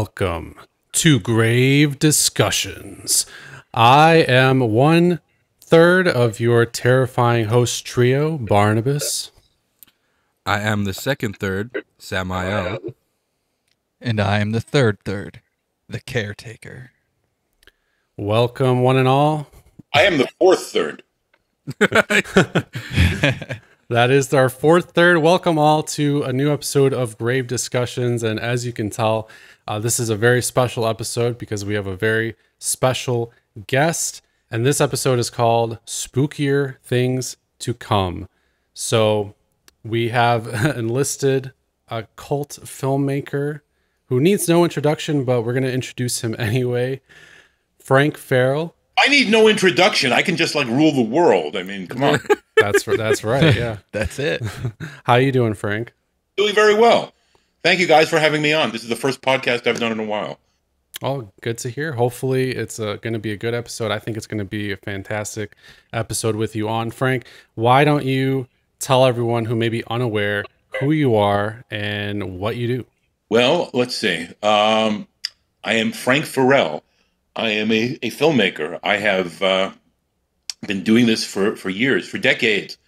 Welcome to Grave Discussions. I am 1/3 of your terrifying host trio, Barnabas. I am the second third, Samael. And I am the third, the caretaker. Welcome, one and all. I am the fourth third. That is our fourth third. Welcome all to a new episode of Grave Discussions. And as you can tell, this is a very special episode because we have a very special guest. And this episode is called Spookier Things to Come. So we have enlisted a cult filmmaker who needs no introduction, but we're going to introduce him anyway. Frank Farel. I need no introduction. I can just rule the world. I mean, come on. That's right. Yeah, That's it. How you doing, Frank? Doing very well. Thank you guys for having me on. This is the first podcast I've done in a while. Oh, good to hear. Hopefully it's going to be a good episode. I think it's going to be a fantastic episode with you on. Frank, why don't you tell everyone who may be unaware who you are and what you do? Well, let's see. I am Frank Farel. I am a filmmaker. I have been doing this for years, for decades.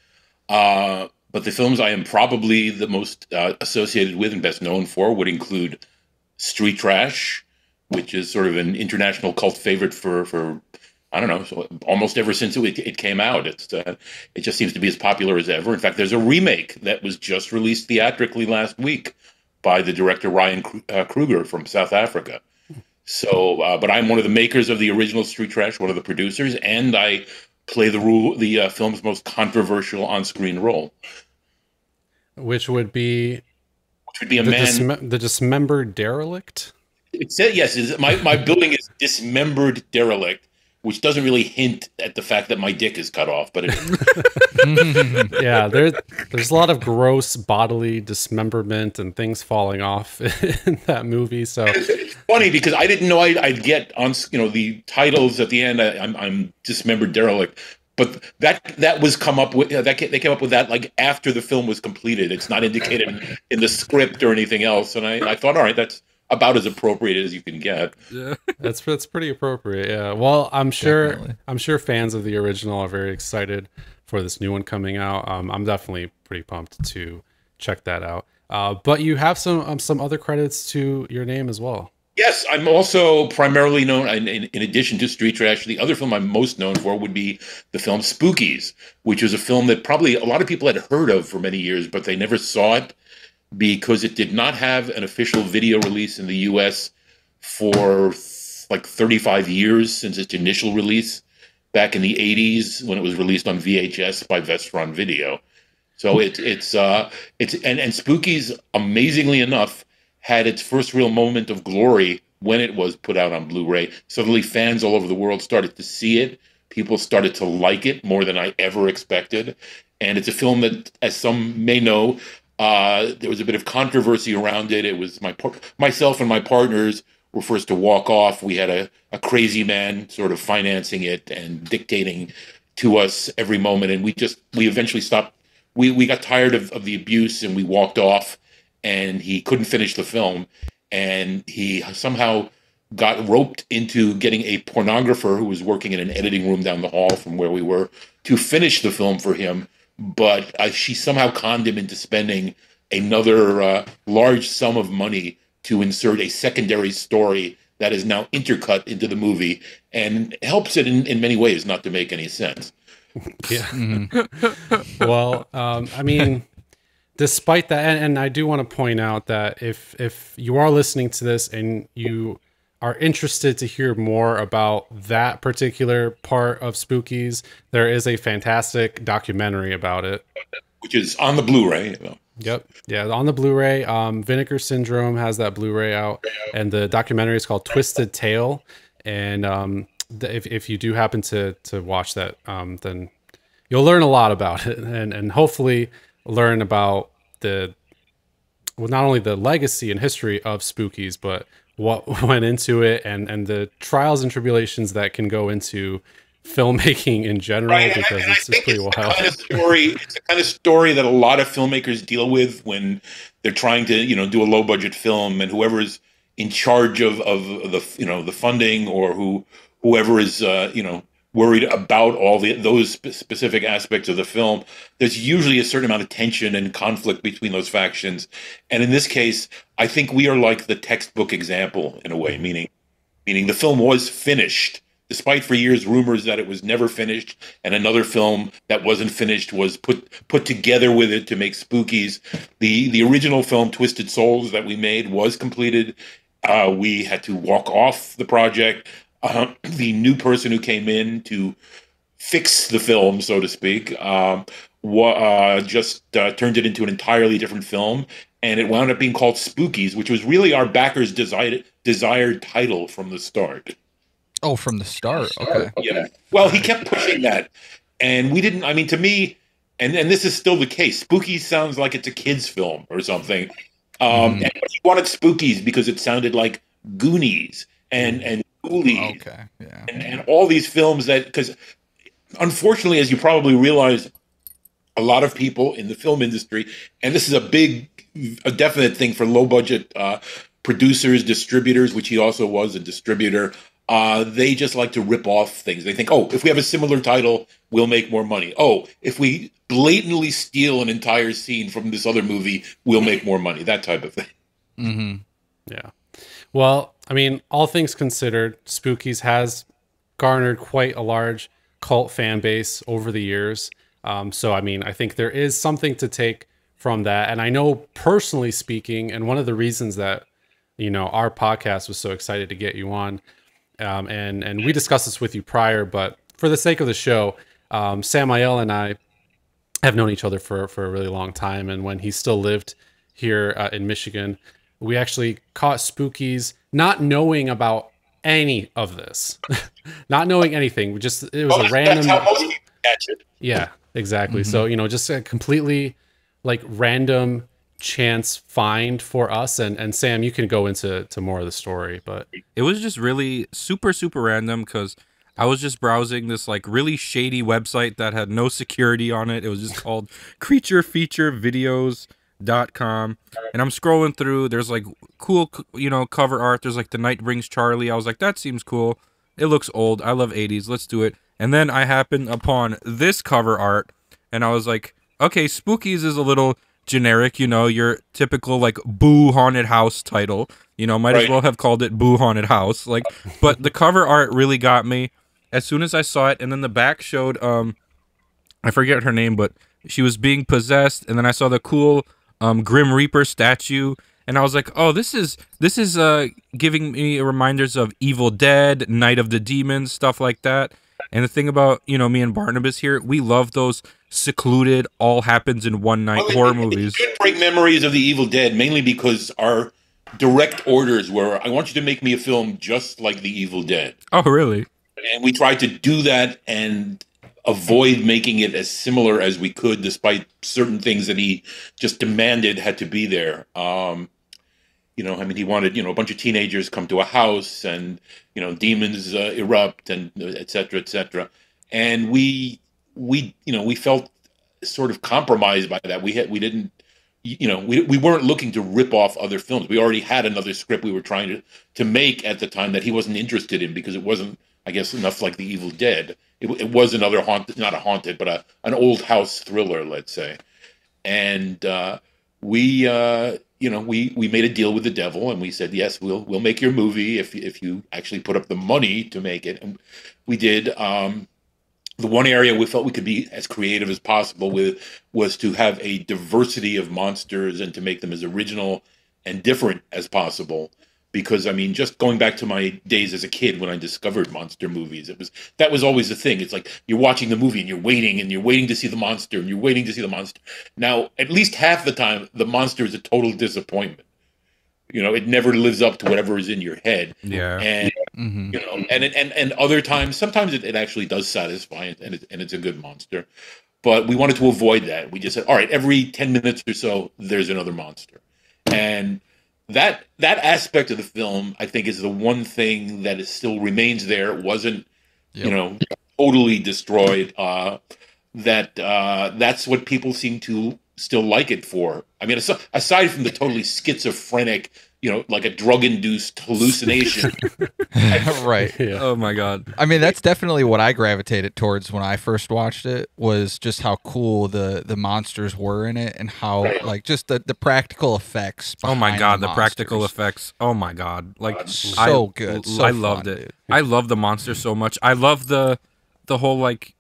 But the films I am probably the most associated with and best known for would include Street Trash, which is sort of an international cult favorite for I don't know, so almost ever since it came out. It just seems to be as popular as ever. In fact, there's a remake that was just released theatrically last week by the director Ryan Kruger from South Africa. So, but I'm one of the makers of the original Street Trash, one of the producers, and I play the film's most controversial on-screen role, Which would be a man. The dismembered derelict. It said yes. My building is dismembered derelict, which doesn't really hint at the fact that my dick is cut off, but it is. Yeah, there's a lot of gross bodily dismemberment and things falling off in that movie. So it's funny because I didn't know I'd get on the titles at the end. I'm dismembered derelict, but that was come up with they came up with that after the film was completed. It's not indicated in the script or anything else, and I thought, all right, that's about as appropriate as you can get. Yeah. that's pretty appropriate. Yeah. Well, I'm sure fans of the original are very excited for this new one coming out. I'm definitely pretty pumped to check that out. But you have some other credits to your name as well. Yes, I'm also primarily known, in addition to Street Trash, the other film I'm most known for would be the film Spookies, which was a film that probably a lot of people had heard of for many years, but they never saw it because it did not have an official video release in the U.S. for 35 years since its initial release back in the 80s when it was released on VHS by Vestron Video. So and Spookies, amazingly enough, had its first real moment of glory when it was put out on Blu-ray. Suddenly fans all over the world started to see it. People started to like it more than I ever expected. And it's a film that, as some may know, there was a bit of controversy around it. It was myself and my partners were first to walk off. We had a crazy man sort of financing it and dictating to us every moment. And we eventually stopped. We got tired of the abuse and we walked off, and he couldn't finish the film. And he somehow got roped into getting a pornographer who was working in an editing room down the hall from where we were to finish the film for him. But she somehow conned him into spending another large sum of money to insert a secondary story that is now intercut into the movie and helps it in many ways not to make any sense. Yeah. Mm-hmm. Well, I mean, despite that, and I do want to point out that if you are listening to this and you are interested to hear more about that particular part of Spookies, there is a fantastic documentary about it, which is on the Blu-ray. Yep. Yeah, on the Blu-ray. Vinegar Syndrome has that Blu-ray out, and the documentary is called Twisted Tale. And if you do happen to watch that, then you'll learn a lot about it, and hopefully learn about not only the legacy and history of Spookies, but what went into it and the trials and tribulations that can go into filmmaking in general, right, because it's pretty wild. It's the kind of story that a lot of filmmakers deal with when they're trying to, do a low budget film, and whoever's in charge of the the funding, or whoever is worried about all those specific aspects of the film, there's usually a certain amount of tension and conflict between those factions. And in this case, I think we are like the textbook example in a way, meaning the film was finished, despite for years rumors that it was never finished, and another film that wasn't finished was put together with it to make Spookies. The original film, Twisted Souls, that we made was completed. We had to walk off the project. The new person who came in to fix the film, so to speak, just turned it into an entirely different film, and it wound up being called Spookies, which was really our backers' desired title from the start. Oh, from the start. Okay. Yeah. Well, he kept pushing that, and we didn't. I mean, to me, and this is still the case. Spookies sounds like it's a kids' film or something. And he wanted Spookies because it sounded like Goonies and Ghoulies, Okay. Yeah. and all these films that, because unfortunately, as you probably realize, a lot of people in the film industry, and this is a definite thing for low budget producers, distributors, which he also was a distributor. They just like to rip off things. They think, oh, if we have a similar title, we'll make more money. Oh, if we blatantly steal an entire scene from this other movie, we'll make more money. That type of thing. Mm-hmm. Yeah. Well, I mean, all things considered, Spookies has garnered quite a large cult fan base over the years. So, I mean, I think there is something to take from that. And I know, personally speaking, and one of the reasons that, our podcast was so excited to get you on, and we discussed this with you prior, but for the sake of the show, Samael and I have known each other for a really long time. And when he still lived here in Michigan, we actually caught Spookies not knowing about any of this, not knowing anything. It was a random. That's how most people catch it. Yeah, exactly. So, just a completely like random chance find for us. And Sam, you can go into more of the story, but It was just really super, super random because I was just browsing this like really shady website that had no security on it. It was just called creaturefeaturevideos.com. And I'm scrolling through. There's like cool, cover art. There's like The Night Brings Charlie. I was like, that seems cool. It looks old. I love 80s. Let's do it. And then I happened upon this cover art, and I was like, okay, Spookies is a little generic, your typical like Boo Haunted House title. Might as well have called it Boo Haunted House. Like, but the cover art really got me as soon as I saw it, and then the back showed I forget her name, but she was being possessed, and then I saw the cool Grim Reaper statue, and I was like, oh, this is giving me reminders of Evil Dead, Night of the Demons, stuff like that. And the thing about, me and Barnabas here, we love those secluded, all happens in one night horror movies. It did bring memories of the Evil Dead, mainly because our direct orders were, I want you to make me a film just like the Evil Dead. Oh, really? And we tried to do that and avoid making it as similar as we could, despite certain things that he just demanded had to be there. He wanted, a bunch of teenagers come to a house and, demons erupt and et cetera, et cetera. And we felt sort of compromised by that. We weren't looking to rip off other films. We already had another script we were trying to make at the time that he wasn't interested in, because it wasn't, I guess, enough like The Evil Dead. It was another not a haunted, but an old house thriller, let's say. And we made a deal with the devil, and we said, yes, we'll make your movie if you actually put up the money to make it. And we did. The one area we felt we could be as creative as possible with was to have a diversity of monsters and to make them as original and different as possible. Because, I mean, just going back to my days as a kid when I discovered monster movies, that was always the thing. It's like you're watching the movie and you're waiting to see the monster and you're waiting to see the monster. Now, at least half the time, the monster is a total disappointment. It never lives up to whatever is in your head. Yeah. And, and other times, sometimes it actually does satisfy and it's a good monster. But we wanted to avoid that. We just said, all right, every 10 minutes or so, there's another monster. And that aspect of the film, I think, is the one thing that still remains there. It wasn't, totally destroyed. That's what people seem to still like it for. I mean, aside from the totally schizophrenic, like a drug-induced hallucination. Right. Yeah. Oh my god. I mean, that's definitely what I gravitated towards when I first watched it, was just how cool the monsters were in it, and how like just the practical effects Oh my behind god, the the practical monsters. effects. Oh my god. Like So good. So I fun, loved it. dude. I love the monster so much. I love the whole like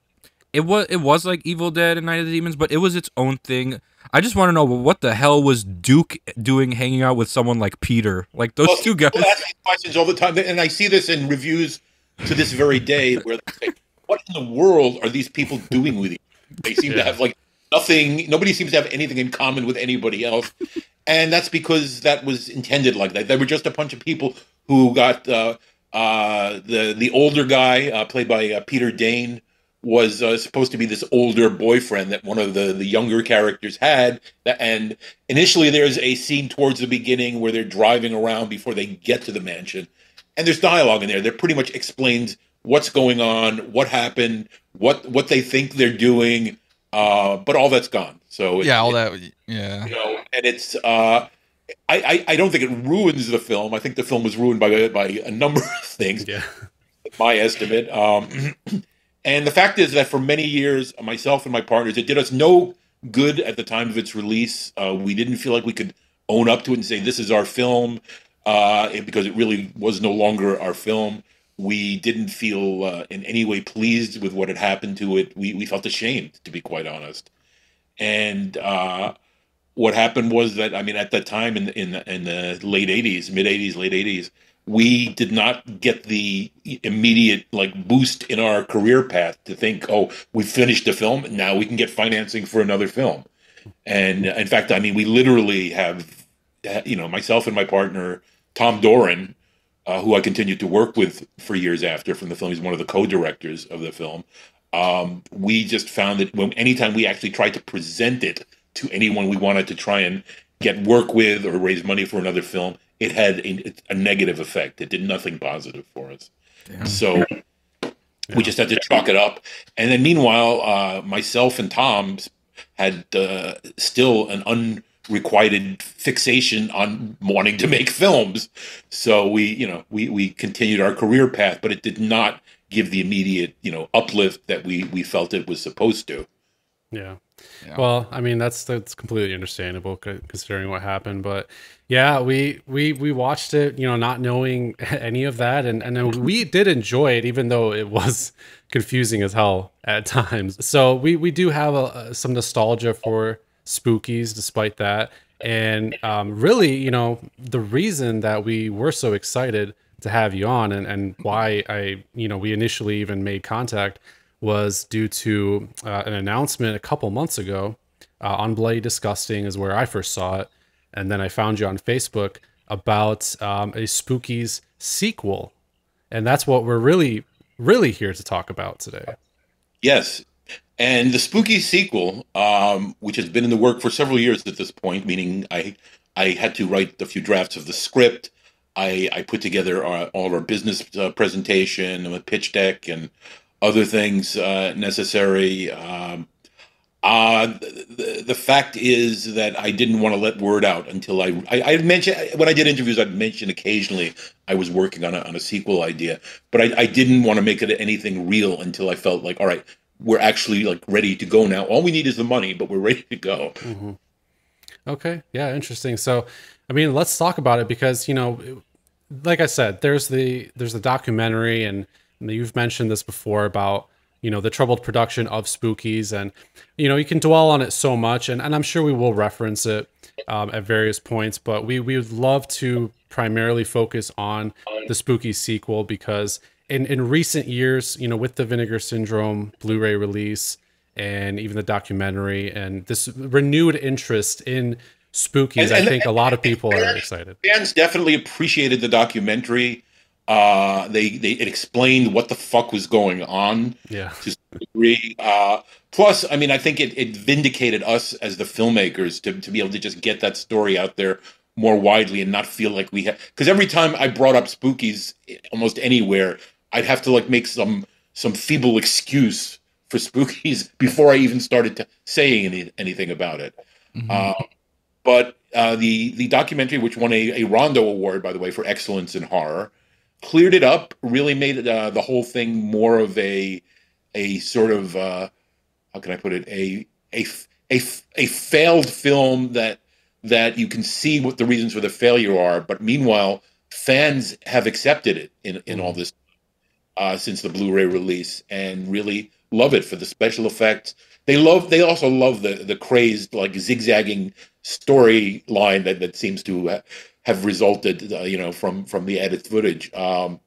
it was like Evil Dead and Night of the Demons, but it was its own thing. I just want to know what the hell was Duke doing hanging out with someone like Peter? Like those two guys. People ask me questions all the time, and I see this in reviews to this very day, where they say, "What in the world are these people doing with each other?" They seem to have like nothing. Nobody seems to have anything in common with anybody else, and that's because that was intended like that. They were just a bunch of people who got the older guy played by Peter Dane was supposed to be this older boyfriend that one of the younger characters had. And initially there's a scene towards the beginning where they're driving around before they get to the mansion. And there's dialogue in there that pretty much explains what's going on, what happened, what they think they're doing, but all that's gone. So All that. Yeah. and it's I don't think it ruins the film. I think the film was ruined by a number of things. Yeah. My estimate. And the fact is that for many years, myself and my partners, it did us no good at the time of its release. We didn't feel like we could own up to it and say, this is our film, because it really was no longer our film. We didn't feel in any way pleased with what had happened to it. We felt ashamed, to be quite honest. And what happened was that, I mean, at that time in the late 80s, mid 80s, late 80s, we did not get the immediate like boost in our career path to think, oh, we finished the film, now we can get financing for another film. And in fact, I mean, we literally have, myself and my partner, Tom Doran, who I continued to work with for years after from the film. He's one of the co-directors of the film. We just found that anytime we actually tried to present it to anyone we wanted to try and get work with or raise money for another film, it had a negative effect. It did nothing positive for us. Damn. So we just had to chalk it up. And then meanwhile, myself and Tom had still an unrequited fixation on wanting to make films. So we continued our career path, but it did not give the immediate, uplift that we felt it was supposed to. Yeah. Well, I mean, that's completely understandable considering what happened, but yeah, we watched it, not knowing any of that, and then we did enjoy it, even though it was confusing as hell at times. So we do have some nostalgia for Spookies despite that, and really, the reason that we were so excited to have you on, and why we initially even made contact was due to an announcement a couple months ago on Bloody Disgusting is where I first saw it. And then I found you on Facebook about a Spookies sequel. And that's what we're really, really here to talk about today. Yes. And the Spookies sequel, which has been in the work for several years at this point, meaning I had to write a few drafts of the script. I put together all of our business presentation and a pitch deck and other things necessary. The fact is that I didn't want to let word out until I mentioned, when I did interviews, I'd mention occasionally I was working on a sequel idea, but I didn't want to make it anything real until I felt like, all right, we're actually like ready to go now. All we need is the money, but we're ready to go. Mm-hmm. Okay. Yeah. Interesting. So, I mean, let's talk about it because, like I said, there's the documentary, and you've mentioned this before about, the troubled production of Spookies, and, you can dwell on it so much, and I'm sure we will reference it at various points, but we would love to primarily focus on the Spookies sequel because in recent years, with the Vinegar Syndrome Blu-ray release and even the documentary and this renewed interest in Spookies, I think a lot of people are excited. Fans definitely appreciated the documentary. It explained what the fuck was going on. Yeah. To some degree. Plus, I mean, I think it vindicated us as the filmmakers to be able to just get that story out there more widely and not feel like we had. Because every time I brought up Spookies, almost anywhere, I'd have to like make some feeble excuse for Spookies before I even started to saying anything about it. But the documentary, which won a Rondo Award, by the way, for excellence in horror, cleared it up. Really made the whole thing more of a sort of how can I put it, a failed film that you can see what the reasons for the failure are, but meanwhile fans have accepted it in all this since the Blu-ray release, and really love it for the special effects. They also love the crazed, like, zigzagging storyline that seems to have resulted, from the added footage. I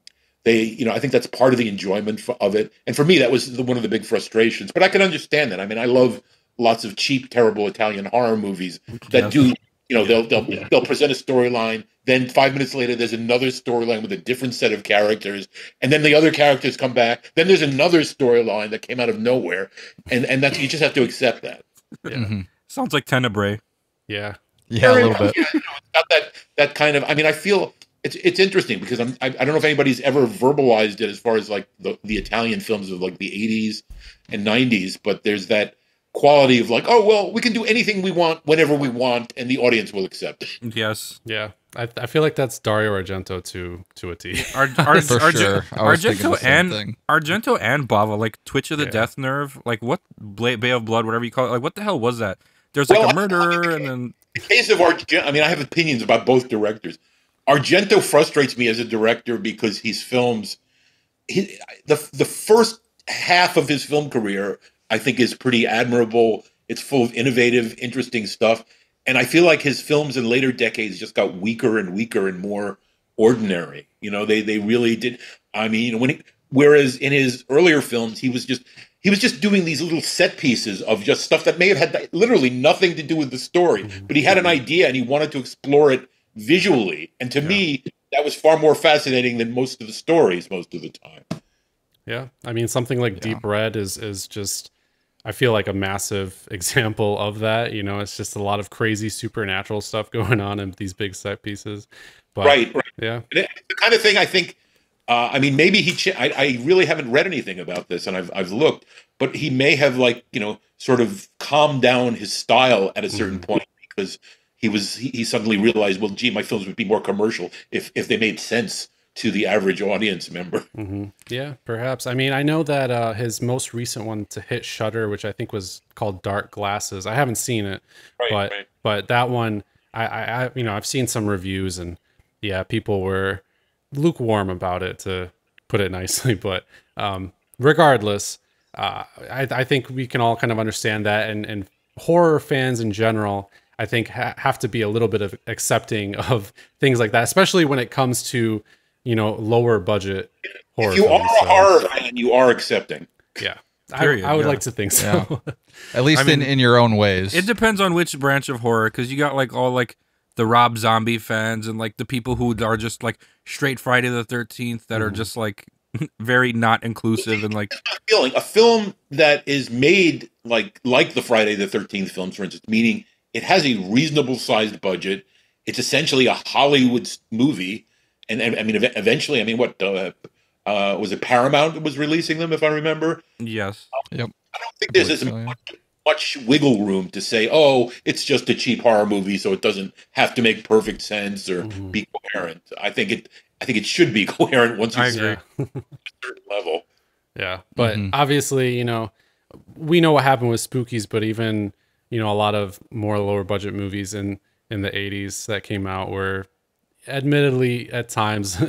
think that's part of the enjoyment of it. And for me, that was one of the big frustrations. But I can understand that. I mean, I love lots of cheap, terrible Italian horror movies that do. They'll present a storyline. Then 5 minutes later, there's another storyline with a different set of characters, and then the other characters come back. Then there's another storyline that came out of nowhere, and that's, you just have to accept that. Yeah. Sounds like Tenebrae. Yeah. Yeah, a little bit. Yeah, it's got that kind of. I mean, I feel it's interesting because I don't know if anybody's ever verbalized it as far as like the Italian films of like the 80s and 90s, but there's that quality of like, oh well, we can do anything we want whenever we want, and the audience will accept it. Yes. Yeah. I feel like that's Dario Argento to a T. For sure. I was thinking the same thing. Argento and Bava, like Twitch of the Death Nerve, like what Bay of Blood, whatever you call it, like what the hell was that? There's like a murderer, and then in the case of Argento, I mean, I have opinions about both directors. Argento frustrates me as a director because his films, the first half of his film career, I think, is pretty admirable. It's full of innovative, interesting stuff. And I feel like his films in later decades just got weaker and weaker and more ordinary. They really did. I mean, whereas in his earlier films, he was just doing these little set pieces of just stuff that may have had literally nothing to do with the story, but he had an idea and he wanted to explore it visually. And to me, that was far more fascinating than most of the stories most of the time. Yeah. I mean, something like Deep Red is just, I feel like, a massive example of that. It's just a lot of crazy supernatural stuff going on in these big set pieces. But, right. Yeah. And it's the kind of thing I think, I mean, maybe I really haven't read anything about this, and I've looked, but he may have sort of calmed down his style at a certain point because he suddenly realized, well, gee, my films would be more commercial if they made sense to the average audience member. Yeah, perhaps. I mean, I know that his most recent one to hit Shudder, which I think was called Dark Glasses. I haven't seen it, but that one, I've seen some reviews, and yeah, people were lukewarm about it, to put it nicely. But regardless, I think we can all kind of understand that, and horror fans in general, I think, have to be a little bit of accepting of things like that, especially when it comes to lower budget horror. If you films, are a horror fan, you are accepting. Yeah, Period, I would like to think so. Yeah. At least in your own ways. it depends on which branch of horror, because you got like all like the Rob Zombie fans and like the people who are just like straight Friday the 13th that are just like very not inclusive and like A film that is made like the Friday the 13th films, for instance, meaning it has a reasonable sized budget. It's essentially a Hollywood movie. And I mean, eventually, I mean, what was it? Paramount that was releasing them, if I remember. yes. Yep. I don't think there's as much wiggle room to say, oh, it's just a cheap horror movie, so it doesn't have to make perfect sense or be coherent. I think it should be coherent once you agree. a certain level. Yeah, but obviously, we know what happened with Spookies, but even a lot of more lower budget movies in the 80s that came out were admittedly at times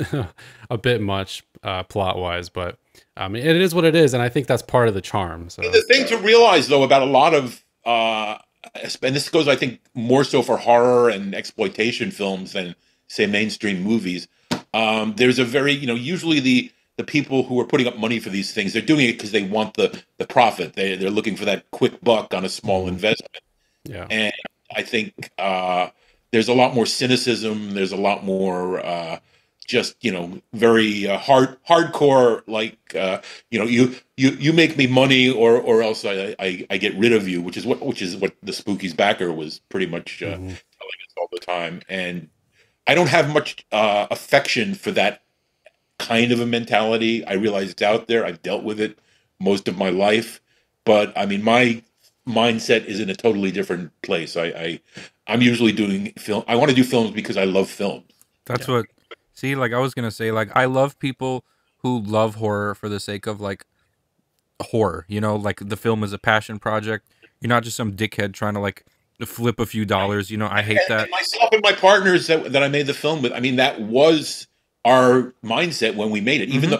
a bit much plot wise, but it is what it is, and I think that's part of the charm. So The thing to realize, though, about a lot of and this goes, I think, more so for horror and exploitation films than, say, mainstream movies. There's a very, usually the people who are putting up money for these things, they're doing it because they want the profit. They're looking for that quick buck on a small investment. yeah, And I think there's a lot more cynicism. There's a lot more just very hardcore. Like you make me money, or else I get rid of you, which is what the Spookies backer was pretty much telling us all the time. And I don't have much affection for that kind of a mentality. I realize it's out there. I've dealt with it most of my life, but I mean, my mindset is in a totally different place. I'm usually doing film. I want to do films because I love films. That's what. See, like I was gonna say, like I love people who love horror for the sake of like horror. You know, like the film is a passion project. You're not just some dickhead trying to like flip a few dollars. You know, I hate that. And myself and my partners that I made the film with, I mean, that was our mindset when we made it. Even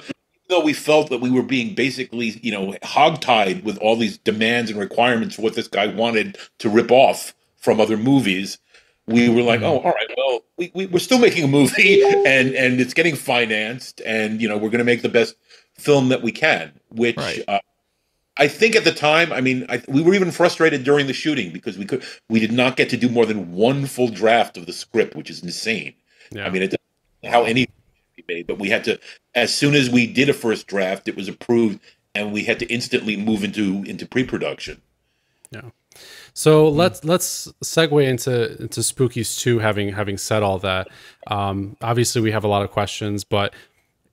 though we felt that we were being basically, you know, hogtied with all these demands and requirements for what this guy wanted to rip off from other movies, we were like, oh, all right, well, we're still making a movie, and it's getting financed, and you know, we're going to make the best film that we can. Which I think at the time, I mean, we were even frustrated during the shooting because we did not get to do more than one full draft of the script, which is insane. I mean, it doesn't know how any be made, but we had to, as soon as we did a first draft, it was approved, and we had to instantly move into pre-production. Yeah. So let's segue into Spookies 2, having said all that. Obviously, we have a lot of questions, but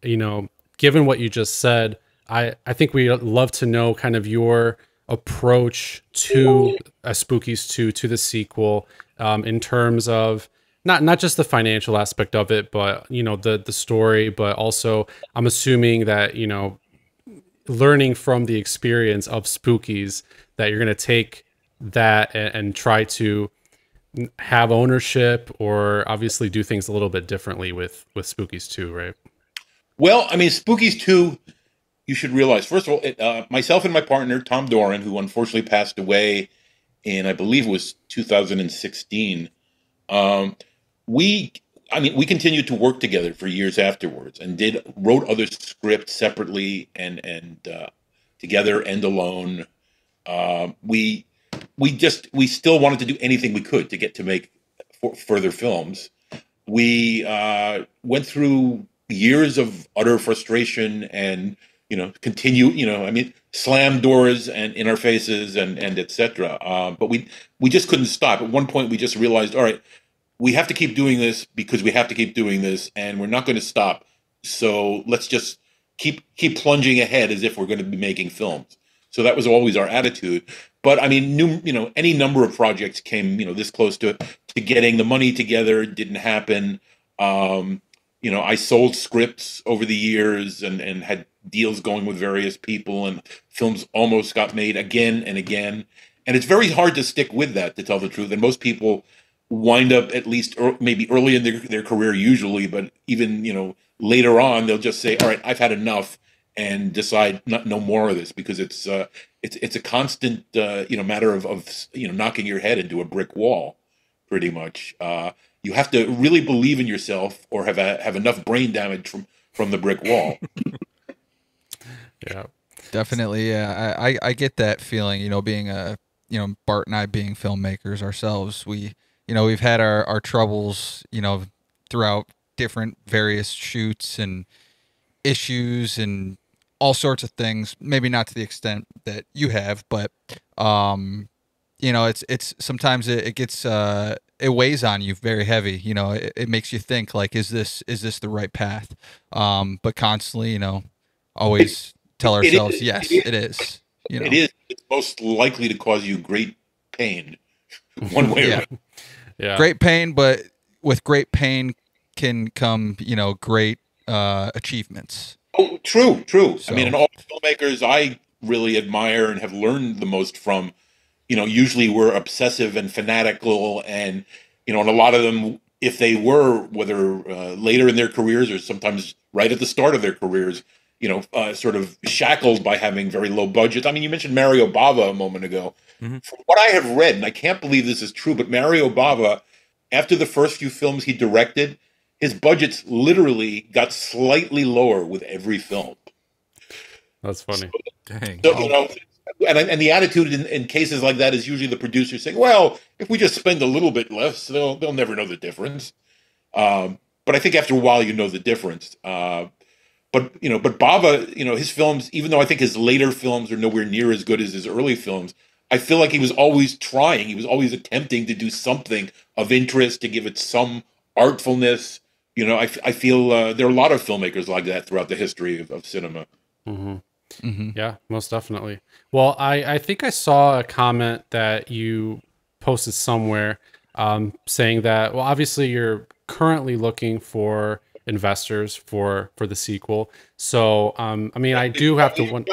you know, given what you just said, I think we'd love to know kind of your approach to a Spookies 2, to the sequel, in terms of not just the financial aspect of it, but you know, the story, but also I'm assuming that, you know, learning from the experience of Spookies, that you're going to take that and try to have ownership, or obviously do things a little bit differently with Spookies 2, right? Well, I mean, Spookies 2, you should realize, first of all, myself and my partner, Tom Doran, who unfortunately passed away in, I believe it was 2016, we continued to work together for years afterwards and wrote other scripts separately and together and alone. We still wanted to do anything we could to get to make further films. We went through years of utter frustration and, you know, slam doors and in our faces and etc. But we just couldn't stop. At one point, we just realized, all right, we have to keep doing this because we have to keep doing this, and we're not going to stop. So let's just keep plunging ahead as if we're going to be making films. So that was always our attitude. But I mean, any number of projects came, you know, this close to getting the money together. It didn't happen. You know, I sold scripts over the years and had deals going with various people, and films almost got made again and again. And it's very hard to stick with that, to tell the truth. And most people wind up, at least maybe early in their career usually, but even, you know, later on, they'll just say, all right, I've had enough, and decide no more of this, because it's a constant matter of knocking your head into a brick wall, pretty much. You have to really believe in yourself, or have enough brain damage from the brick wall. Yeah, definitely. Yeah, I get that feeling. You know, being Bart and I being filmmakers ourselves, we've had our troubles, you know, throughout different various shoots and issues and all sorts of things. Maybe not to the extent that you have, but you know, it's sometimes it gets it weighs on you very heavy. You know, it makes you think, like, is this the right path? But constantly, you know, always tell ourselves, yes, it is. You know, it is. It's most likely to cause you great pain, one way or another. Yeah, great pain, but with great pain can come, you know, great achievements. Oh, true. So, I mean, and all filmmakers I really admire and have learned the most from, you know, usually were obsessive and fanatical, and, you know, and a lot of them, if they were, whether later in their careers or sometimes right at the start of their careers, you know, sort of shackled by having very low budgets. I mean, you mentioned Mario Bava a moment ago. Mm-hmm. From what I have read, and I can't believe this is true, but Mario Bava, after the first few films he directed, his budgets literally got slightly lower with every film. That's funny. Dang. So, you know, and the attitude in cases like that is usually the producer saying, "Well, if we just spend a little bit less, they'll never know the difference." But I think after a while, you know the difference. But Bava, you know, his films, even though I think his later films are nowhere near as good as his early films, I feel like he was always trying. He was always attempting to do something of interest, to give it some artfulness. You know, I feel there are a lot of filmmakers like that throughout the history of cinema. Mm-hmm. Yeah, most definitely. Well, I think I saw a comment that you posted somewhere saying that, well, obviously you're currently looking for investors for the sequel. So, I mean, I do have to one.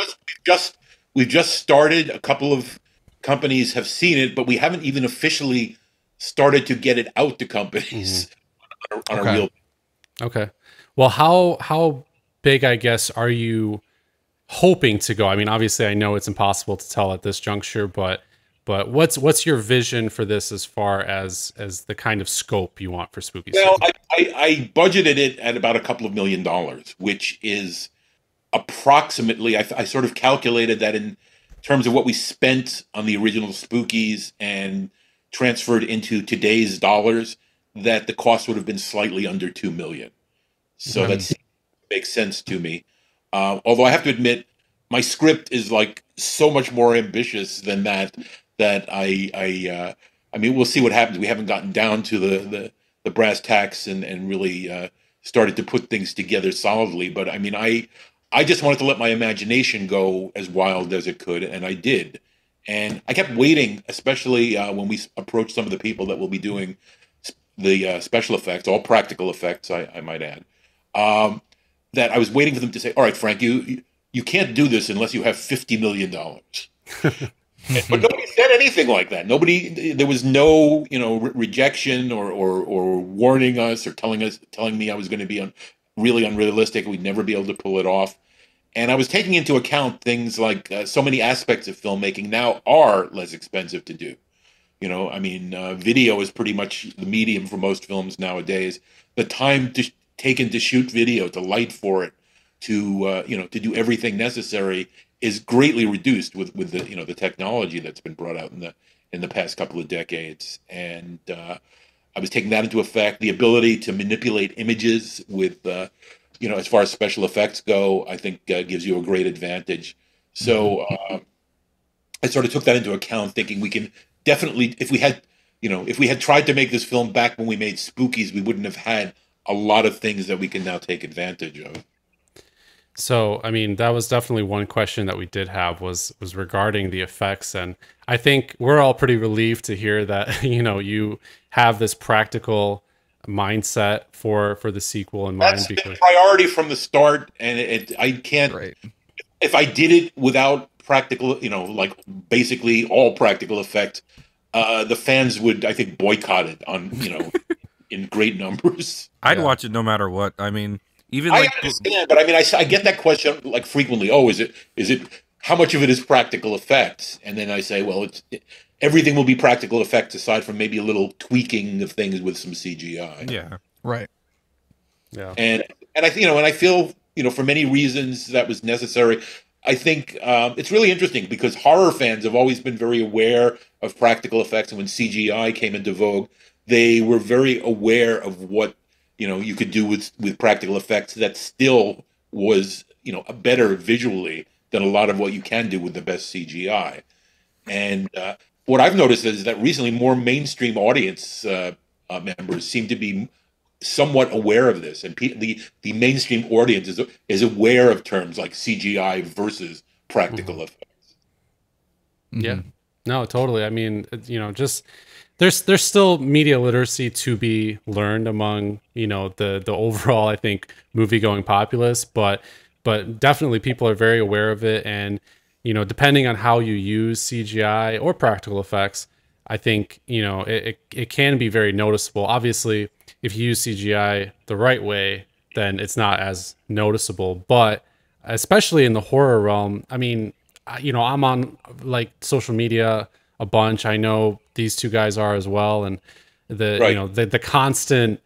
We've just started. A couple of companies have seen it, but we haven't even officially started to get it out to companies on a Okay. real. Okay. Well, how big, I guess, are you hoping to go? I mean, obviously, I know it's impossible to tell at this juncture, but what's your vision for this as far as the kind of scope you want for Spooky Well, City? I budgeted it at about a couple of $1 million, which is approximately. I sort of calculated that in terms of what we spent on the original Spookies and transferred into today's dollars, that the cost would have been slightly under 2 million. So that makes sense to me. Although I have to admit, my script is like so much more ambitious than that. That I mean, we'll see what happens. We haven't gotten down to the brass tacks and really started to put things together solidly. But I mean, I just wanted to let my imagination go as wild as it could, and I did. And I kept waiting, especially when we approached some of the people that will be doing the special effects, all practical effects, I might add. That I was waiting for them to say, "All right, Frank, you can't do this unless you have $50 million." But nobody said anything like that. Nobody, there was no, rejection or warning us or telling me I was going to be really unrealistic. We'd never be able to pull it off. And I was taking into account things like so many aspects of filmmaking now are less expensive to do. I mean, video is pretty much the medium for most films nowadays. The time taken to shoot video, to light for it, to do everything necessary is greatly reduced with the the technology that's been brought out in the past couple of decades. And I was taking that into effect. The ability to manipulate images with as far as special effects go, I think gives you a great advantage. So I sort of took that into account, thinking we can definitely, if we had tried to make this film back when we made Spookies, we wouldn't have had a lot of things that we can now take advantage of. So, I mean, that was definitely one question that we did have was regarding the effects, and I think we're all pretty relieved to hear that you have this practical mindset for the sequel in mind. That's been Because a priority from the start, and I can't. Right. If I did it without practical, like basically all practical effects, the fans would, I think, boycott it on in great numbers. I'd watch it no matter what. I mean, even I like understand, but I mean, I get that question like frequently. Oh, is it how much of it is practical effects? And then I say, well, everything will be practical effects aside from maybe a little tweaking of things with some CGI. yeah. Right. yeah, And I and I feel for many reasons that was necessary. I think it's really interesting because horror fans have always been very aware of practical effects, and when CGI came into vogue, they were very aware of what you could do with practical effects that still was a better visually than a lot of what you can do with the best CGI. And what I've noticed is that recently more mainstream audience members seem to be somewhat aware of this, and the mainstream audience is aware of terms like CGI versus practical effects. yeah, no, totally. I mean, just there's still media literacy to be learned among the overall, I think, movie going populace, but definitely people are very aware of it, and depending on how you use CGI or practical effects, I think it can be very noticeable. Obviously, if you use CGI the right way, then it's not as noticeable. But especially in the horror realm, I mean, I'm on like social media a bunch. I know these two guys are as well, and the constant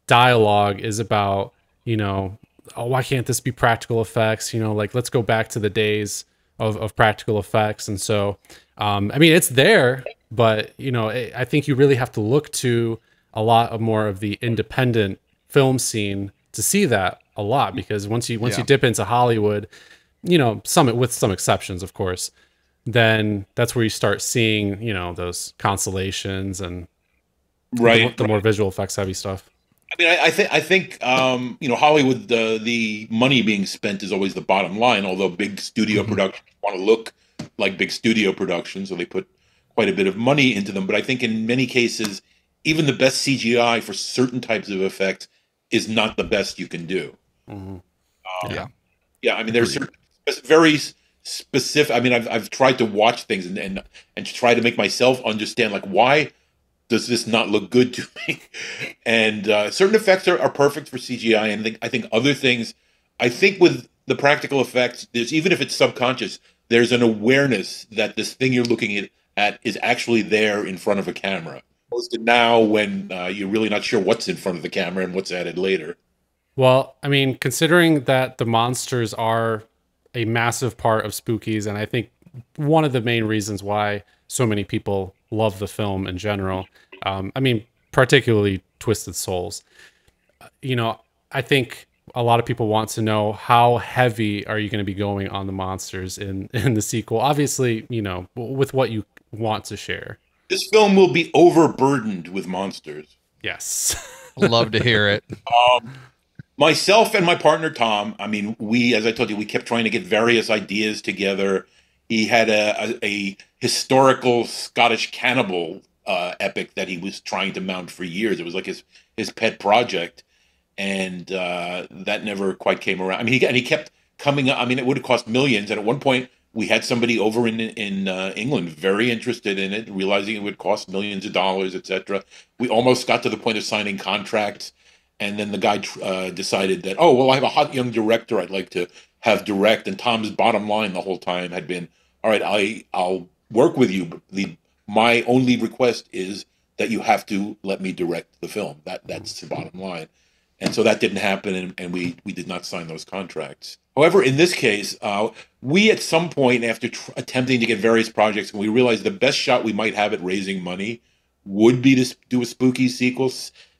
dialogue is about oh, why can't this be practical effects? Like, let's go back to the days of practical effects. And so I mean, it's there, but I think you really have to look to a lot of more of the independent film scene to see that a lot, because once you dip into Hollywood, with some exceptions, of course, then that's where you start seeing those constellations and the more visual effects heavy stuff. I mean, I think you know, Hollywood, the money being spent is always the bottom line. Although big studio Hmm. productions want to look like big studio productions, so they put quite a bit of money into them. But I think in many cases, even the best CGI for certain types of effects is not the best you can do. Hmm. Um, Yeah, Yeah, yeah, I mean, there's agreed. certain very specific. I mean, I've tried to watch things and try to make myself understand like why does this not look good to me? And certain effects are perfect for CGI, and I think other things. I think with the practical effects, there's even if it's subconscious, there's an awareness that this thing you're looking at is actually there in front of a camera. Opposed to now, when you're really not sure what's in front of the camera and what's added later. well, I mean, considering that the monsters are a massive part of Spookies, and I think one of the main reasons why so many people love the film in general, I mean, particularly Twisted Souls, you know, I think a lot of people want to know how heavy are you going to be going on the monsters in in the sequel. Obviously, you know, with what you want to share. This film will be overburdened with monsters. Yes. Love to hear it. Um, Myself and my partner Tom, I mean, we, as I told you, we kept trying to get various ideas together. He had a historical Scottish cannibal epic that he was trying to mount for years. It was like his pet project, and that never quite came around. I mean, he kept coming up. I mean, it would have cost millions, and at one point we had somebody over in England very interested in it, realizing it would cost millions of dollars, etc. We almost got to the point of signing contracts, and then the guy decided that, oh well, I have a hot young director I'd like to have direct, and Tom's bottom line the whole time had been, all right, I'll work with you, but my only request is that you have to let me direct the film. That's the bottom line. And so that didn't happen, and we did not sign those contracts. However, in this case, we at some point, after attempting to get various projects, we realized the best shot we might have at raising money would be to do a Spookies sequel,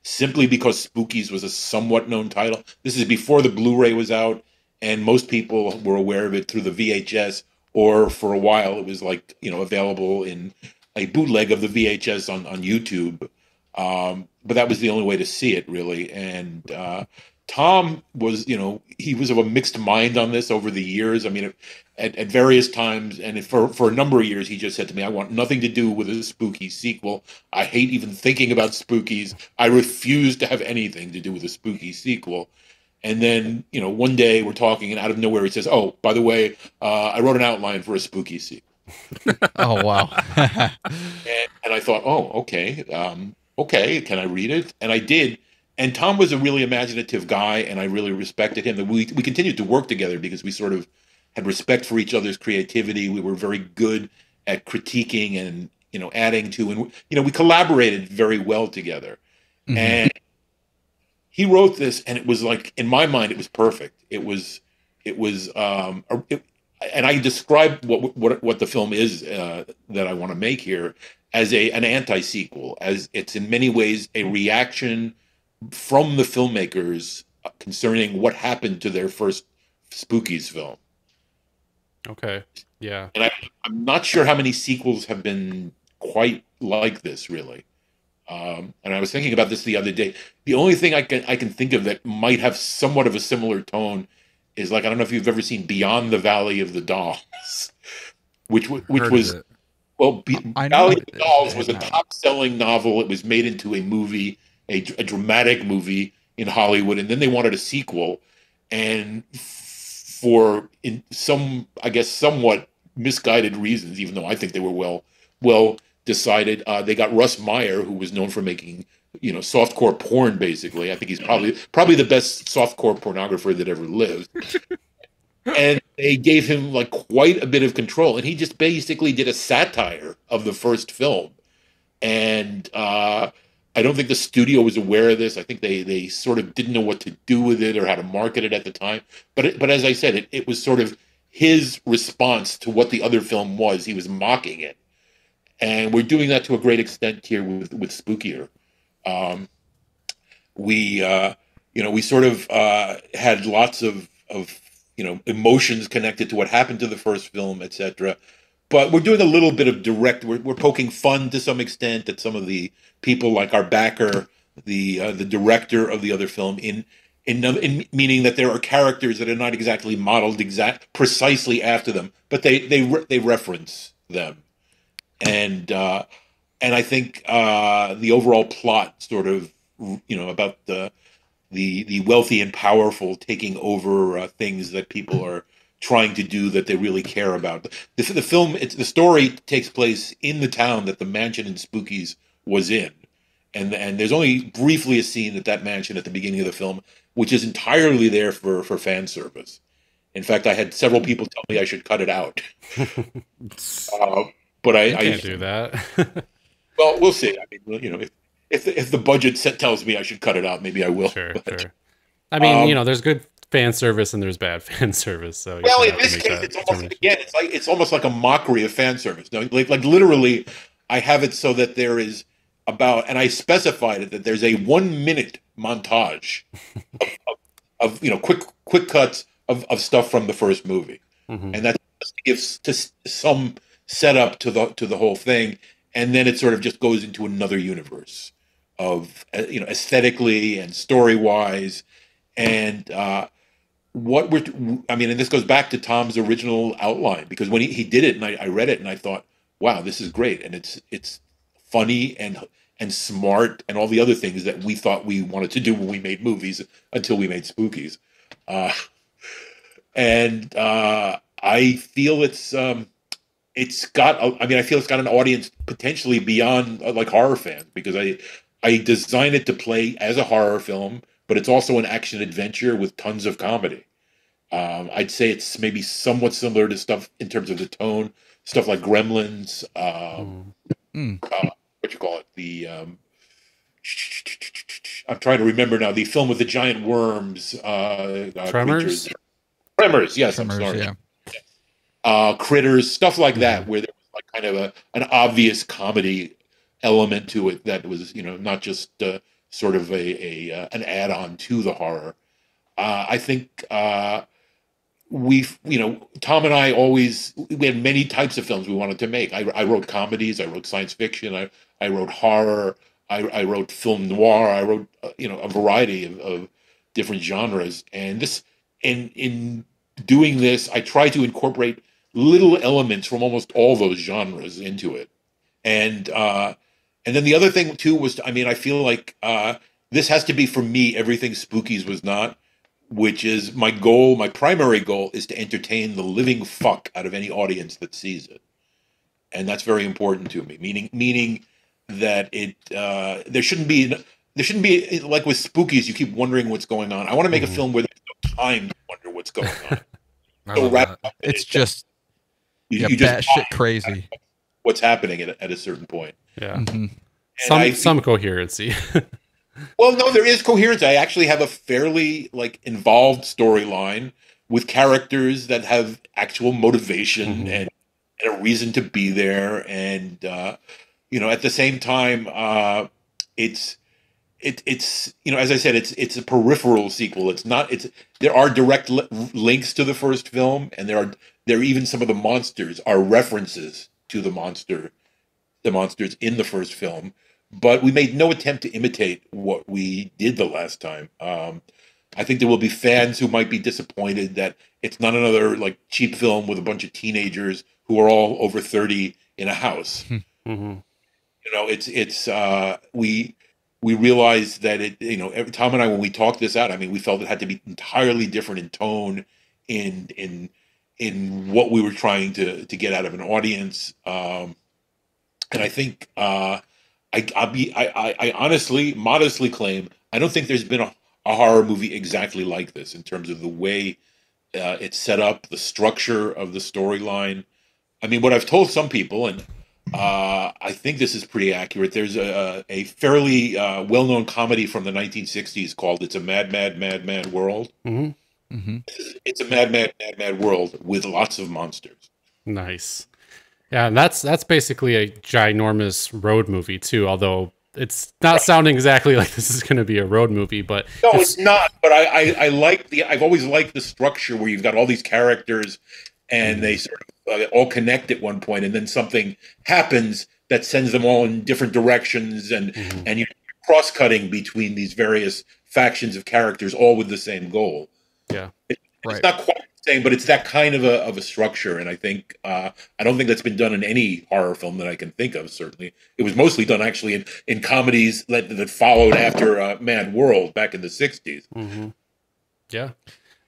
simply because Spookies was a somewhat known title. This is before the Blu-ray was out, and most people were aware of it through the VHS, or for a while it was like, you know, available in a bootleg of the VHS on YouTube. But that was the only way to see it, really. And Tom was, you know, he was of a mixed mind on this over the years. I mean, at various times, and for a number of years, he just said to me, "I want nothing to do with a spooky sequel. I hate even thinking about spookies. I refuse to have anything to do with a spooky sequel." And then, you know, one day we're talking, and out of nowhere, he says, "Oh, by the way, I wrote an outline for a spooky sequel." Oh wow. And I thought, oh, okay, okay, can I read it? And I did. And Tom was a really imaginative guy, and I really respected him. And we continued to work together because we sort of had respect for each other's creativity. We were very good at critiquing and, you know, adding to, and, you know, we collaborated very well together. Hmm. And he wrote this, and it was like, in my mind, it was perfect. It was, and I described what the film is that I want to make here as an anti sequel, as it's in many ways a reaction from the filmmakers concerning what happened to their first Spookies film. Okay. Yeah. And I'm not sure how many sequels have been quite like this, really. And I was thinking about this the other day. The only thing I can think of that might have somewhat of a similar tone is, like, I don't know if you've ever seen Beyond the Valley of the Dolls, which Heard of was, it. well, I know Valley of it. the Dolls I was have a not. top-selling novel. It was made into a movie, a dramatic movie in Hollywood, and then they wanted a sequel, and for in some, I guess, somewhat misguided reasons, even though I think they were well decided, they got Russ Meyer, who was known for making, you know, softcore porn. Basically, I think he's probably the best softcore pornographer that ever lived, and they gave him like quite a bit of control, and he just basically did a satire of the first film. And I don't think the studio was aware of this. I think they sort of didn't know what to do with it or how to market it at the time. But as I said, it was sort of his response to what the other film was. He was mocking it, and we're doing that to a great extent here with Spookier. Um, we you know, we sort of had lots of, you know, emotions connected to what happened to the first film, etc. But we're doing a little bit of direct. We're poking fun to some extent at some of the people, like our backer, the director of the other film in meaning that there are characters that are not exactly modeled precisely after them, but they reference them, and I think the overall plot sort of about the wealthy and powerful taking over things that people are trying to do that they really care about. The film, the story takes place in the town that the mansion in Spookies was in, and there's only briefly a scene at that mansion at the beginning of the film, which is entirely there for fan service. In fact, I had several people tell me I should cut it out, but I can't do that. well, we'll see. I mean, if the budget tells me I should cut it out, maybe I will. Sure. I mean, there's good fan service and there's bad fan service. So well, in this case, it's almost like a mockery of fan service. No, like literally, I have it so that there is and I specified it that there's a 1 minute montage of quick cuts of stuff from the first movie, and that gives some setup to the whole thing. And then it sort of just goes into another universe of, aesthetically and story wise. And and this goes back to Tom's original outline, because when he did it and I read it and I thought, wow, this is great. And it's funny and smart and all the other things that we thought we wanted to do when we made movies until we made Spookies. I feel I feel it's got an audience potentially beyond like horror fans, because I designed it to play as a horror film, but it's also an action adventure with tons of comedy. I'd say it's maybe somewhat similar to stuff in terms of the tone, stuff like Gremlins. What you call it? I'm trying to remember now. The film with the giant worms. Tremors. Tremors. Yes, Tremors, I'm sorry. Yeah. Critters, stuff like that, where there was like kind of an obvious comedy element to it that was, not just sort of an add-on to the horror. I think Tom and I we had many types of films we wanted to make. I wrote comedies, I wrote science fiction, I wrote horror, I wrote film noir, I wrote a variety of different genres, and in doing this, I try to incorporate little elements from almost all those genres into it. And then the other thing too was, I feel like this has to be, for me, everything Spookies was not, which is my primary goal is to entertain the living fuck out of any audience that sees it. And that's very important to me, meaning that there shouldn't be like with Spookies, you keep wondering what's going on. I want to make a film where there's no time to wonder what's going on. It's just you just batshit crazy. What's happening at a certain point? Yeah, some coherency. Well, no, there is coherence. I actually have a fairly involved storyline with characters that have actual motivation and a reason to be there, and at the same time, it's as I said, it's a peripheral sequel. It's not. There are direct links to the first film, and there are even some of the monsters are references to the monsters in the first film. But we made no attempt to imitate what we did the last time. I think there will be fans who might be disappointed that it's not another cheap film with a bunch of teenagers who are all over 30 in a house. We realized that Tom and I, when we talked this out, we felt it had to be entirely different in tone, in what we were trying to get out of an audience. And I think I honestly, modestly claim I don't think there's been a horror movie exactly like this in terms of the way it's set up, the structure of the storyline. What I've told some people, and I think this is pretty accurate. There's a fairly well-known comedy from the 1960s called "It's a Mad, Mad, Mad, Mad World." It's a mad, mad, mad, mad world with lots of monsters. Nice. Yeah, and that's basically a ginormous road movie too, although it's not sounding exactly like this is going to be a road movie, but no, it's not. But I like I've always liked the structure where you've got all these characters and they sort of all connect at one point, and then something happens that sends them all in different directions, and you're cross-cutting between these various factions of characters, all with the same goal. Yeah. Right. It's not quite the same, but it's that kind of a structure. And I think I don't think that's been done in any horror film that I can think of. Certainly, it was mostly done actually in comedies that followed after Mad World back in the '60s. Mm-hmm. Yeah.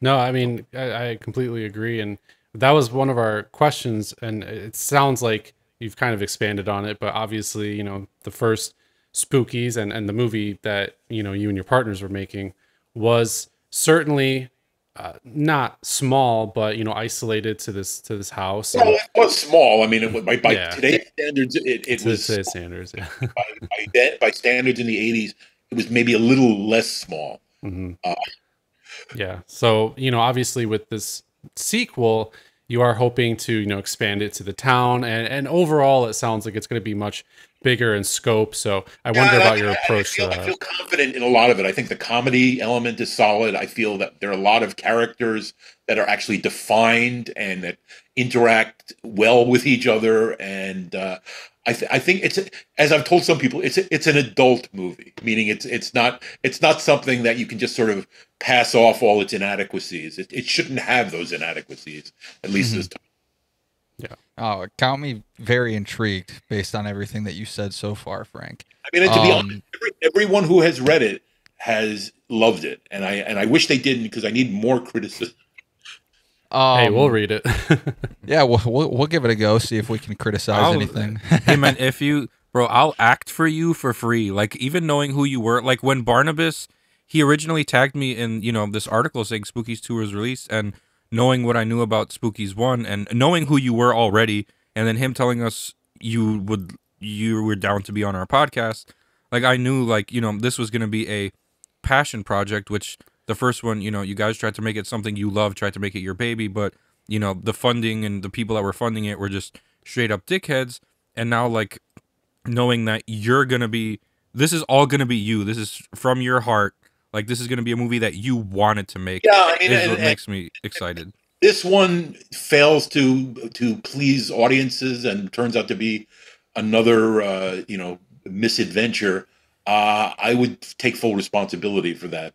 No, I mean, I completely agree. And that was one of our questions. And it sounds like you've kind of expanded on it. But obviously, the first Spookies and the movie that, you and your partners were making was certainly not small, but, isolated to this house. Well, And, it was small. I mean, by yeah, today's standards, it was today's standards. Yeah. by standards in the '80s, it was maybe a little less small. Mm-hmm. Yeah. So, obviously with this sequel, you are hoping to, expand it to the town, and overall it sounds like it's going to be much bigger in scope. So I wonder about your approach to I that. feel confident in a lot of it. I think the comedy element is solid. I feel that there are a lot of characters that are actually defined and that interact well with each other. And I think it's, as I've told some people, it's an adult movie, meaning it's not something that you can just sort of pass off all its inadequacies. It shouldn't have those inadequacies, at least this time. Yeah. Oh, count me very intrigued based on everything that you said so far, Frank. I mean, and to be honest, everyone who has read it has loved it, and I wish they didn't, because I need more criticism. Hey, we'll read it. Yeah, we'll give it a go. See if we can criticize anything. Hey man, bro, I'll act for you for free. Like, even knowing who you were, like when Barnabas, he originally tagged me in, this article saying Spookies 2 was released, and knowing what I knew about Spookies 1 and knowing who you were already, and then him telling us you were down to be on our podcast, like I knew, like, this was going to be a passion project, which the first one, you guys tried to make it something you love, tried to make it your baby, but the funding and the people that were funding it were just straight up dickheads. And now, like, knowing that this is all going to be you, this is from your heart, like, this is going to be a movie that you wanted to make. Yeah, I mean, is what makes me excited. This one fails to please audiences and turns out to be another misadventure. I would take full responsibility for that.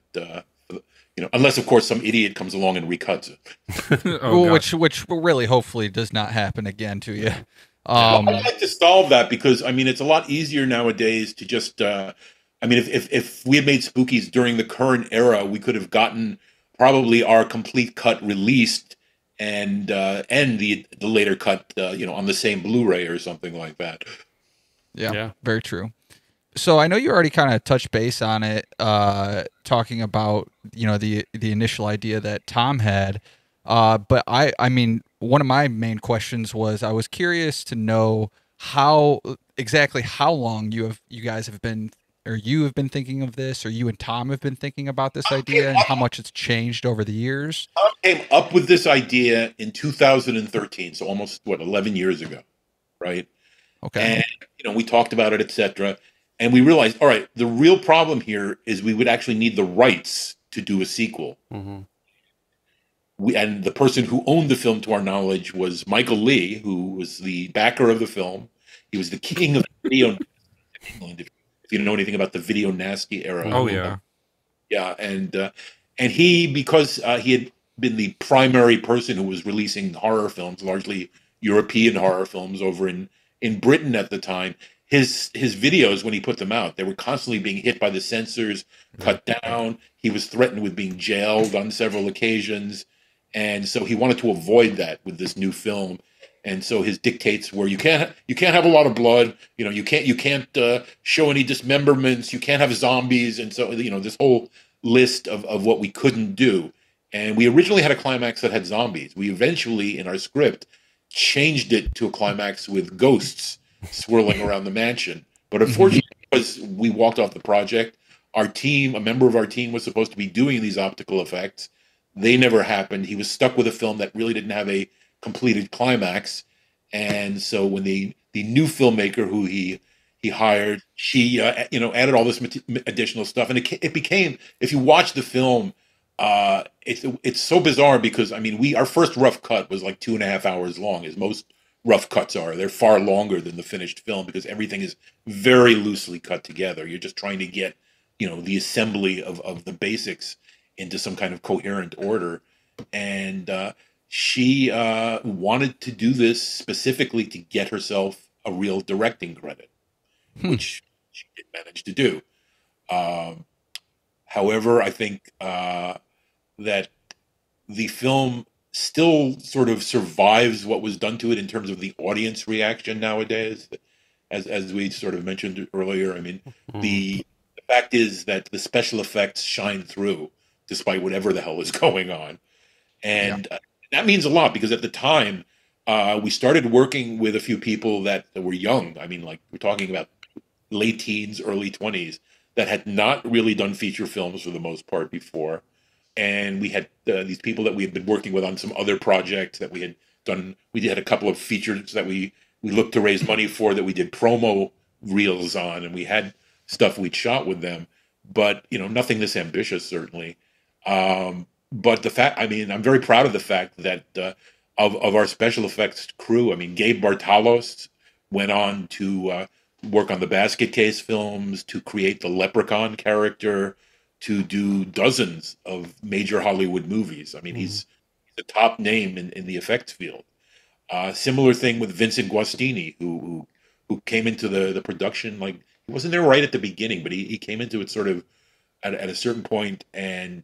Unless of course some idiot comes along and recuts it. Oh, which really hopefully does not happen again to you. I'd like to solve that, because I mean it's a lot easier nowadays to just. If we had made Spookies during the current era, we could have gotten probably our complete cut released and the later cut on the same Blu-ray or something like that. Yeah, very true. So I know you already kind of touched base on it, talking about the initial idea that Tom had, but I mean one of my main questions was, I was curious to know how long you guys have been, or you have been thinking of this, or you and Tom have been thinking about this idea, and how much it's changed over the years. Tom came up with this idea in 2013, so almost 11 years ago, right? Okay. And we talked about it, etc. And we realized, all right, the real problem here is we would actually need the rights to do a sequel. Mm-hmm. And the person who owned the film, to our knowledge, was Michael Lee, who was the backer of the film. He was the king of video in England, if you know anything about the video nasty era. Oh yeah. Yeah, and he, because he had been the primary person who was releasing horror films, largely European horror films, over in Britain at the time, his videos, when he put them out, they were constantly being hit by the censors, cut down. He was threatened with being jailed on several occasions, and so he wanted to avoid that with this new film. And so his dictates were, you can't have a lot of blood, you can't show any dismemberments, you can't have zombies, and so this whole list of what we couldn't do. And we originally had a climax that had zombies. We eventually, in our script, changed it to a climax with ghosts swirling around the mansion. But unfortunately, because we walked off the project, a member of our team was supposed to be doing these optical effects. They never happened. He was stuck with a film that really didn't have a completed climax. And so when the new filmmaker who he hired, she added all this additional stuff, and it became, if you watch the film, it's so bizarre, because I mean our first rough cut was like 2.5 hours long, as most rough cuts are. They're far longer than the finished film because everything is very loosely cut together. You're just trying to get, the assembly of the basics into some kind of coherent order. And she wanted to do this specifically to get herself a real directing credit, which she did manage to do. However, I think that the film still sort of survives what was done to it in terms of the audience reaction nowadays. As we sort of mentioned earlier, I mean, the fact is that the special effects shine through despite whatever the hell is going on. And that means a lot because at the time, we started working with a few people that were young. I mean, like we're talking about late teens, early 20s, that had not really done feature films for the most part before. And we had these people that we had been working with on some other projects that we had done. We had a couple of features that we looked to raise money for that we did promo reels on, and we had stuff we'd shot with them. But, nothing this ambitious, certainly. But the fact, I mean, I'm very proud of the fact that of our special effects crew. I mean, Gabe Bartalos went on to work on the Basket Case films, to create the Leprechaun character, to do dozens of major Hollywood movies. I mean, he's the top name in the effects field. Similar thing with Vincent Guastini, who came into the production, like, he wasn't there right at the beginning, but he came into it sort of at a certain point, and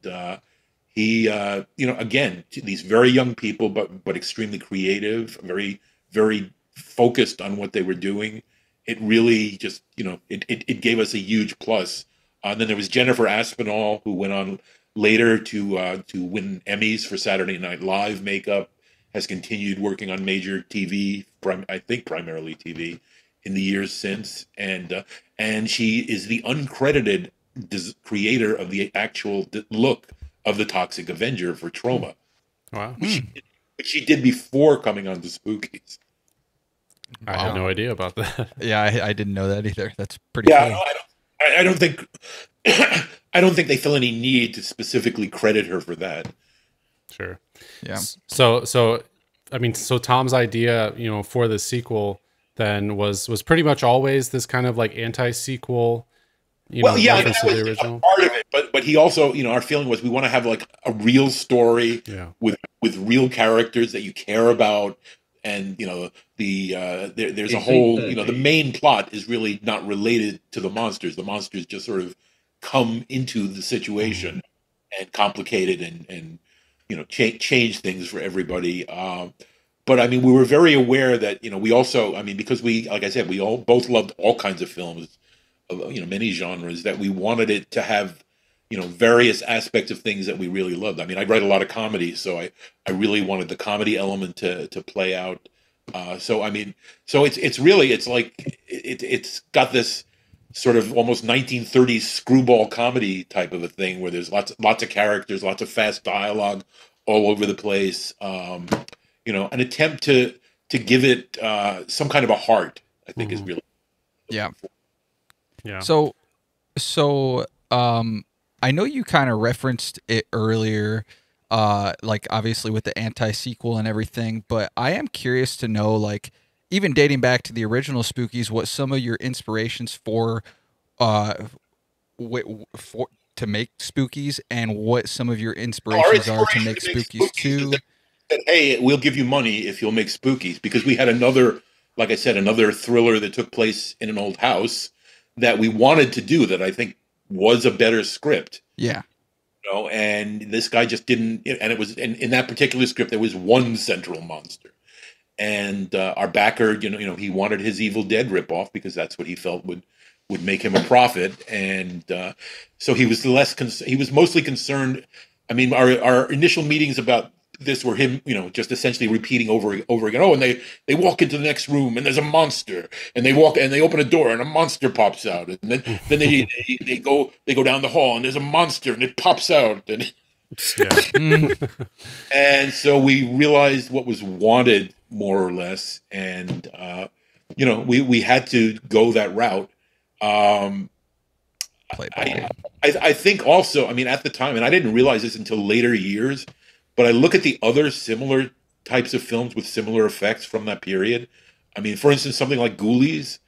he, again, these very young people, but extremely creative, very, very focused on what they were doing. It really just, it gave us a huge plus. And then there was Jennifer Aspinall, who went on later to win Emmys for Saturday Night Live makeup, has continued working on major TV, I think primarily TV, in the years since. And she is the uncredited creator of the actual look of the Toxic Avenger for Troma. Wow. Which she did before coming on to Spookies. I had no idea about that. Yeah, I didn't know that either. That's pretty cool. I don't think I don't think they feel any need to specifically credit her for that. Sure. Yeah. So I mean, so Tom's idea, for the sequel then was pretty much always this kind of like anti-sequel, reference to the original. Part of it, but he also, our feeling was we want to have like a real story with real characters that you care about. And there's a whole the main plot is really not related to the monsters. The monsters just sort of come into the situation and complicate it and change things for everybody. But I mean, we were very aware that we also, I mean, because we, like I said, we all both loved all kinds of films of many genres, that we wanted it to have various aspects of things that we really loved. I mean, I write a lot of comedy, so I really wanted the comedy element to play out. So I mean, so it's really, it's like it's got this sort of almost 1930s screwball comedy type of a thing where there's lots of characters, lots of fast dialogue all over the place. An attempt to give it some kind of a heart, I think, is really yeah. Yeah. So I know you kind of referenced it earlier, like obviously with the anti-sequel and everything, but I am curious to know, like, even dating back to the original Spookies, what some of your inspirations for to make Spookies, and what some of your inspirations are to make Spookies 2. Hey, we'll give you money if you'll make Spookies, because we had another, like I said, another thriller that took place in an old house that we wanted to do that I think was a better script. Yeah. And this guy just didn't, and it was in that particular script, there was one central monster. And our backer, he wanted his Evil Dead ripoff because that's what he felt would make him a profit. And so he was he was mostly concerned. I mean, our initial meetings about this were him, just essentially repeating over again. Oh, and they walk into the next room and there's a monster, and they open a door and a monster pops out, and then they go down the hall and there's a monster and it pops out, and and so we realized what was wanted more or less, and we had to go that route. I think also, I mean, at the time, and I didn't realize this until later years, but I look at the other similar types of films with similar effects from that period. I mean, for instance, something like Ghoulies,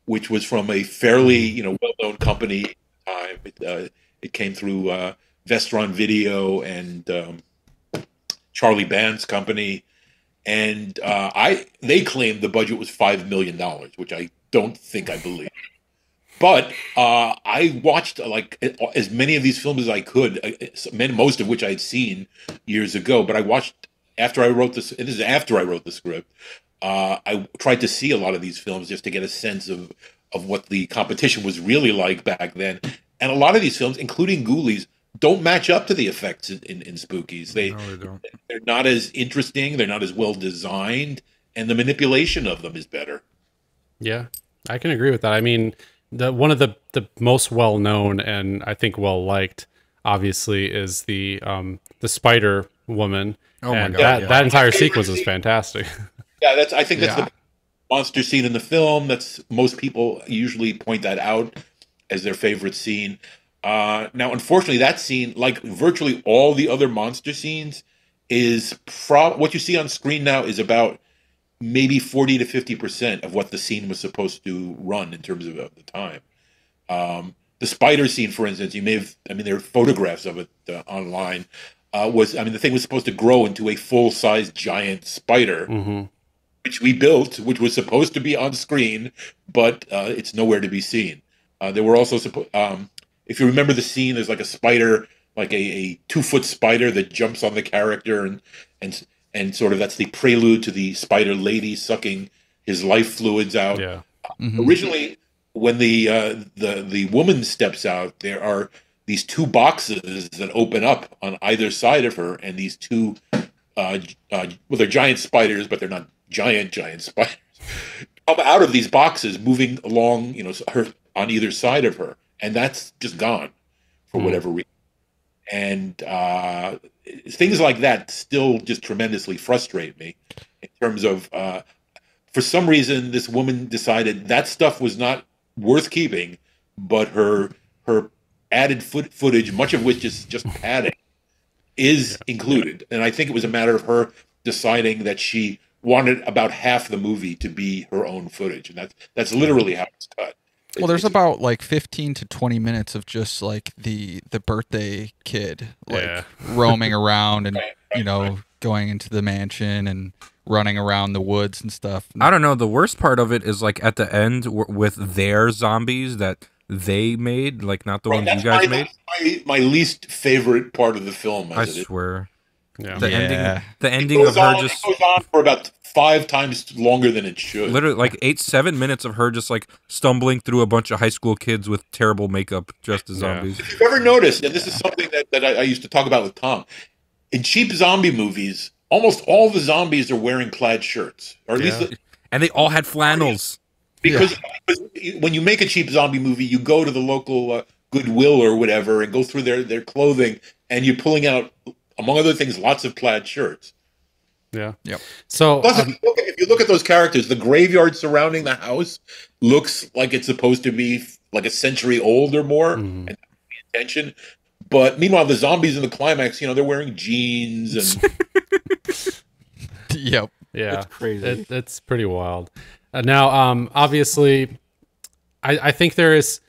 which was from a fairly well-known company at the time. It came through Vestron Video and Charlie Band's company, and they claimed the budget was $5 million, which I don't think I believe. But I watched like as many of these films as I could, most of which I had seen years ago. But I watched after I wrote this. And this is after I wrote the script. I tried to see a lot of these films just to get a sense of what the competition was really like back then. And a lot of these films, including Ghoulies, don't match up to the effects in Spookies. No, they don't. They're not as interesting. They're not as well designed, and the manipulation of them is better. Yeah, I can agree with that. I mean, one of the most well known and I think well liked, obviously, is the Spider Woman. Oh my and God, yeah. that entire sequence is fantastic. Yeah, I think that's the monster scene in the film. That's most people usually point that out as their favorite scene. Now, unfortunately, that scene, like virtually all the other monster scenes, is what you see on screen now is about maybe 40 to 50% of what the scene was supposed to run in terms of the time. The spider scene, for instance, there are photographs of it online. The thing was supposed to grow into a full-size giant spider, which we built, which was supposed to be on screen, but it's nowhere to be seen. There were also if you remember the scene, there's like a spider, like a 2-foot spider that jumps on the character, and sort of that's the prelude to the spider lady sucking his life fluids out. Yeah. Originally, when the woman steps out, there are these 2 boxes that open up on either side of her, and these 2, they're giant spiders, but they're not giant spiders, come out of these boxes, moving along, her on either side of her. And that's just gone for whatever reason. And things like that still just tremendously frustrate me in terms of, for some reason, this woman decided that stuff was not worth keeping, but her added footage, much of which is just padding, is included. And I think it was a matter of her deciding that she wanted about half the movie to be her own footage. And that's literally how it's cut. Well, there's about like 15 to 20 minutes of just like the birthday kid roaming around and going into the mansion and running around the woods and stuff. I don't know. The worst part of it is like at the end with their zombies that they made, like not the ones you guys made. My least favorite part of the film. I swear. Yeah. The ending of her just goes on for about 5 times longer than it should. Literally, like 7 minutes of her just like stumbling through a bunch of high school kids with terrible makeup dressed as zombies. If you've ever noticed, and this is something that I used to talk about with Tom, in cheap zombie movies, almost all the zombies are wearing plaid shirts, or at least, and they all had flannels. Because when you make a cheap zombie movie, you go to the local Goodwill or whatever and go through their clothing, and you're pulling out, among other things, lots of plaid shirts. Yeah. Yep. So plus, if you look at those characters, the graveyard surrounding the house looks like it's supposed to be like a century old or more, and that's the intention. But meanwhile, the zombies in the climax, they're wearing jeans and. Yep. Yeah, it's crazy. It's pretty wild. Now, obviously, I think there is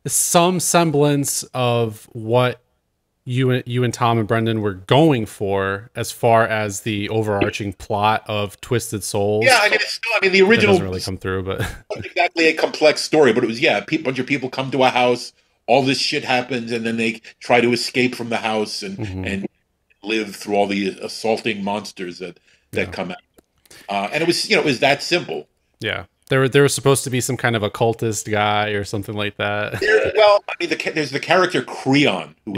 some semblance of what you and Tom and Brendan were going for as far as the overarching plot of Twisted Souls. Yeah, the original doesn't really come through, but wasn't exactly a complex story, but it was a bunch of people come to a house, all this shit happens, and then they try to escape from the house and live through all the assaulting monsters that come out. And it was that simple. Yeah. There was supposed to be some kind of occultist guy or something like that. There's the character Creon, who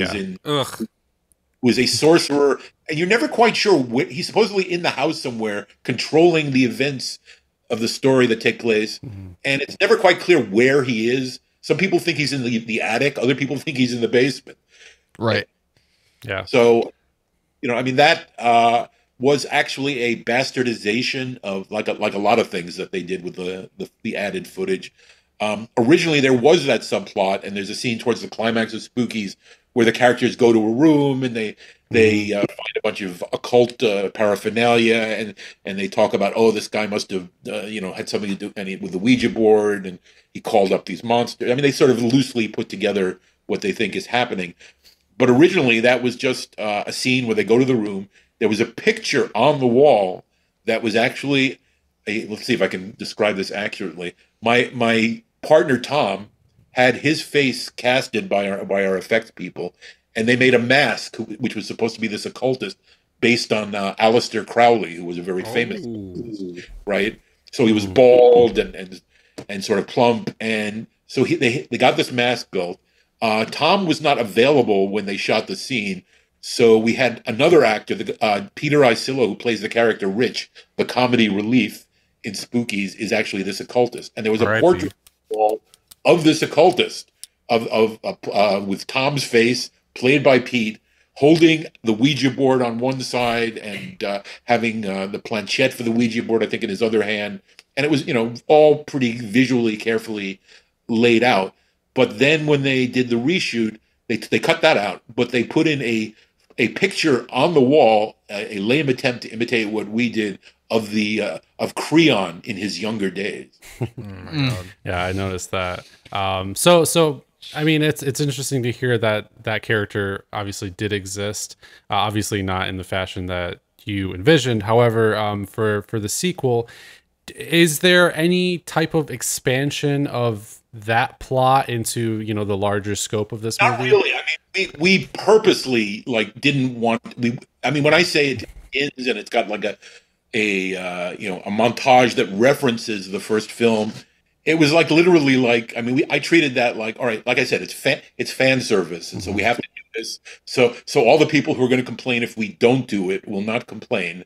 was a sorcerer, and you're never quite sure he's supposedly in the house somewhere, controlling the events of the story that take place, and it's never quite clear where he is. Some people think he's in the attic, other people think he's in the basement. Right. Yeah. So, that was actually a bastardization of like a lot of things that they did with the added footage. Originally, there was that subplot, and there's a scene towards the climax of Spookies where the characters go to a room and they find a bunch of occult paraphernalia, and they talk about, oh, this guy must have had something to do with the Ouija board, and he called up these monsters. I mean, they sort of loosely put together what they think is happening. But originally, that was just a scene where they go to the room. There was a picture on the wall that was actually let's see if I can describe this accurately. My partner Tom had his face casted by our effects people, and they made a mask which was supposed to be this occultist based on Aleister Crowley, who was a very famous, right? So he was bald and sort of plump, and so they got this mask built. Tom was not available when they shot the scene, so we had another actor, Peter Isillo, who plays the character Rich, the comedy relief in Spookies, is actually this occultist, and there was a portrait of this occultist with Tom's face, played by Pete, holding the Ouija board on one side and having the planchette for the Ouija board, I think, in his other hand, and it was all pretty visually carefully laid out. But then when they did the reshoot, they cut that out, but they put in a picture on the wall, a lame attempt to imitate what we did of Creon in his younger days. Oh my God. Yeah, I noticed that. So I mean, it's interesting to hear that character obviously did exist. Obviously not in the fashion that you envisioned. However, for the sequel, is there any type of expansion of that plot into the larger scope of this movie? Not really. I mean, we purposely didn't want. I mean, when I say it ends and it's got like a montage that references the first film, it was literally I mean, I treated that all right, like I said, it's fan service, and so we have to do this. So all the people who are going to complain if we don't do it will not complain,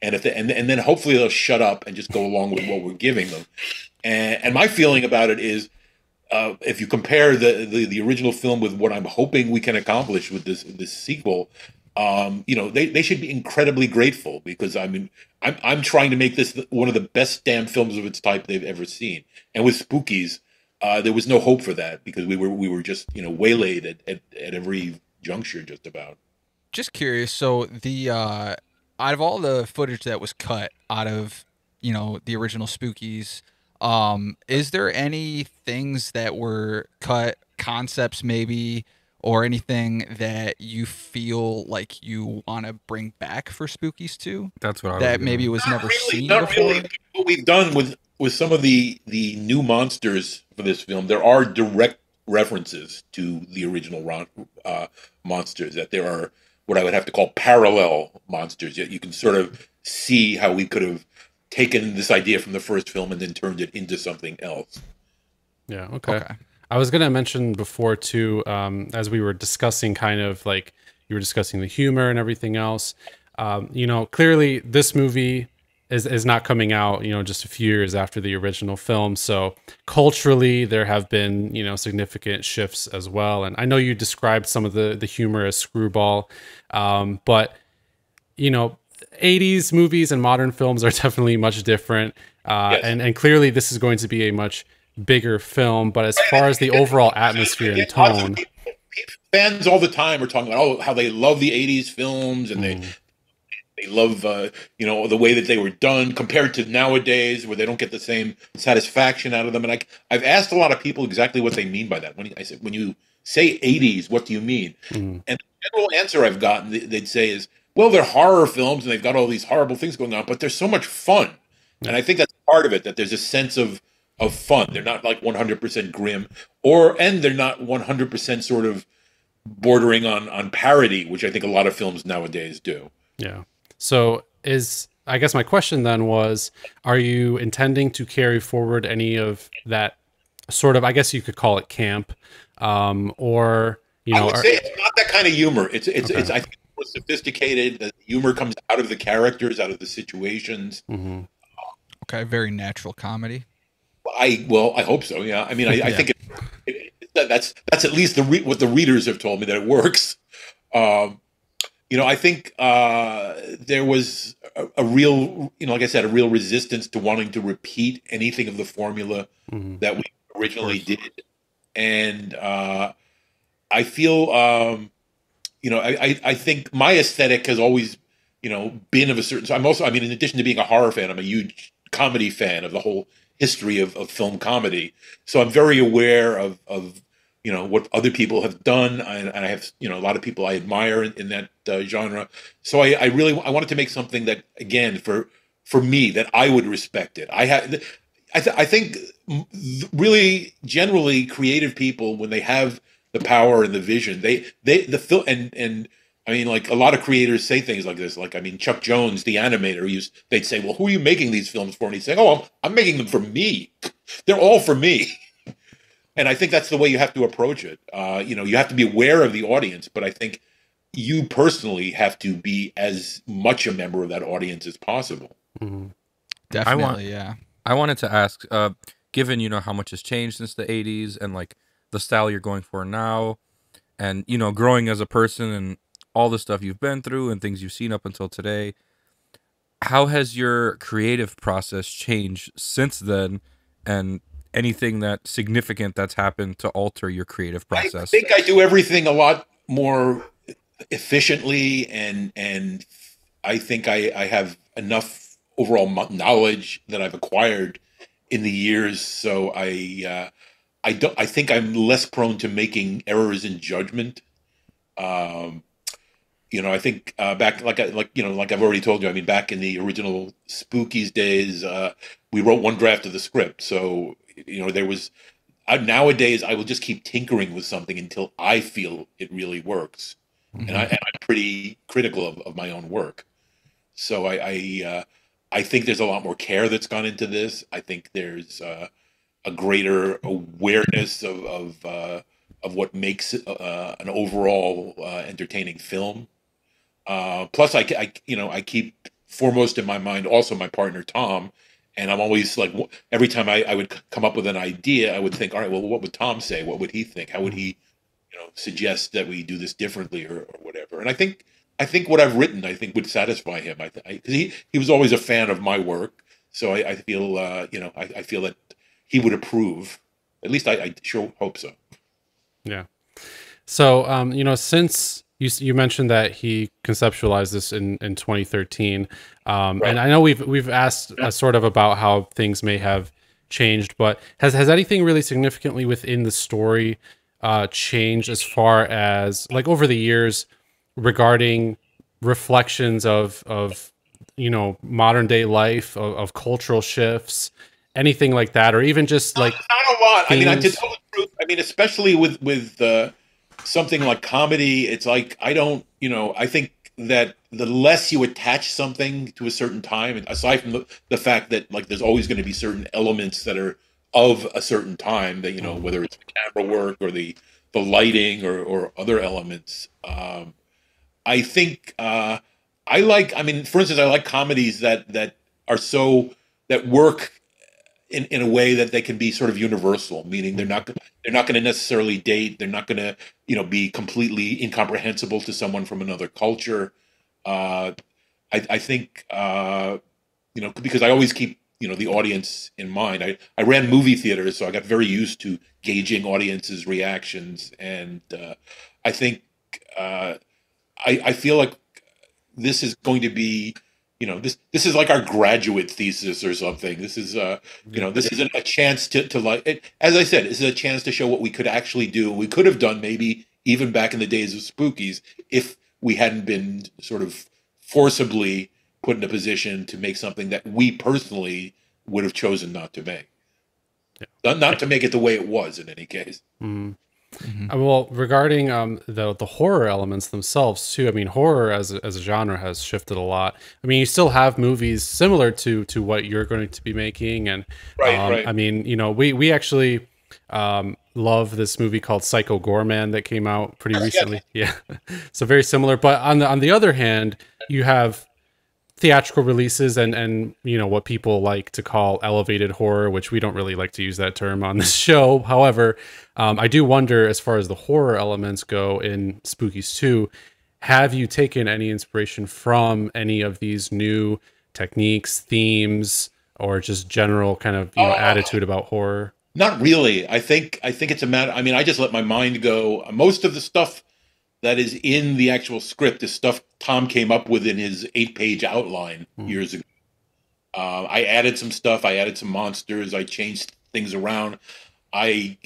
and and then hopefully they'll shut up and just go along with what we're giving them. And my feeling about it is, if you compare the original film with what I'm hoping we can accomplish with this sequel, they should be incredibly grateful, because I mean, I'm trying to make this one of the best damn films of its type they've ever seen. And with Spookies, there was no hope for that, because we were just waylaid at every juncture, just about. Just curious. So the out of all the footage that was cut out of the original Spookies, is there any things that were cut, concepts maybe, or anything that you feel like you want to bring back for Spookies 2? That's what I was that gonna- maybe was never seen Not before. really. What we've done with some of the new monsters for this film, there are direct references to the original monsters. That there are what I would have to call parallel monsters. Yet you can sort of see how we could have taken this idea from the first film and then turned it into something else. Yeah. Okay. I was going to mention before too, as we were discussing kind of like you were discussing the humor and everything else, clearly this movie is not coming out, just a few years after the original film. So culturally there have been, significant shifts as well. And I know you described some of the humor as screwball, but 80s movies and modern films are definitely much different. Yes. And clearly this is going to be a much bigger film, but as far as the overall atmosphere and tone, fans all the time are talking about how they love the 80s films, and they love the way that they were done compared to nowadays, where they don't get the same satisfaction out of them. And I've asked a lot of people exactly what they mean by that. When you say 80s, what do you mean? And the general answer I've gotten, they'd say is, well, they're horror films and they've got all these horrible things going on, but they're so much fun. And I think that's part of it, that there's a sense of fun. They're not 100% grim, and they're not 100% sort of bordering on parody, which I think a lot of films nowadays do. Yeah. So I guess my question then was, are you intending to carry forward any of that sort of, I guess you could call it camp, or, I would say it's not that kind of humor. It's I think more sophisticated. The humor comes out of the characters, out of the situations. Mm-hmm. Okay, very natural comedy. I hope so. Yeah, I mean, I think that's at least what the readers have told me, that it works. I think there was a real, like I said, a real resistance to wanting to repeat anything of the formula that we originally did, and I feel, I think my aesthetic has always, been of a certain. So I'm also, I mean, in addition to being a horror fan, I'm a huge comedy fan of the whole history of film comedy. So I'm very aware of what other people have done, and I have a lot of people I admire in that genre. So I really I wanted to make something that, again, for me, that I would respect it. I think really generally creative people, when they have the power and the vision, the film, and I mean, like, a lot of creators say things like this. Like, I mean, Chuck Jones, the animator, they'd say, "Well, who are you making these films for?" And he'd say, "Oh, I'm making them for me. They're all for me." And I think that's the way you have to approach it. You have to be aware of the audience, but I think you personally have to be as much a member of that audience as possible. Mm-hmm. Definitely, yeah. I wanted to ask, given how much has changed since the '80s, and like the style you're going for now, and growing as a person and all the stuff you've been through and things you've seen up until today, how has your creative process changed since then, and anything that significant that's happened to alter your creative process? I think I do everything a lot more efficiently, and I think I have enough overall knowledge that I've acquired in the years, so I think I'm less prone to making errors in judgment. I think back, like I've already told you. I mean, back in the original Spookies days, we wrote one draft of the script. So there was. Nowadays, I will just keep tinkering with something until I feel it really works, and I'm pretty critical of my own work. So I think there's a lot more care that's gone into this. I think there's a greater awareness of what makes an overall entertaining film. Plus, I keep foremost in my mind also my partner Tom, and I'm always like, every time I would come up with an idea, I would think, all right, well, what would Tom say? What would he think? How would he, suggest that we do this differently, or whatever? And I think what I've written, I think, would satisfy him. Because he was always a fan of my work, so I feel I feel that he would approve. At least I sure hope so. Yeah. So since you mentioned that he conceptualized this in 2013, Right. and I know we've asked sort of about how things may have changed, but has anything really significantly within the story changed as far as, like, over the years, regarding reflections of modern day life, of cultural shifts, anything like that, or even just like not a lot. themes? I mean, to tell the truth, I mean, especially with something like comedy, it's like I don't, I think that the less you attach something to a certain time, aside from the fact that, like, there's always going to be certain elements that are of a certain time, that whether it's the camera work or the lighting or other elements. I think I like. I mean, for instance, I like comedies that are that work in a way that they can be sort of universal, meaning they're not going to necessarily date. They're not going to be completely incomprehensible to someone from another culture. I think because I always keep the audience in mind. I ran movie theaters, so I got very used to gauging audiences' reactions, and I think I feel like this is going to be. This is like our graduate thesis or something. This is, this is a chance to like, as I said, this is a chance to show what we could actually do. We could have done maybe even back in the days of Spookies, if we hadn't been sort of forcibly put in a position to make something that we personally would have chosen not to make. Yeah. Not to make it the way it was, in any case. Mm-hmm. Well, regarding the horror elements themselves too, I mean, horror as a genre has shifted a lot. I mean, you still have movies similar to what you're going to be making, and right. I mean, we actually love this movie called Psycho Goreman that came out pretty recently. Yeah, so very similar. But on the other hand, you have theatrical releases and what people like to call elevated horror, which we don't really like to use that term on this show. However, I do wonder, as far as the horror elements go in Spookies 2, have you taken any inspiration from any of these new techniques, themes, or just general kind of attitude about horror? Not really. I think it's a matter. I mean, I just let my mind go. Most of the stuff that is in the actual script is stuff Tom came up with in his 8-page outline years ago. I added some stuff. I added some monsters. I changed things around. I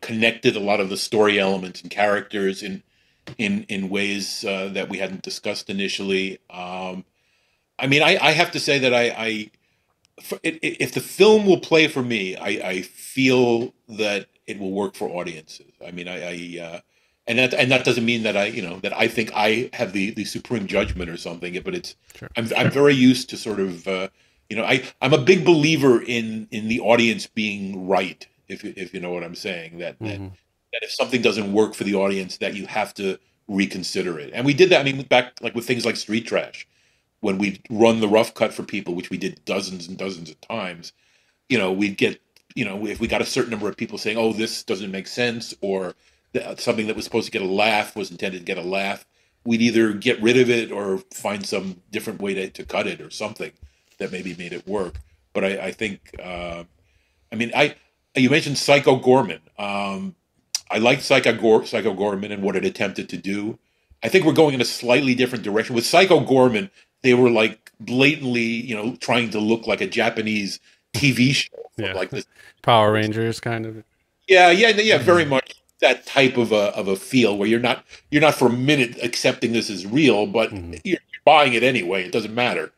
connected a lot of the story elements and characters in ways that we hadn't discussed initially. I mean, I have to say that if the film will play for me, I feel that it will work for audiences. I mean, and that doesn't mean that that I think I have the supreme judgment or something. But it's Sure. I'm very used to sort of I'm a big believer in the audience being right. If you know what I'm saying, that if something doesn't work for the audience, that you have to reconsider it. And we did that. I mean, back like with things like Street Trash, when we run the rough cut for people, which we did dozens and dozens of times, we'd get, if we got a certain number of people saying, oh, this doesn't make sense, or something that was supposed to get a laugh was intended to get a laugh, we'd either get rid of it or find some different way to cut it or something that maybe made it work. But I think, you mentioned Psycho Gorman. I liked Psycho Gorman and what it attempted to do. I think we're going in a slightly different direction. With Psycho Gorman, they were like blatantly, trying to look like a Japanese TV show, like this Power Rangers kind of. Yeah, very much that type of a feel where you're not for a minute accepting this as real, but you're buying it anyway. It doesn't matter.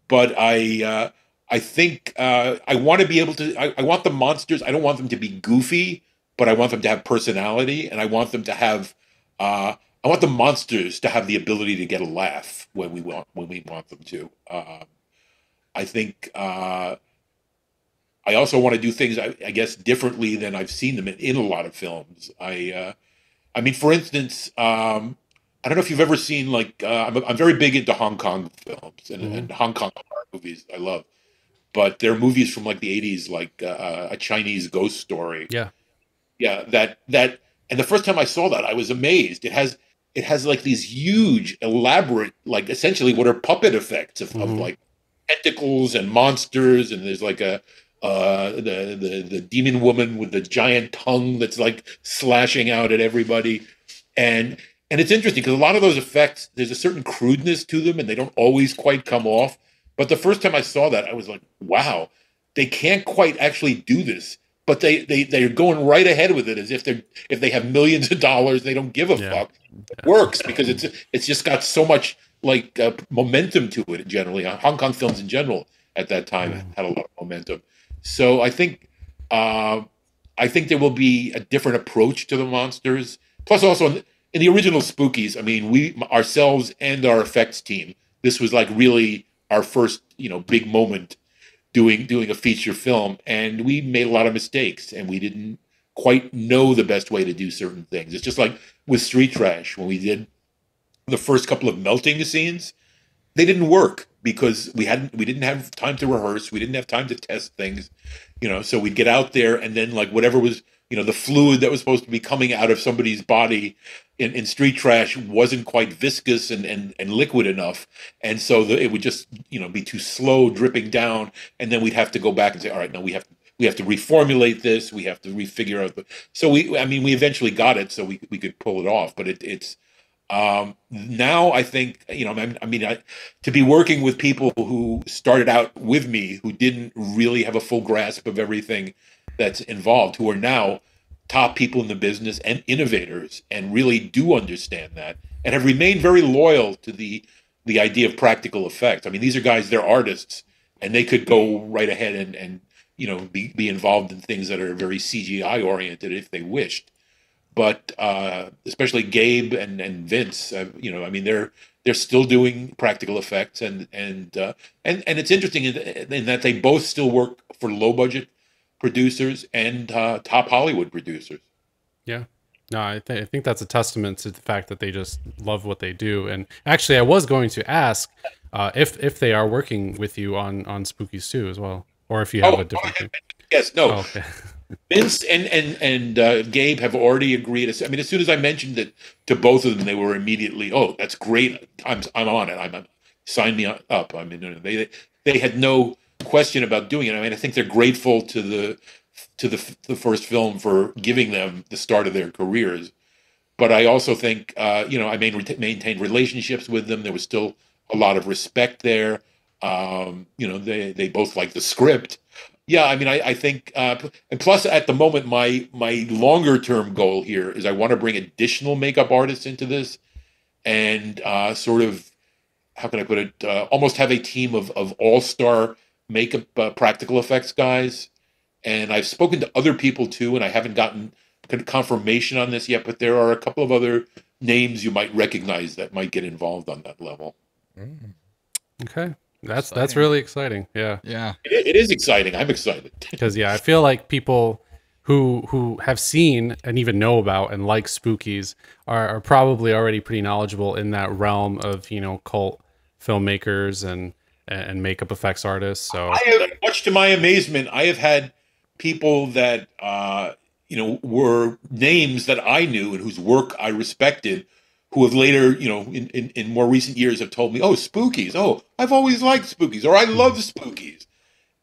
But I think I want to be able to. I want the monsters. I don't want them to be goofy, but I want them to have personality, and I want them to have. I want the monsters to have the ability to get a laugh when we want them to. I think I also want to do things, I guess, differently than I've seen them in a lot of films. I mean, for instance, I don't know if you've ever seen I'm very big into Hong Kong films and Hong Kong horror movies. I love, but there are movies from like the '80s, like A Chinese Ghost Story. Yeah, that. And the first time I saw that, I was amazed. It has like these huge, elaborate, like essentially what are puppet effects of like tentacles and monsters, and there's like the demon woman with the giant tongue that's like slashing out at everybody, and it's interesting because a lot of those effects, there's a certain crudeness to them, and they don't always quite come off. But the first time I saw that, I was like, wow, they can't quite actually do this. But they're going right ahead with it as if they have millions of dollars, they don't give a fuck. It works because it's just got so much like momentum to it. Generally, Hong Kong films in general at that time had a lot of momentum. So I think there will be a different approach to the monsters. Plus, also in the original Spookies, I mean, we ourselves and our effects team, this was like really our first big moment doing a feature film, and we made a lot of mistakes, and we didn't quite know the best way to do certain things. It's just like with Street Trash, when we did the first couple of melting scenes, they didn't work because we didn't have time to rehearse, we didn't have time to test things, so we'd get out there, and then like whatever was the fluid that was supposed to be coming out of somebody's body in Street Trash wasn't quite viscous and liquid enough, and so it would just be too slow dripping down, and then we'd have to go back and say, all right, no, we have to reformulate this, we have to refigure out so we eventually got it so we could pull it off, but it's now I think to be working with people who started out with me who didn't really have a full grasp of everything that's involved, who are now top people in the business and innovators and really do understand that and have remained very loyal to the idea of practical effects. I mean, these are guys, they're artists, and they could go right ahead and be involved in things that are very CGI oriented if they wished. But especially Gabe and Vince, they're still doing practical effects, and it's interesting in that they both still work for low budget producers and top Hollywood producers. Yeah. No, I think that's a testament to the fact that they just love what they do. And actually, I was going to ask if they are working with you on Spookies II as well, or if you have a different thing. Yes, no. Oh, okay. Vince and Gabe have already agreed. I mean, as soon as I mentioned it to both of them, they were immediately, "Oh, that's great! I'm on it. Sign me up." I mean, they had no question about doing it. I mean, I think they're grateful to the to the first film for giving them the start of their careers. But I also think, I maintained relationships with them. There was still a lot of respect there. They both liked the script. Yeah, I mean, I think, and plus at the moment, my longer term goal here is I want to bring additional makeup artists into this, and sort of, how can I put it, almost have a team of all-star makeup practical effects guys. And I've spoken to other people too, and I haven't gotten confirmation on this yet, but there are a couple of other names you might recognize that might get involved on that level. Okay. That's really exciting. Yeah. Yeah. It is exciting. I'm excited. Because I feel like people who have seen and even know about and like Spookies are probably already pretty knowledgeable in that realm of, cult filmmakers and makeup effects artists. So Much to my amazement, I have had people that were names that I knew and whose work I respected, who have later, in more recent years have told me, "Oh, Spookies! Oh, I've always liked Spookies," or "I love Spookies,"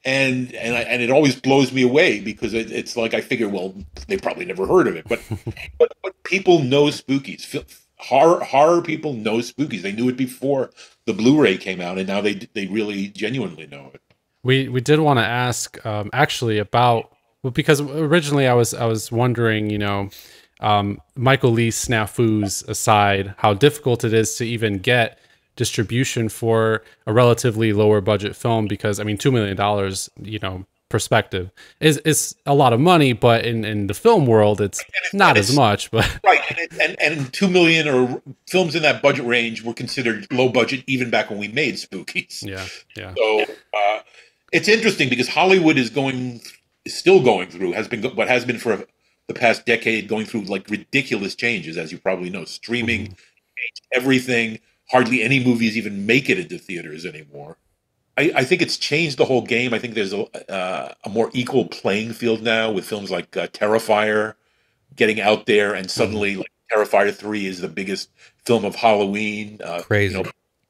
and it always blows me away because it's like I figure, well, they probably never heard of it, but people know Spookies. Horror people know Spookies. They knew it before the Blu-ray came out, and now they really genuinely know it. We did want to ask actually about, well, because originally I was wondering, Michael Lee snafus aside, how difficult it is to even get distribution for a relatively lower budget film, because I mean $2 million, perspective is a lot of money, but in the film world it's not as much. But right, and 2 million or films in that budget range were considered low budget even back when we made Spookies. Yeah. So it's interesting because Hollywood is still going through, has been for the past decade, going through like ridiculous changes, as you probably know. Streaming changed everything. Hardly any movies even make it into theaters anymore. I think it's changed the whole game. I think there's a more equal playing field now with films like Terrifier getting out there, and suddenly like Terrifier 3 is the biggest film of Halloween. Crazy.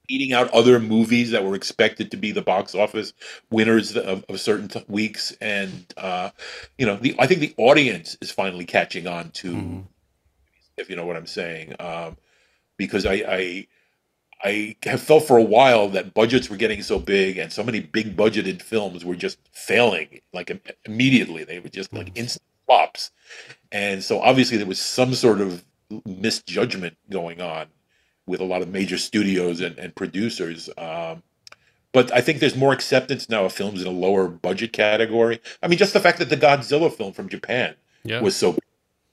Beating out other movies that were expected to be the box office winners of certain weeks. And, I think the audience is finally catching on to, if you know what I'm saying, because I have felt for a while that budgets were getting so big and so many big budgeted films were just failing, like immediately. They were just like instant flops. And so obviously there was some sort of misjudgment going on with a lot of major studios and producers. But I think there's more acceptance now of films in a lower budget category. I mean, just the fact that the Godzilla film from Japan was so,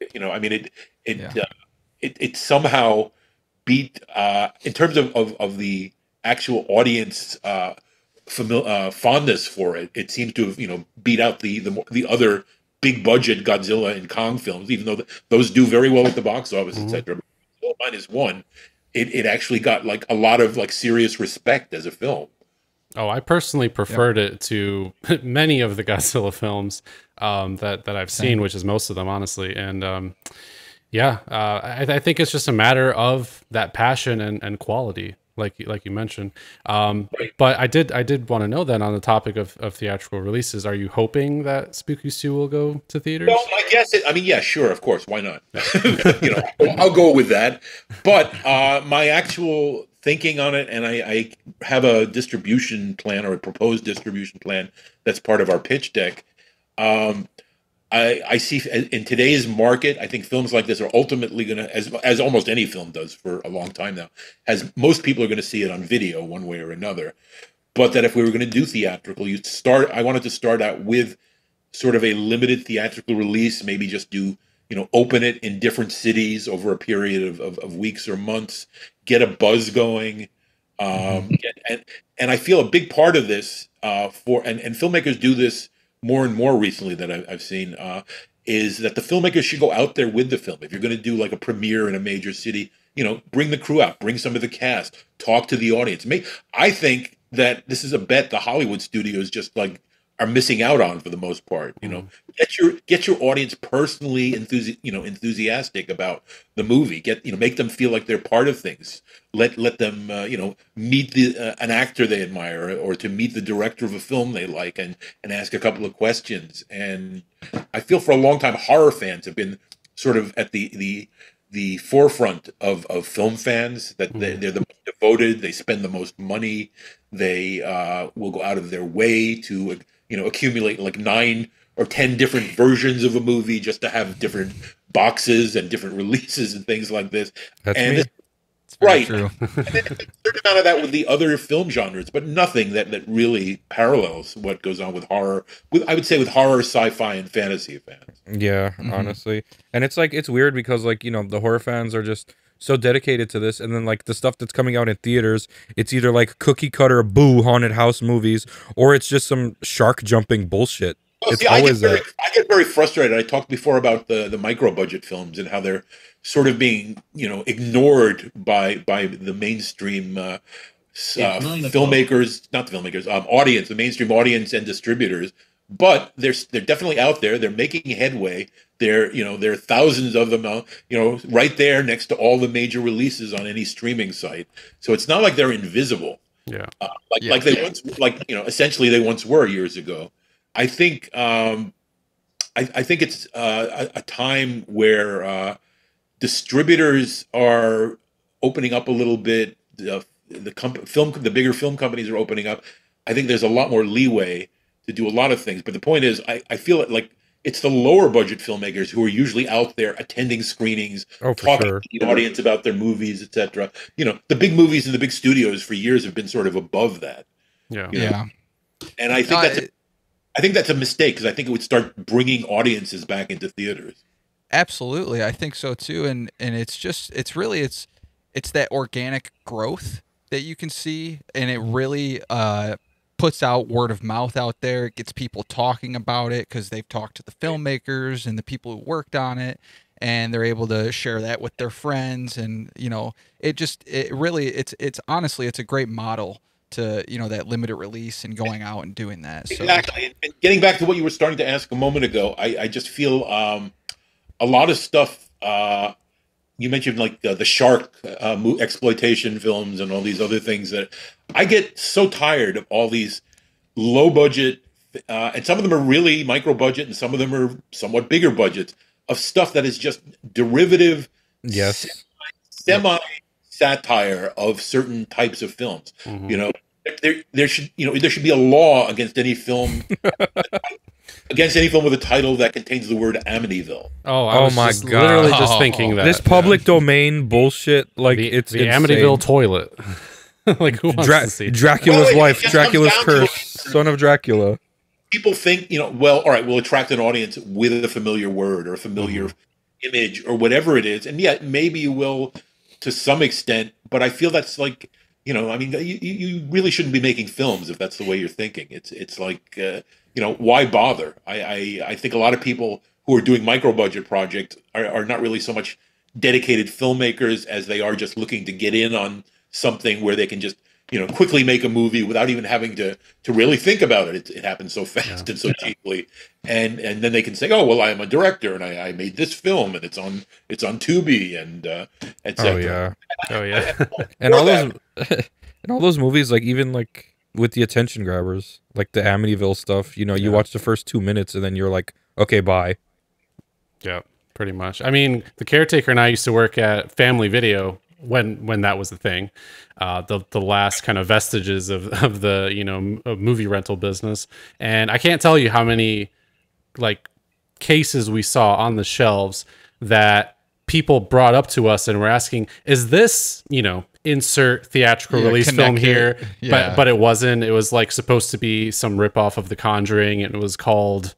it somehow beat, in terms of the actual audience fondness for it, it seems to have, beat out the other big budget Godzilla and Kong films, even though those do very well at the box office, etc. -1. It actually got like a lot of like serious respect as a film. Oh, I personally preferred it to many of the Godzilla films that I've seen, which is most of them, honestly. And I think it's just a matter of that passion and quality, like you mentioned. But I did want to know then, on the topic of theatrical releases, are you hoping that Spookies II will go to theaters? Well, I guess yeah, sure, of course, why not? I'll go with that. But my actual thinking on it, and I have a distribution plan, or a proposed distribution plan that's part of our pitch deck. I see in today's market, I think films like this are ultimately going to, as almost any film does for a long time now, as most people are going to see it on video one way or another. But that if we were going to do theatrical, I wanted to start out with sort of a limited theatrical release, maybe just do, open it in different cities over a period of weeks or months, get a buzz going. And I feel a big part of this and filmmakers do this more and more recently that I've seen, is that the filmmakers should go out there with the film. If you're going to do like a premiere in a major city, bring the crew out, bring some of the cast, talk to the audience. I think that this is a bet the Hollywood studios just like are missing out on for the most part. You know, get your audience personally enthusiastic about the movie. Make them feel like they're part of things. Let them meet an actor they admire, or to meet the director of a film they like, and ask a couple of questions. And I feel for a long time horror fans have been sort of at the forefront of film fans, that they're the most devoted, they spend the most money, they will go out of their way to accumulate like 9 or 10 different versions of a movie just to have different boxes and different releases and things like this. That's and me. Right. True. And then a certain amount of that with the other film genres, but nothing that really parallels what goes on with horror. I would say with horror, sci-fi, and fantasy fans. Yeah, honestly. And it's like, it's weird because like, the horror fans are just so dedicated to this, and then like the stuff that's coming out in theaters, it's either like cookie cutter boo haunted house movies, or it's just some shark jumping bullshit. Well, It's see, always I get very frustrated. I talked before about the micro budget films and how they're sort of being ignored by the mainstream filmmakers, not the filmmakers, audience, the mainstream audience and distributors. But they're definitely out there. They're making headway. There are thousands of them, right there next to all the major releases on any streaming site. So it's not like they're invisible. Yeah. Like they once, essentially they once were years ago. I think I think it's a time where distributors are opening up a little bit. The bigger film companies are opening up. I think there's a lot more leeway to do a lot of things. But the point is, I feel like it's the lower budget filmmakers who are usually out there attending screenings, talking to the audience about their movies, etc. The big movies and the big studios for years have been sort of above that. Yeah. And I think that's a mistake, because I think it would start bringing audiences back into theaters. Absolutely, I think so too. And it's that organic growth that you can see, and it really puts out word of mouth out there. It gets people talking about it because they've talked to the filmmakers and the people who worked on it, and they're able to share that with their friends. And it's honestly, it's a great model to that limited release and going out and doing that. So. Exactly. And getting back to what you were starting to ask a moment ago, I just feel a lot of stuff. You mentioned like the shark exploitation films and all these other things that I get so tired of. All these low budget, and some of them are really micro budget, and some of them are somewhat bigger budgets, of stuff that is just derivative, yes, semi satire of certain types of films. There should be a law against any film with a title that contains the word Amityville. I was my just God. literally just thinking that this public domain bullshit, like it's the insane. Amityville toilet. Like, who wants to see Dracula's wife, it Dracula's comes down to curse, son of Dracula. People think, well, all right, we'll attract an audience with a familiar word or a familiar image or whatever it is, and maybe you will to some extent, but I feel that's like, you really shouldn't be making films if that's the way you're thinking. It's like, why bother? I think a lot of people who are doing micro budget projects are not really so much dedicated filmmakers as they are just looking to get in on something where they can just quickly make a movie without even having to really think about it. It happens so fast and so cheaply, and then they can say, oh well, I am a director and I made this film and it's on Tubi and etc. Oh yeah. And all those movies, like even like with the attention grabbers, like the Amityville stuff, you watch the first 2 minutes and then you're like, okay, bye. Yeah, pretty much. I mean, the caretaker and I used to work at Family Video when that was the thing, the last kind of vestiges of the movie rental business. And I can't tell you how many like cases we saw on the shelves that people brought up to us and were asking, is this insert theatrical release film here? But it wasn't. It was like supposed to be some ripoff of The Conjuring, and it was called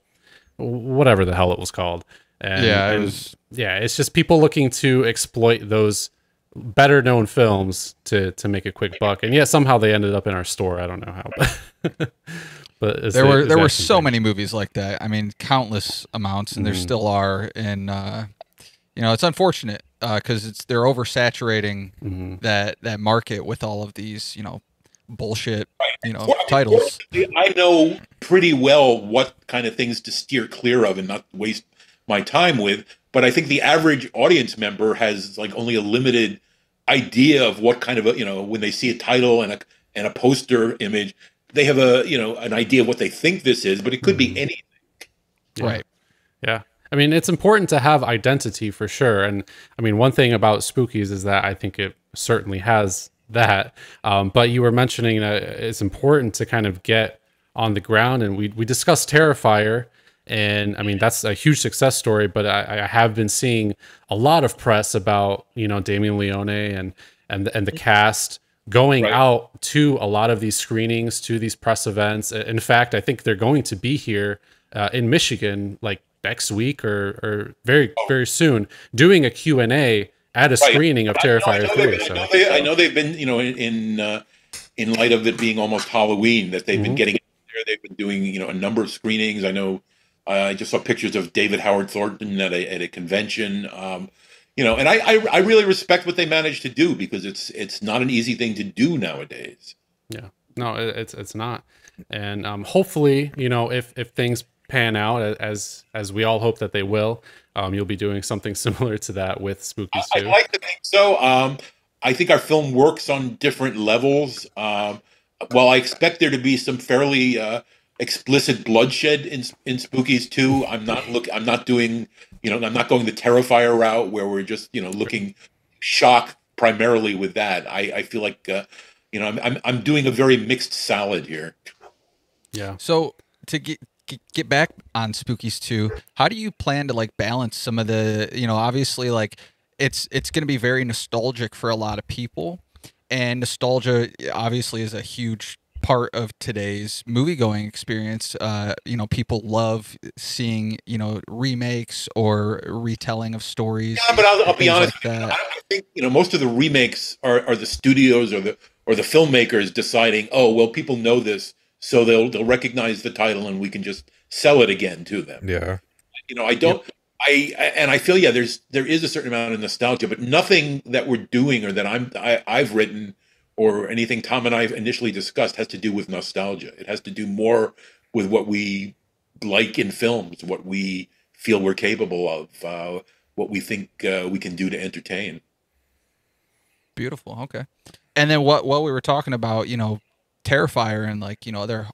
whatever the hell it was called. And it's just people looking to exploit those better known films to make a quick buck, and somehow they ended up in our store. I don't know how, but there were so many movies like that. I mean, countless amounts, and there still are. And it's unfortunate because they're oversaturating that market with all of these bullshit, Well, titles. I know pretty well what kind of things to steer clear of and not waste my time with. But I think the average audience member has like only a limited idea of what kind of when they see a title and a poster image, they have an idea of what they think this is, but it could be anything. Yeah. Right. Yeah. I mean, it's important to have identity for sure. And I mean, one thing about Spookies is that I think it certainly has that. But you were mentioning that it's important to kind of get on the ground. And we discussed Terrifier. And I mean, that's a huge success story. But I have been seeing a lot of press about, Damien Leone and the cast going Right. out to a lot of these screenings, to these press events. In fact, I think they're going to be here in Michigan, like next week or very, very soon, doing a Q&A at a screening of Terrifier 3. So I know they've been, in light of it being almost Halloween, that they've been getting there. They've been doing, a number of screenings. I know I just saw pictures of David Howard Thornton at a convention. And I really respect what they managed to do, because it's not an easy thing to do nowadays. yeah, no, it's not. And hopefully, if things pan out as we all hope that they will, you'll be doing something similar to that with Spookies I'd 2. like to think so. I think our film works on different levels. While I expect there to be some fairly explicit bloodshed in Spookies 2, I'm not doing, I'm not going the Terrifier route where we're just, looking shock primarily with that. I feel like, I'm doing a very mixed salad here. Yeah. So to get back on Spookies 2, how do you plan to like balance some of the, obviously like it's going to be very nostalgic for a lot of people, and nostalgia obviously is a huge part of today's movie going experience. People love seeing, remakes or retelling of stories. Yeah, but I'll be honest. Like that. I think most of the remakes are the studios or the filmmakers deciding, oh well, people know this, so they'll recognize the title and we can just sell it again to them. Yeah. I don't. I feel there is a certain amount of nostalgia, but nothing that we're doing or that I've written or anything Tom and I initially discussed has to do with nostalgia. It has to do more with what we like in films, what we feel we're capable of, what we think we can do to entertain. Beautiful. Okay. And then what we were talking about, Terrifier and like,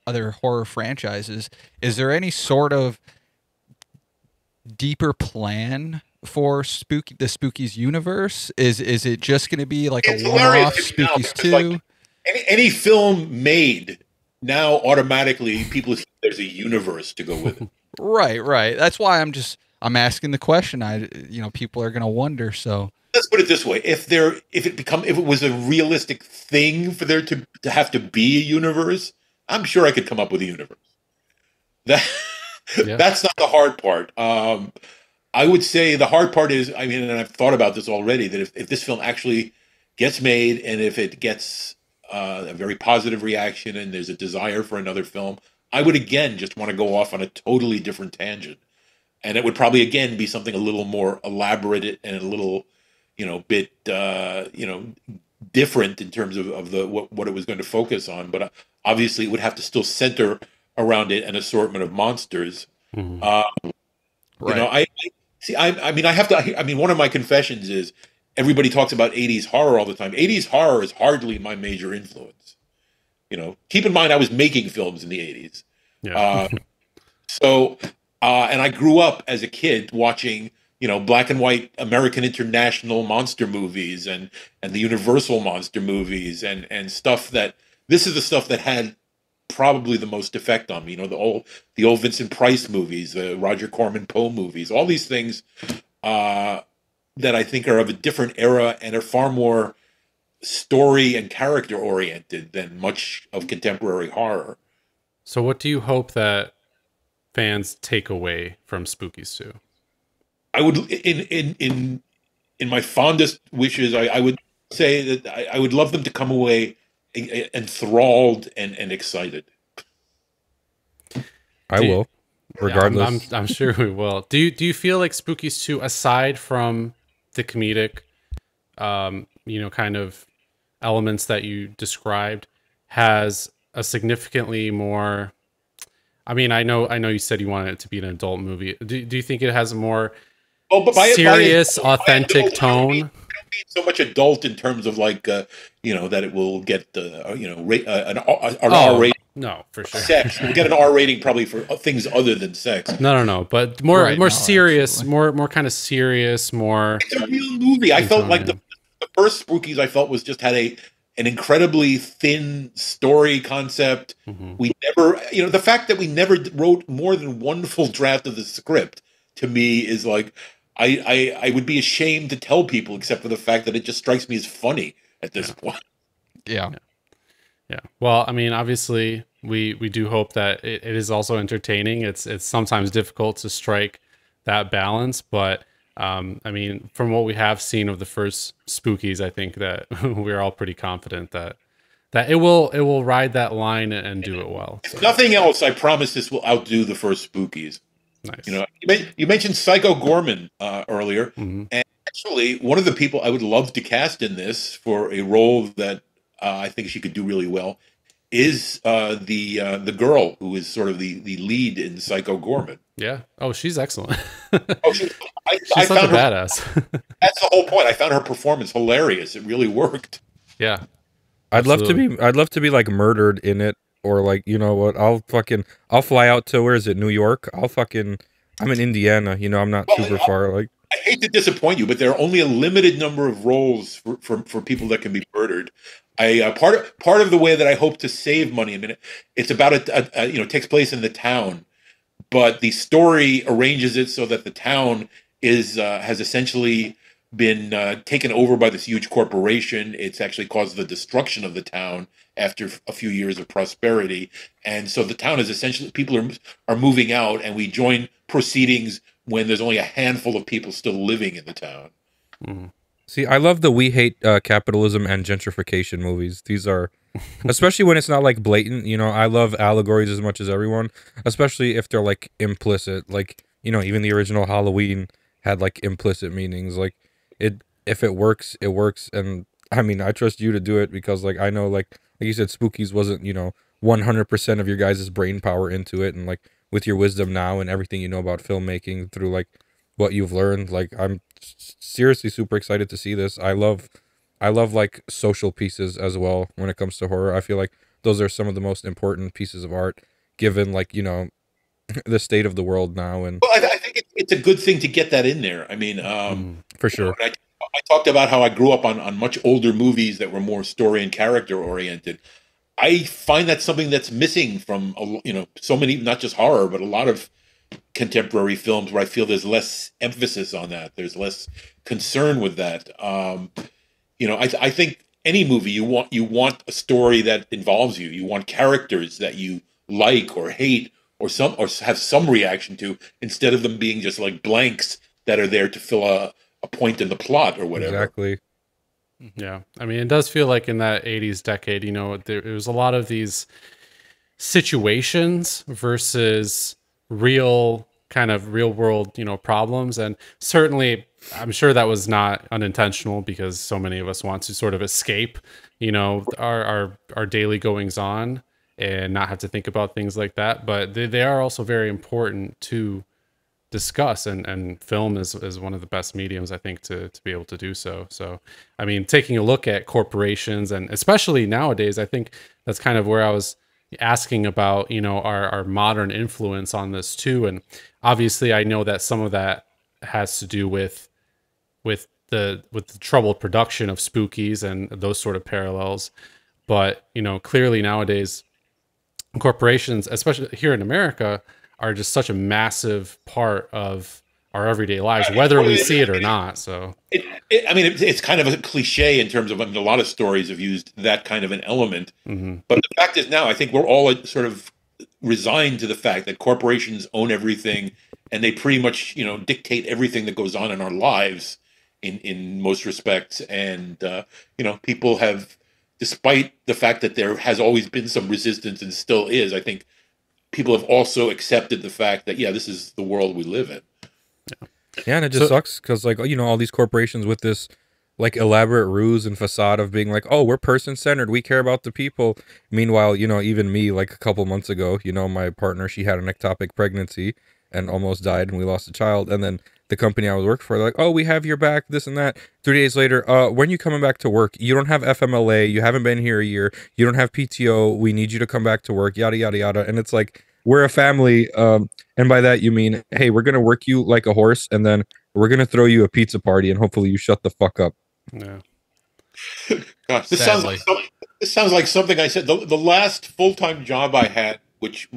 other horror franchises, is there any sort of deeper plan for the Spookies universe? Is it just going to be like It's a one-off hilarious to me now, Spookies because, like, 2? any film made now, automatically people assume there's a universe to go with it. Right. That's why I'm asking the question. People are going to wonder. So Let's put it this way: if it was a realistic thing for there to have to be a universe, I'm sure I could come up with a universe. That that's not the hard part. I would say the hard part is, and I've thought about this already, that if this film actually gets made and if it gets a very positive reaction and there's a desire for another film, I would again just want to go off on a totally different tangent, and it would probably again be something a little more elaborate and a little, bit, different in terms of what it was going to focus on. But obviously, it would have to still center around it an assortment of monsters. Mhm. right. One of my confessions is everybody talks about 80s horror all the time. 80s horror is hardly my major influence. Keep in mind I was making films in the 80s. Yeah. And I grew up as a kid watching, black and white American International monster movies and the Universal monster movies and stuff this is the stuff that had probably the most effect on me. The old Vincent Price movies, the Roger Corman Poe movies, all these things that I think are of a different era and are far more story and character oriented than much of contemporary horror. So what do you hope that fans take away from Spookies 2? I would, in my fondest wishes, I would say that I would love them to come away enthralled and excited. I will, regardless. I'm sure we will. Do you feel like Spookies 2, aside from the comedic, kind of elements that you described, has a significantly more. I mean, I know you said you wanted it to be an adult movie. Do you think it has a more But serious, by authentic adult, I don't mean tone? so much adult in terms of like that it will get an R Oh rating no, for sure. sex. We'll get an R rating probably for things other than sex. No, but more Right, no, serious, absolutely. more kind of serious, more It's a real movie. I in felt tone. like the first Spookies I felt was just had an incredibly thin story concept. Hmm. We never, the fact that we never wrote more than one full draft of the script to me is like, I would be ashamed to tell people, except for the fact that it just strikes me as funny at this point. Yeah. Yeah. Well, I mean, obviously, we do hope that it is also entertaining. It's sometimes difficult to strike that balance, but I mean, from what we have seen of the first Spookies, I think that we're all pretty confident that it will ride that line and do it well. So If nothing else, I promise this will outdo the first Spookies. nice. You mentioned Psycho Gorman earlier, Hmm. and actually, one of the people I would love to cast in this for a role that I think she could do really well is the girl who is sort of the lead in Psycho Gorman. Yeah. Oh, she's excellent. Oh, I She's such a found her. badass. That's the whole point. I found her performance hilarious. It really worked. Yeah. I'd love to Absolutely. be like murdered in it, or like, you know what? I'll fly out to, where is it, New York? I'm in Indiana. I'm not Well, super far. Like, I hate to disappoint you, but there are only a limited number of roles for people that can be murdered. Part of the way that I hope to save money. I mean, it's about it takes place in the town, but the story arranges it so that the town has essentially been taken over by this huge corporation. It's actually caused the destruction of the town after a few years of prosperity, and so the town is essentially people are moving out, and we join proceedings when there's only a handful of people still living in the town. Mhm. see, I love the we hate capitalism and gentrification movies. These are, especially when it's not like blatant. I love allegories as much as everyone, especially if they're like implicit. Like, even the original Halloween had like implicit meanings. Like, if it works, it works. And I mean, I trust you to do it, because like I know, like you said, Spookies wasn't 100% of your guys' brain power into it, and like with your wisdom now and everything you know about filmmaking through like what you've learned, like I'm seriously super excited to see this. I love like social pieces as well when it comes to horror. I feel like those are some of the most important pieces of art, given like the state of the world now. And Well, I think it's a good thing to get that in there. I mean, Mhm. for sure. I talked about how I grew up on much older movies that were more story and character oriented. I find that's something that's missing from so many, not just horror, but a lot of contemporary films where I feel there's less emphasis on that. There's less concern with that. I think any movie you want a story that involves you. You want characters that you like or hate or have some reaction to, instead of them being just like blanks that are there to fill a point in the plot or whatever. Exactly. Yeah. I mean, it does feel like in that 80s decade, there was a lot of these situations versus real world, problems. And certainly I'm sure that was not unintentional, because so many of us want to sort of escape, our daily goings on and not have to think about things like that. But they are also very important to discuss, and film is one of the best mediums, I think, to be able to do so. So I mean, taking a look at corporations, and especially nowadays, I think that's kind of where I was asking about, our modern influence on this too. And obviously I know that some of that has to do with the troubled production of Spookies and those sort of parallels. But clearly nowadays, corporations, especially here in America, are just such a massive part of our everyday lives, whether we see it or not. So It's kind of a cliche in terms of, a lot of stories have used that kind of an element. mhm. But the fact is, now I think we're all sort of resigned to the fact that corporations own everything, and they pretty much dictate everything that goes on in our lives in most respects. And people have, despite the fact that there has always been some resistance and still is, I think people have also accepted the fact that, yeah, this is the world we live in. Yeah, and it just sucks because, like, all these corporations with this like elaborate ruse and facade of being like, oh, we're person centered, we care about the people. Meanwhile, even me, like a couple months ago, my partner, she had an ectopic pregnancy and almost died, and we lost a child. And then the company I was working for, like, oh, we have your back, this and that. 3 days later, when you coming back to work? You don't have FMLA, you haven't been here a year, you don't have PTO, we need you to come back to work, yada yada yada. And it's like, we're a family, and by that you mean, hey, we're gonna work you like a horse, and then we're gonna throw you a pizza party, and hopefully you shut the fuck up. Yeah. Gosh, this sounds like something I said. The last full time job I had, which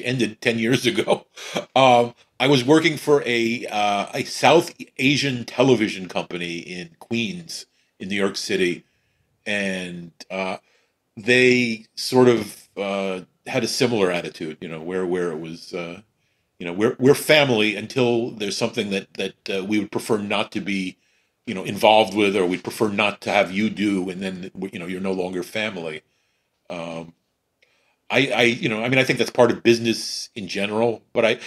ended 10 years ago, I was working for a South Asian television company in Queens, in New York City, and they sort of had a similar attitude, where it was, we're family until there's something that we would prefer not to be, involved with, or we'd prefer not to have you do, and then you're no longer family. Um, I think that's part of business in general, I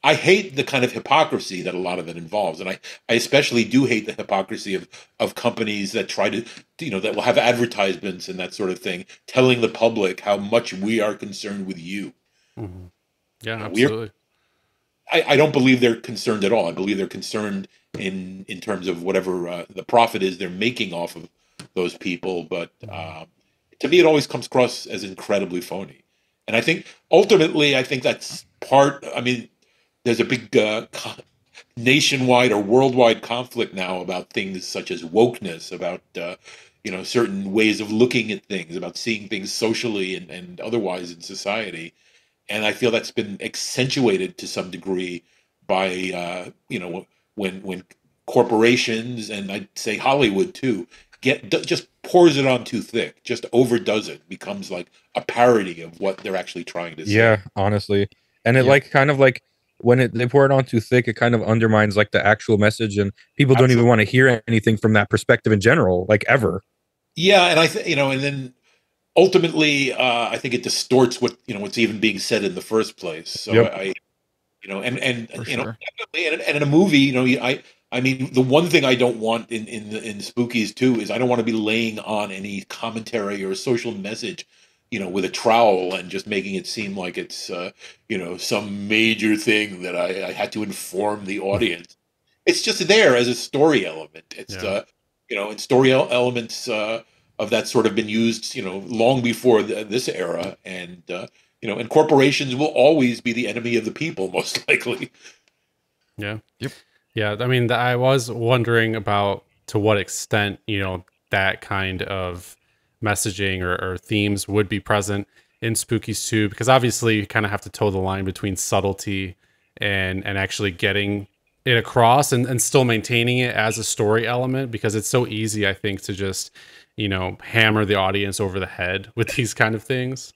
hate the kind of hypocrisy that a lot of it involves, and I especially do hate the hypocrisy of companies that try to, that will have advertisements and that sort of thing, telling the public how much we are concerned with you. Mm-hmm. Yeah, We're absolutely. I don't believe they're concerned at all. I believe they're concerned in terms of whatever the profit is they're making off of those people. But to me, it always comes across as incredibly phony. And I think ultimately, I think that's part. I mean, there's a big nationwide or worldwide conflict now about things such as wokeness, about certain ways of looking at things, about seeing things socially and otherwise in society. And I feel that's been accentuated to some degree by when corporations, and I'd say Hollywood too, just pours it on too thick, just overdoes it, becomes like a parody of what they're actually trying to say. Yeah, honestly. And it like kind of like when they pour it on too thick, it kind of undermines like the actual message, and people don't even want to hear anything from that perspective in general, like ever. Yeah, and and then ultimately, I think it distorts what's even being said in the first place. So Yep. Definitely, and in a movie, I mean, the one thing I don't want in Spookies II is I don't want to be laying on any commentary or social message, with a trowel and just making it seem like it's some major thing that I had to inform the audience. It's just there as a story element. It's and story elements of that sort of been used, long before this era, and and corporations will always be the enemy of the people, most likely. Yeah. Yep. Yeah. I mean, I was wondering about to what extent, that kind of messaging or themes would be present in Spookies 2, because obviously you kind of have to toe the line between subtlety and actually getting it across and still maintaining it as a story element, because it's so easy, I think, to just, hammer the audience over the head with these kind of things.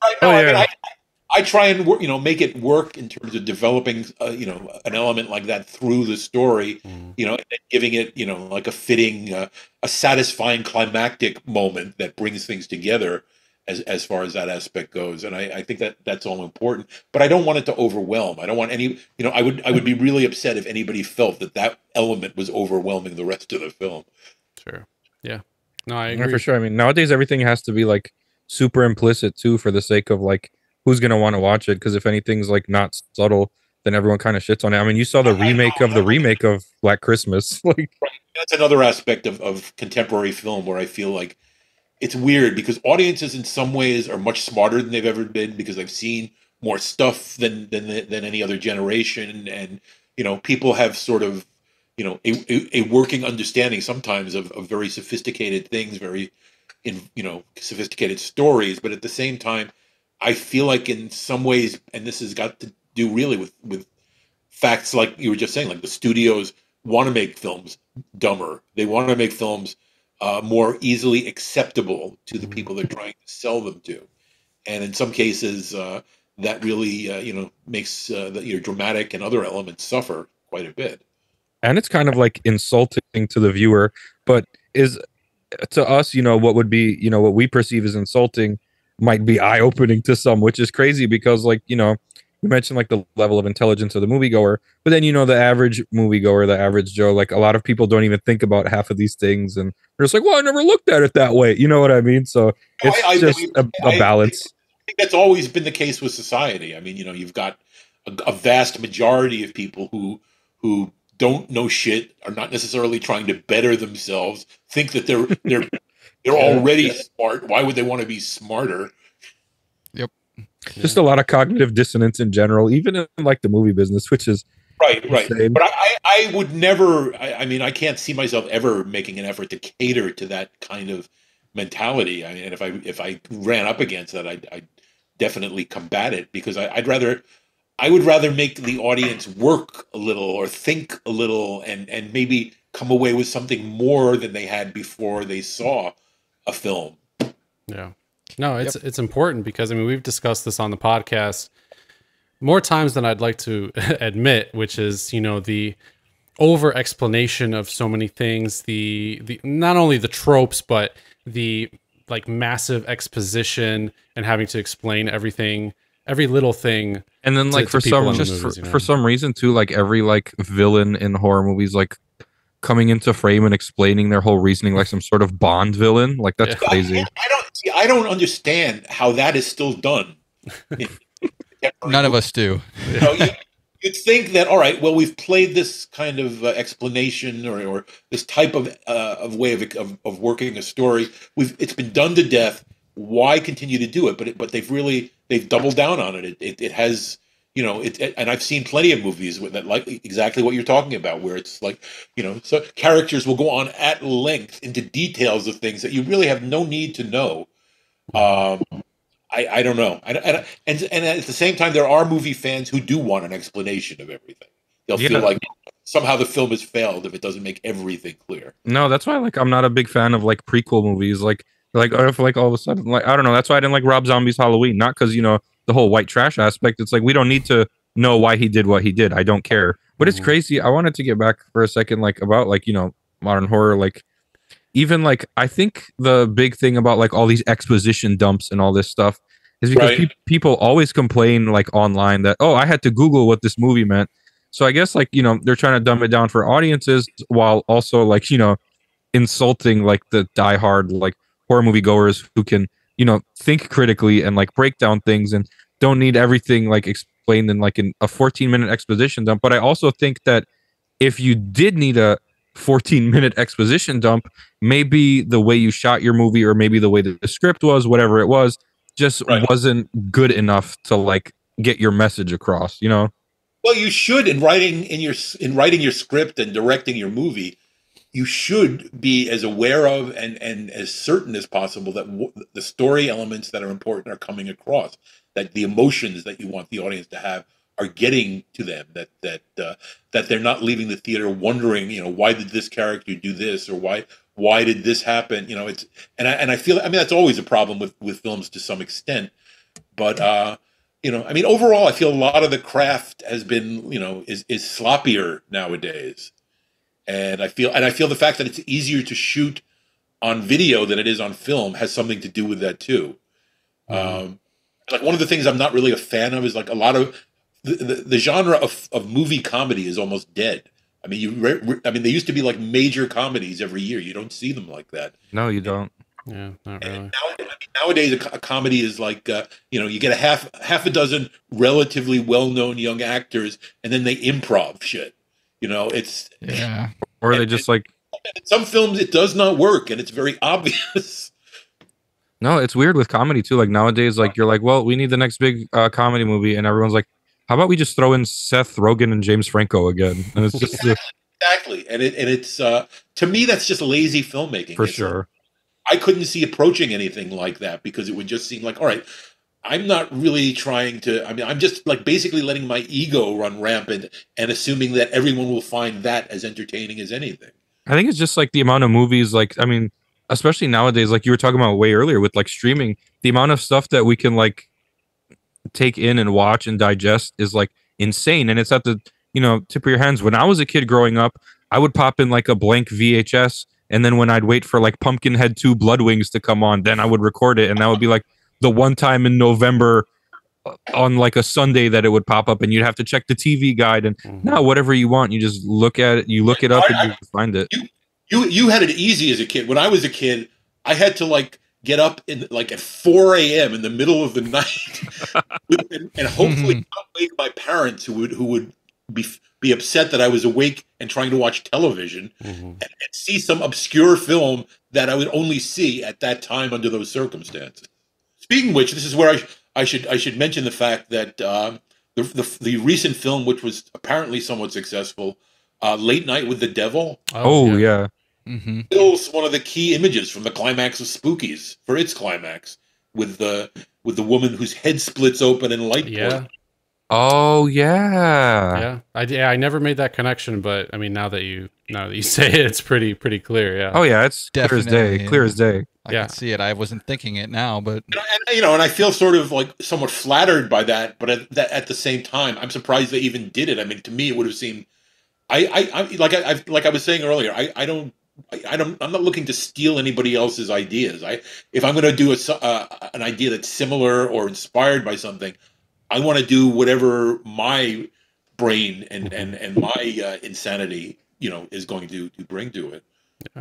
I try and make it work in terms of developing an element like that through the story, and giving it like a fitting, a satisfying climactic moment that brings things together as far as that aspect goes. And I think that's all important, but I don't want it to overwhelm. I don't want any, I would be really upset if anybody felt that element was overwhelming the rest of the film. Sure. Yeah. No, I Yeah, agree. for sure. I mean, nowadays everything has to be like super implicit too, for the sake of like who's gonna want to watch it. Because if anything's like not subtle, then everyone kind of shits on it. I mean, you saw the remake of Black Christmas. Like, That's another aspect of contemporary film where I feel like it's weird, because audiences in some ways are much smarter than they've ever been, because they've seen more stuff than any other generation, and people have sort of a working understanding sometimes of very sophisticated things, very sophisticated stories. But at the same time, I feel like in some ways, and this has got to do really with facts, like you were just saying, like the studios want to make films dumber. They want to make films more easily acceptable to the people they're trying to sell them to. And in some cases, that really, makes the dramatic and other elements suffer quite a bit. and it's kind of like insulting to the viewer, but is to us, what would be, what we perceive as insulting might be eye-opening to some, which is crazy because, like, you mentioned like the level of intelligence of the moviegoer, but then the average moviegoer, the average Joe, like a lot of people don't even think about half of these things, and they're just like, "Well, I never looked at it that way." You know what I mean? So it's I just mean, a balance. think that's always been the case with society. I mean, you've got a vast majority of people who don't know shit, are not necessarily trying to better themselves, think that they're already smart. Why would they want to be smarter? Yep. Just a lot of cognitive dissonance in general, even in like the movie business, which is Right. insane. But I would never. I mean, I can't see myself ever making an effort to cater to that kind of mentality. I mean, and if I ran up against that, I'd definitely combat it, because I would rather make the audience work a little or think a little, and maybe come away with something more than they had before they saw a film. Yeah. No, it's important, because I mean, we've discussed this on the podcast more times than I'd like to admit, which is, the over explanation of so many things, the not only the tropes, but the like massive exposition and having to explain everything, every little thing. And then like to people in the movies, for some reason too, like every like villain in horror movies like coming into frame and explaining their whole reasoning like some sort of Bond villain. Like that's crazy. I don't understand how that is still done. None of us do. You'd think that, all right, well, we've played this kind of explanation or this type of way of working a story. It's been done to death. Why continue to do it? But they've doubled down on it. It has, and I've seen plenty of movies that like exactly what you're talking about, where it's like, so characters will go on at length into details of things that you really have no need to know. I don't know. And at the same time, there are movie fans who do want an explanation of everything. They'll feel like somehow the film has failed if it doesn't make everything clear. No, that's why like I'm not a big fan of like prequel movies. Like if like all of a sudden, like I don't know, that's why I didn't like Rob Zombie's Halloween. Not because the whole white trash aspect. It's like we don't need to know why he did what he did. I don't care. But it's crazy. I wanted to get back for a second, like about like modern horror, like even like I think the big thing about like all these exposition dumps and all this stuff is because people always complain like online that, oh, I had to Google what this movie meant. So I guess like they're trying to dumb it down for audiences while also like insulting like the diehard like horror movie goers who can think critically and like break down things and don't need everything like explained in like a 14-minute exposition dump. But I also think that if you did need a 14-minute exposition dump, maybe the way you shot your movie or maybe the way that the script was, whatever it was, just wasn't good enough to like get your message across, Well, you should in writing your script and directing your movie, you should be as aware of and as certain as possible that the story elements that are important are coming across, that the emotions that you want the audience to have are getting to them, that they're not leaving the theater wondering, why did this character do this, or why did this happen? It's and I feel, I mean, that's always a problem with films to some extent, but I mean, overall, I feel a lot of the craft has been, is sloppier nowadays, and I feel the fact that it's easier to shoot on video than it is on film has something to do with that too. Like one of the things I'm not really a fan of is like a lot of the genre of movie comedy is almost dead. I mean, they used to be like major comedies every year. You don't see them like that. No, you don't. Yeah, not really. Nowadays, a comedy is like, you get a half a dozen relatively well-known young actors, and then they improv shit. It's or they just like in some films it does not work, and it's very obvious. No, it's weird with comedy too. Like nowadays, like you're like, well, we need the next big comedy movie, and everyone's like, how about we just throw in Seth Rogen and James Franco again? And it's just exactly, and it's to me that's just lazy filmmaking for sure. I couldn't see approaching anything like that because it would just seem like, all right, I'm not really trying to. I mean, I'm just like basically letting my ego run rampant and assuming that everyone will find that as entertaining as anything. I think it's just like the amount of movies, like, I mean, especially nowadays, like you were talking about way earlier with like streaming, the amount of stuff that we can like take in and watch and digest is like insane. And it's at the, tip of your hands. When I was a kid growing up, I would pop in like a blank VHS. And then when I'd wait for like Pumpkinhead 2 Blood Wings to come on, then I would record it. And that would be like the one time in November on like a Sunday that it would pop up, and you'd have to check the TV guide. And now, whatever you want, you just look at it, you look it up, and you find it. You had it easy as a kid. When I was a kid, I had to like get up in like at 4 a.m. in the middle of the night, and hopefully not wake my parents who would be upset that I was awake and trying to watch television and see some obscure film that I would only see at that time under those circumstances. Speaking of which, this is where I should mention the fact that the recent film, which was apparently somewhat successful, Late Night with the Devil. Oh yeah. Fills one of the key images from the climax of Spookies for its climax with the woman whose head splits open and light pours. Oh yeah. I never made that connection, but I mean now that you say it, it's pretty clear. Yeah. Oh yeah, it's Definitely, clear as day. I can see it. I wasn't thinking it now, but and I feel sort of like somewhat flattered by that, but at the same time, I'm surprised they even did it. I mean, to me, it would have seemed. Like I was saying earlier, I'm not looking to steal anybody else's ideas. If I'm going to do an idea that's similar or inspired by something, I want to do whatever my brain and my insanity, is going to bring to it.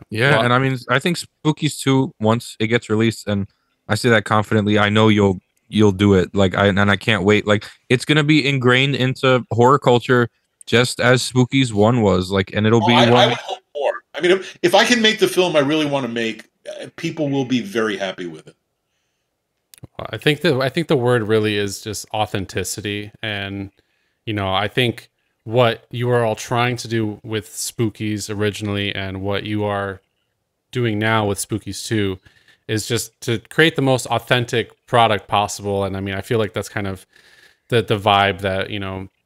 Yeah, and I mean, I think Spookies 2, once it gets released, and I say that confidently, I know you'll do it. Like I can't wait. Like it's gonna be ingrained into horror culture, just as Spookies 1 was. Like, and it'll be one. I would hope more. I mean, if I can make the film I really want to make, people will be very happy with it. I think the word really is just authenticity, and I think what you are all trying to do with Spookies originally and what you are doing now with Spookies 2 is just to create the most authentic product possible. And I mean, I feel like that's kind of the vibe that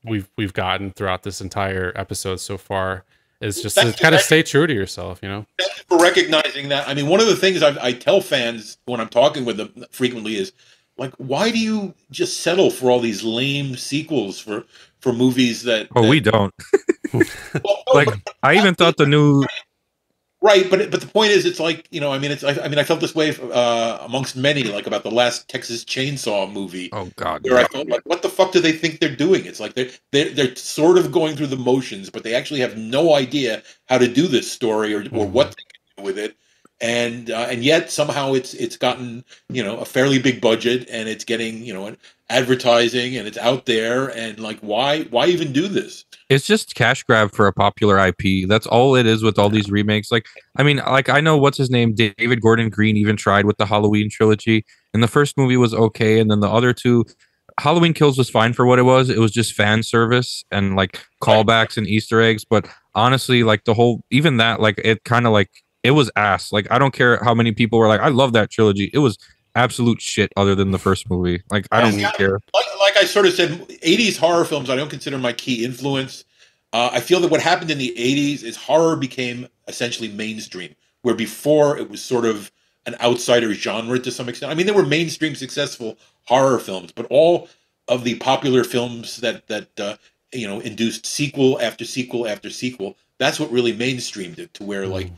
we've gotten throughout this entire episode so far, is just to kind of stay true to yourself. Thank you for recognizing that. I mean, one of the things I tell fans when I'm talking with them frequently is, like, why do you just settle for all these lame sequels for movies that... we don't. Like, I even thought the new... Right, but the point is, it's like, I felt this way amongst many, like about the last Texas Chainsaw movie. Oh God! Where I felt like, what the fuck do they think they're doing? It's like they're sort of going through the motions, but they actually have no idea how to do this story or what they can do with it. And yet somehow it's gotten a fairly big budget, and it's getting advertising, and it's out there, and like why even do this? It's just cash grab for a popular IP. That's all it is with all these remakes. Like, I mean, like, I know what's his name, David Gordon Green even tried with the Halloween trilogy, and the first movie was okay, and then the other two, Halloween Kills was fine for what it was. It was just fan service and like callbacks and Easter eggs. But honestly, like even that, like it kind of like it was ass. Like I don't care how many people were like, I love that trilogy. It was absolute shit other than the first movie. Like I don't care. Like I sort of said, 80s horror films I don't consider my key influence. I feel that what happened in the 80s is horror became essentially mainstream, where before it was sort of an outsider genre to some extent. I mean, there were mainstream successful horror films, but all of the popular films that induced sequel after sequel after sequel, that's what really mainstreamed it to where like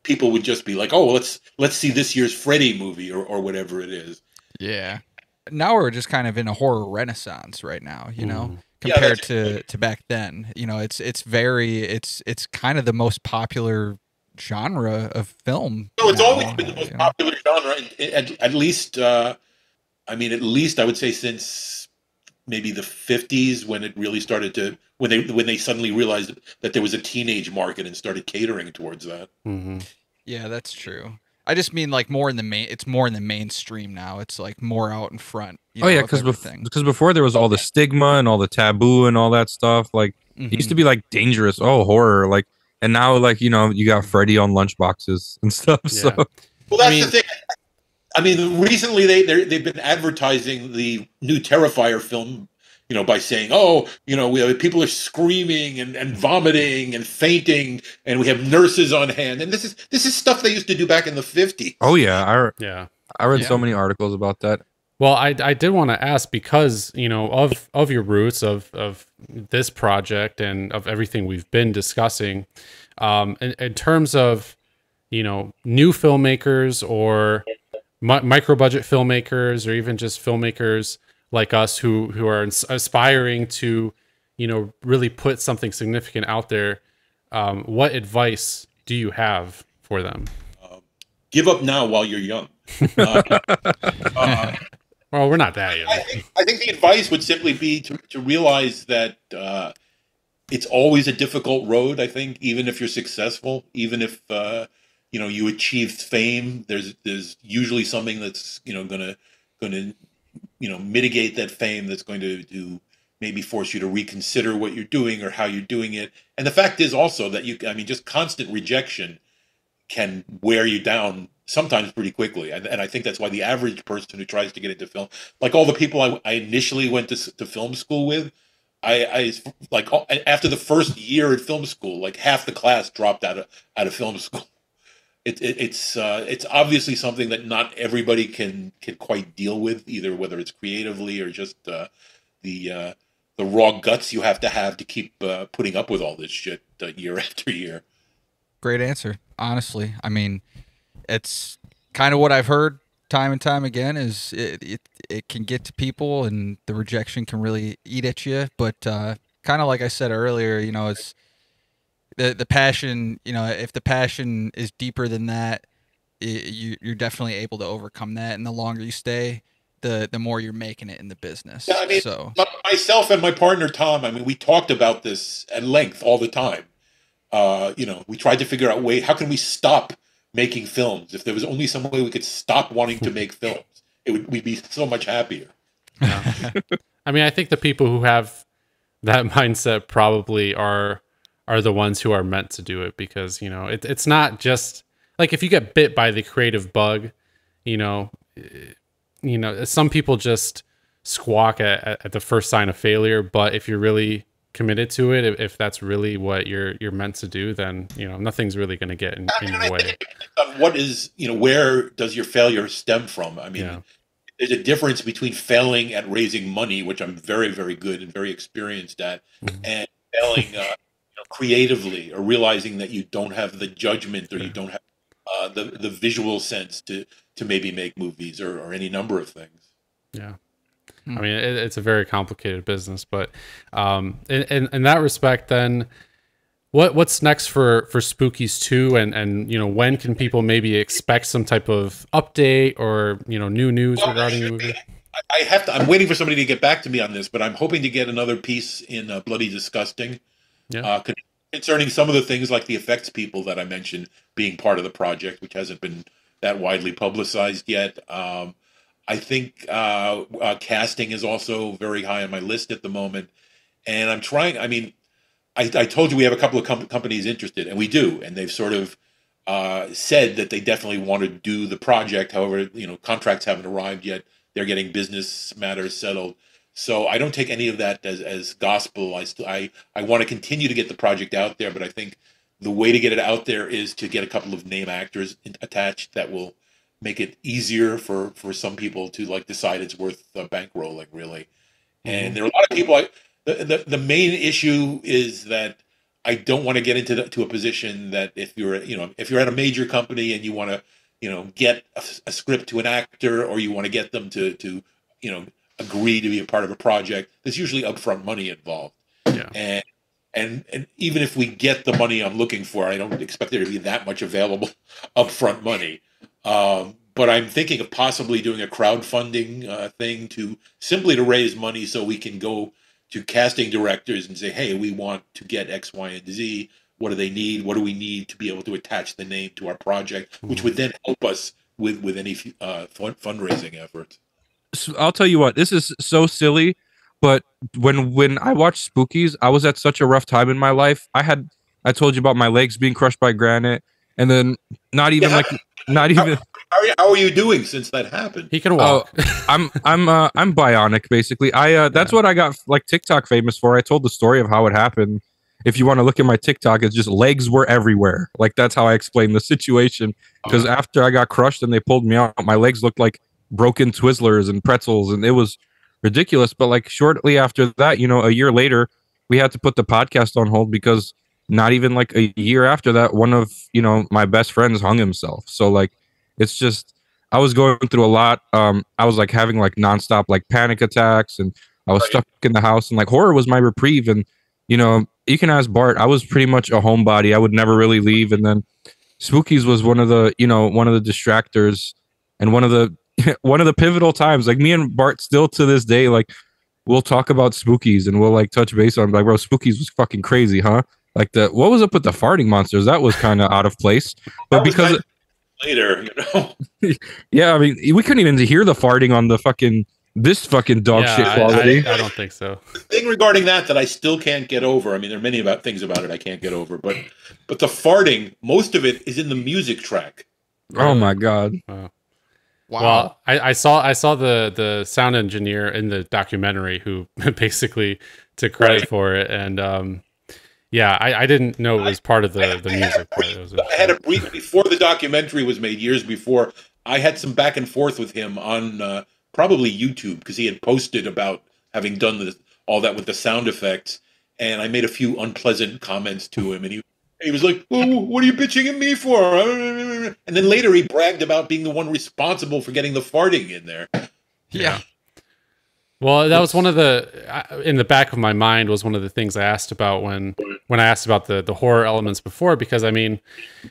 people would just be like, oh, let's see this year's Freddy movie or whatever it is. Yeah. Now we're just kind of in a horror renaissance right now, compared to back then. It's kind of the most popular genre of film. No, it's always been the most popular genre, at least I would say since maybe the 50s, when it really started to when they suddenly realized that there was a teenage market and started catering towards that. Yeah, that's true. I just mean like more in the it's more in the mainstream now. It's like more out in front. Because before there was all the stigma and all the taboo and all that stuff. Like it used to be like dangerous. Oh, horror. Like, and now like, you got Freddy on lunchboxes and stuff. Yeah. So, well, that's the thing. I mean, recently they've been advertising the new Terrifier film, by saying, oh, people are screaming and vomiting and fainting, and we have nurses on hand, and this is stuff they used to do back in the 50s. Oh yeah, I read so many articles about that. Well, I did want to ask, because of your roots of this project and of everything we've been discussing, in terms of new filmmakers or micro budget filmmakers, or even just filmmakers like us who are aspiring to, really put something significant out there, what advice do you have for them? Give up now while you're young. Well, we're not that young. I think the advice would simply be to realize that it's always a difficult road. I think even if you're successful, even if you achieved fame, there's usually something that's gonna mitigate that fame, that's going to maybe force you to reconsider what you're doing or how you're doing it. And the fact is also that just constant rejection can wear you down sometimes pretty quickly. And I think that's why the average person who tries to get into film, like all the people I initially went to film school with, I like after the first year at film school, like half the class dropped out of film school. It's obviously something that not everybody can quite deal with, either whether it's creatively or just the raw guts you have to keep putting up with all this shit year after year. Great answer. Honestly, I mean, it's kind of what I've heard time and time again. Is it can get to people, and the rejection can really eat at you. But kind of like I said earlier, it's the passion. If the passion is deeper than that, you're definitely able to overcome that. And the longer you stay, the more you're making it in the business. Yeah, I mean, so myself and my partner Tom, we talked about this at length all the time. We tried to figure out how can we stop making films? If there was only some way we could stop wanting to make films, we'd be so much happier. Yeah. I think the people who have that mindset probably are the ones who are meant to do it, because it's not just like if you get bit by the creative bug, some people just squawk at the first sign of failure. But if you're really committed to it, if that's really what you're meant to do, then nothing's really going to get in your way. What is where does your failure stem from? There's a difference between failing at raising money, which I'm very, very good and very experienced at, and failing creatively, or realizing that you don't have the judgment, or you don't have the visual sense to maybe make movies or any number of things. Yeah. It's a very complicated business, but in that respect, then what's next for Spookies II, and when can people maybe expect some type of update or new news regarding the movie? I'm waiting for somebody to get back to me on this, but I'm hoping to get another piece in Bloody Disgusting, concerning some of the things like the effects people that I mentioned being part of the project, which hasn't been that widely publicized yet. I think casting is also very high on my list at the moment. And I'm trying, I told you we have a couple of companies interested, and we do. And they've sort of said that they definitely want to do the project. However, contracts haven't arrived yet. They're getting business matters settled. So I don't take any of that as gospel. I want to continue to get the project out there, but I think the way to get it out there is to get a couple of name actors attached that will make it easier for some people to decide it's worth bankrolling, really. And there are a lot of people. The main issue is that I don't want to get into a position that if you're at a major company and you want to get a script to an actor, or you want to get them to agree to be a part of a project, there's usually upfront money involved. Yeah. And even if we get the money I'm looking for, I don't expect there to be that much available upfront money. But I'm thinking of possibly doing a crowdfunding thing simply to raise money so we can go to casting directors and say, hey, we want to get X, Y, and Z. What do they need? What do we need to be able to attach the name to our project, which would then help us with any fundraising efforts. So I'll tell you what, this is so silly, but when I watched Spookies, I was at such a rough time in my life. I told you about my legs being crushed by granite, and then not even. How are you doing since that happened? He can walk. I'm bionic, basically. That's what I got TikTok famous for. I told the story of how it happened. If you want to look at my TikTok, it's just legs were everywhere. That's how I explained the situation. Because after I got crushed and they pulled me out, my legs looked like broken Twizzlers and pretzels, and it was ridiculous. But shortly after that, a year later, we had to put the podcast on hold because not even a year after that, one of my best friends hung himself. So it's just I was going through a lot. I was like having like nonstop like panic attacks, and I was stuck in the house, and like horror was my reprieve. And you know, you can ask Bart. I was pretty much a homebody. I would never really leave, and then Spookies was one of the, you know, one of the distractors, and one of the one of the pivotal times. Like me and Bart still to this day, like we'll talk about Spookies and we'll like touch base on like, bro, Spookies was fucking crazy, huh? Like the what was up with the farting monsters? That was kind of out of place. But because later, you know. yeah, I mean, we couldn't even hear the farting on the fucking this fucking dog shit quality. I don't think so. The thing regarding that I still can't get over. I mean, there are many things about it I can't get over, but the farting, most of it is in the music track. Oh my god! Wow. Well, I saw the sound engineer in the documentary who basically took credit for it, and yeah, I didn't know it was part of the music. I had a brief before the documentary was made, years before. I had some back and forth with him on probably YouTube, because he had posted about having done all that with the sound effects, and I made a few unpleasant comments to him, and he was like, "Oh, what are you bitching at me for?" And then later he bragged about being the one responsible for getting the farting in there. Yeah. Well, that was one of the in the back of my mind was one of the things I asked about when I asked about the horror elements before, because I mean,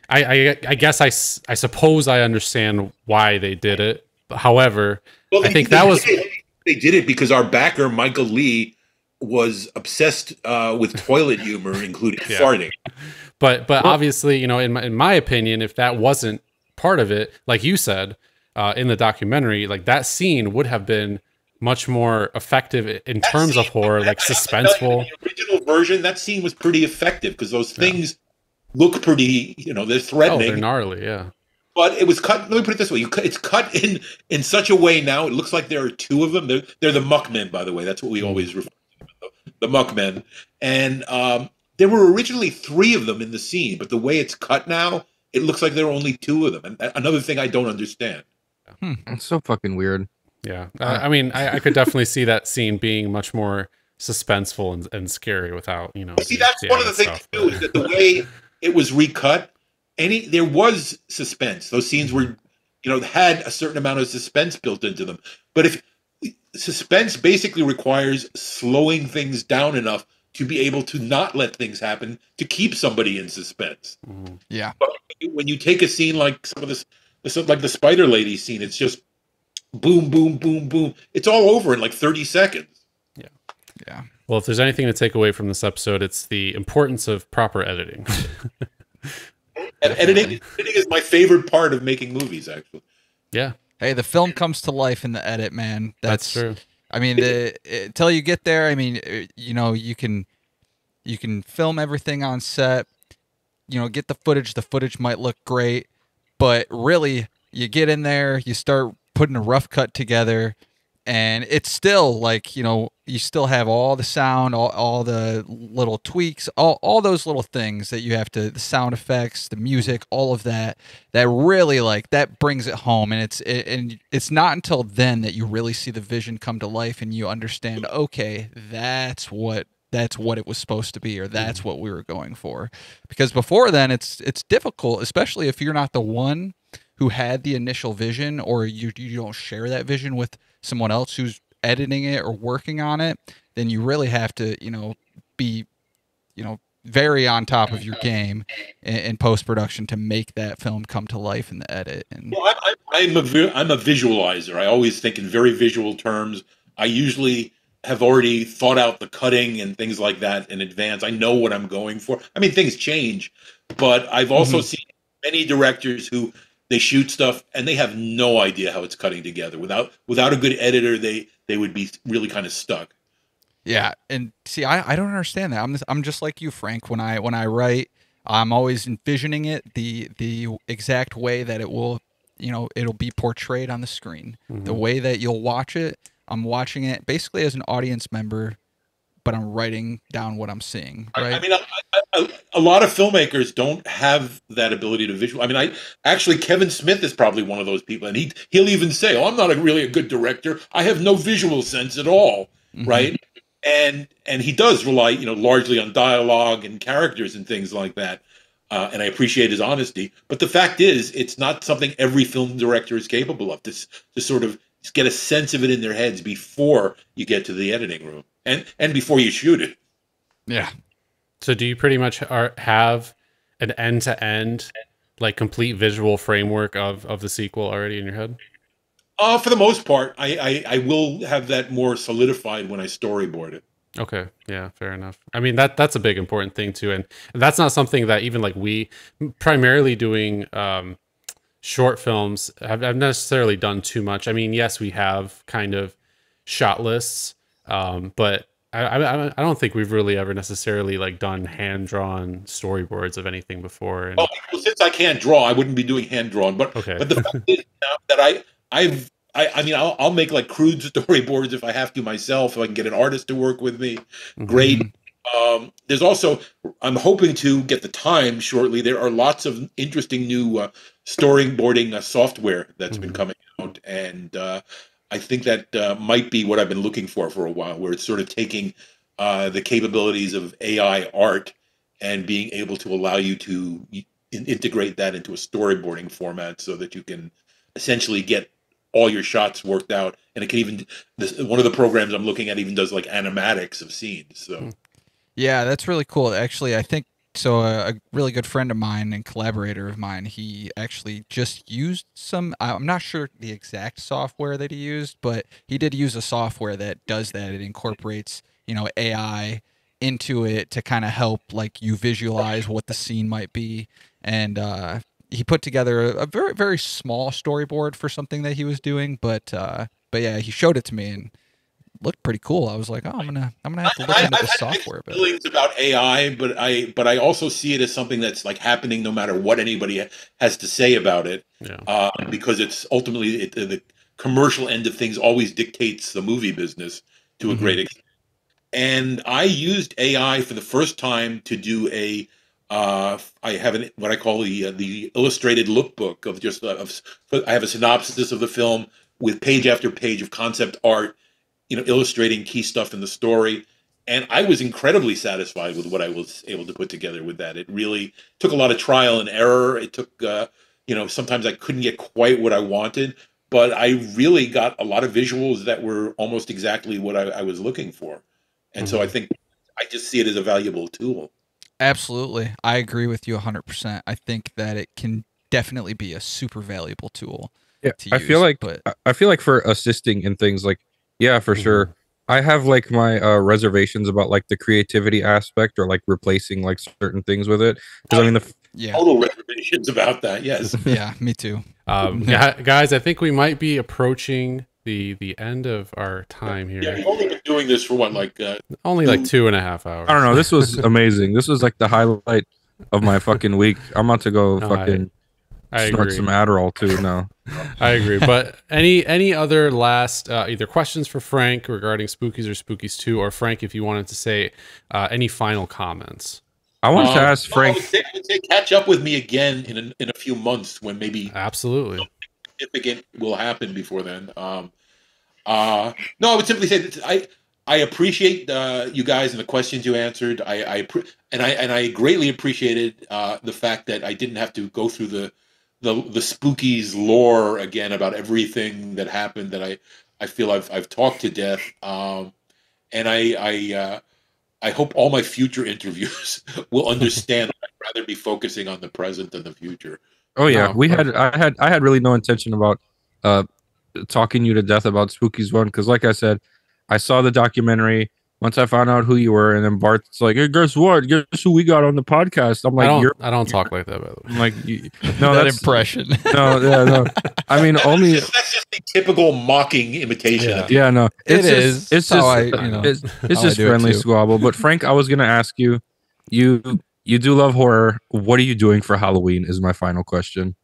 I guess I suppose I understand why they did it. However, well, I think that was they did it because our backer Michael Lee was obsessed with toilet humor, including farting. But obviously, you know, in my opinion, if that wasn't part of it, like you said in the documentary, like that scene would have been much more effective in terms of horror, like suspenseful. The original version, that scene was pretty effective because those things look pretty, you know, they're threatening. Oh, they're gnarly, yeah. But it was cut. Let me put it this way: it's cut in such a way now. It looks like there are two of them. They're the muckmen, by the way. That's what we always refer to them, the muckmen. And there were originally three of them in the scene, but the way it's cut now, it looks like there are only two of them. And another thing I don't understand. It's so fucking weird. Yeah, I mean, I could definitely see that scene being much more suspenseful and scary without, you know. See, that's one of the things too, is that the way it was recut, there was suspense. Those scenes were, you know, had a certain amount of suspense built into them. But if suspense basically requires slowing things down enough to be able to not let things happen to keep somebody in suspense. Mm-hmm. Yeah. But when you take a scene like some of this, like the Spider Lady scene, it's just boom, boom, boom, boom. It's all over in like 30 seconds. Yeah. Yeah. Well, if there's anything to take away from this episode, it's the importance of proper editing. And editing is my favorite part of making movies, actually. Yeah. Hey, the film comes to life in the edit, man. That's true. I mean, until you get there, I mean, you know, you can film everything on set, you know, get the footage. The footage might look great, but really, you get in there, you start putting a rough cut together, and it's still like, you know, you still have all the sound, all the little tweaks, all those little things that you have to, the sound effects, the music, all of that really, like, that brings it home. And it's not until then that you really see the vision come to life and you understand, okay, that's what it was supposed to be, or that's what we were going for. Because before then, it's difficult, especially if you're not the one who had the initial vision, or you don't share that vision with someone else who's editing it or working on it. Then you really have to, you know, be, you know, very on top of your game in post-production to make that film come to life in the edit. And well, I'm a visualizer. I always think in very visual terms. I usually have already thought out the cutting and things like that in advance. I know what I'm going for. I mean, things change, but I've also seen many directors who they shoot stuff and they have no idea how it's cutting together. Without a good editor, they would be really kind of stuck. Yeah, and see, I don't understand that. I'm just like you, Frank. When I write, I'm always envisioning it the exact way that it will, you know, it'll be portrayed on the screen. The way that you'll watch it, I'm watching it basically as an audience member, but I'm writing down what I'm seeing. Right? I mean, a lot of filmmakers don't have that ability to visual. I mean, actually Kevin Smith is probably one of those people, and he'll even say, "Oh, I'm not really a good director. I have no visual sense at all." Right? And he does rely, you know, largely on dialogue and characters and things like that. and I appreciate his honesty. But the fact is, it's not something every film director is capable of. To sort of get a sense of it in their heads before you get to the editing room, and before you shoot it. Yeah. So do you pretty much have an end-to-end, like complete visual framework of the sequel already in your head? For the most part, I will have that more solidified when I storyboard it. Okay, yeah, fair enough. I mean, that's a big important thing too, and that's not something that even like we primarily doing short films have necessarily done too much. I mean, yes, we have kind of shot lists, but I don't think we've really ever necessarily like done hand drawn storyboards of anything before. And, Oh, well, since I can't draw, I wouldn't be doing hand drawn. But okay, but the fact is now that I mean, I'll make like crude storyboards if I have to myself. If I can get an artist to work with me, great. There's also, I'm hoping to get the time shortly. There are lots of interesting new storyboarding software that's been coming out, and I think that might be what I've been looking for a while, where it's sort of taking the capabilities of AI art and being able to allow you to integrate that into a storyboarding format so that you can essentially get all your shots worked out. And it can even, one of the programs I'm looking at even does like animatics of scenes. So Yeah, that's really cool. Actually, I think so. A really good friend of mine and collaborator of mine, he actually just used some. I'm not sure the exact software that he used, but he did use a software that does that. It incorporates, AI into it to kind of help like you visualize what the scene might be. And he put together a very very small storyboard for something that he was doing, but yeah, he showed it to me and looked pretty cool. I was like, oh, I'm gonna have to look into the I've had software mixed a bit. feelings about AI, but I also see it as something that's like happening no matter what anybody has to say about it, yeah, because it's ultimately the commercial end of things always dictates the movie business to a great extent. And I used AI for the first time to do I have what I call the illustrated lookbook of just I have a synopsis of the film with page after page of concept art, illustrating key stuff in the story. And I was incredibly satisfied with what I was able to put together with that. It really took a lot of trial and error. It took, sometimes I couldn't get quite what I wanted, but I really got a lot of visuals that were almost exactly what I was looking for. And so I think I just see it as a valuable tool. Absolutely. I agree with you 100%. I think that it can definitely be a super valuable tool Yeah, to I use. feel like but I feel like for assisting in things like, yeah, for sure. I have like my reservations about like the creativity aspect or like replacing like certain things with it. Because I mean, yeah, Total reservations about that. Yes. yeah, me too. guys, I think we might be approaching the end of our time here. Yeah, we've only been doing this for what, like Only like 2.5 hours. I don't know. This was amazing. This was like the highlight of my fucking week. I'm about to go No, fucking I snort agree. some Adderall too now. I agree. But any other last either questions for Frank regarding Spookies or Spookies 2, or Frank, if you wanted to say any final comments? I wanted to ask I would Frank. say catch up with me again in a few months when maybe Absolutely. significant will happen before then. No, I would simply say that I appreciate you guys and the questions you answered. I greatly appreciated the fact that I didn't have to go through the Spookies lore again about everything that happened that I feel I've talked to death. And I hope all my future interviews will understand that I'd rather be focusing on the present than the future. Oh yeah, No, we had I had really no intention about uh talking you to death about Spookies 1 because like I said, I saw the documentary once I found out who you were, and then Bart's like, "Hey, guess what? Guess who we got on the podcast?" I'm like, I don't talk like that, by the way. I'm like, no, that that's impression. no, yeah, no. I mean, only That's just a typical mocking imitation. Yeah. Of yeah, no. It It's is. just it's How just I, you know, it's how I just do it friendly too. squabble. But Frank, I was gonna ask you, you do love horror. What are you doing for Halloween? Is my final question.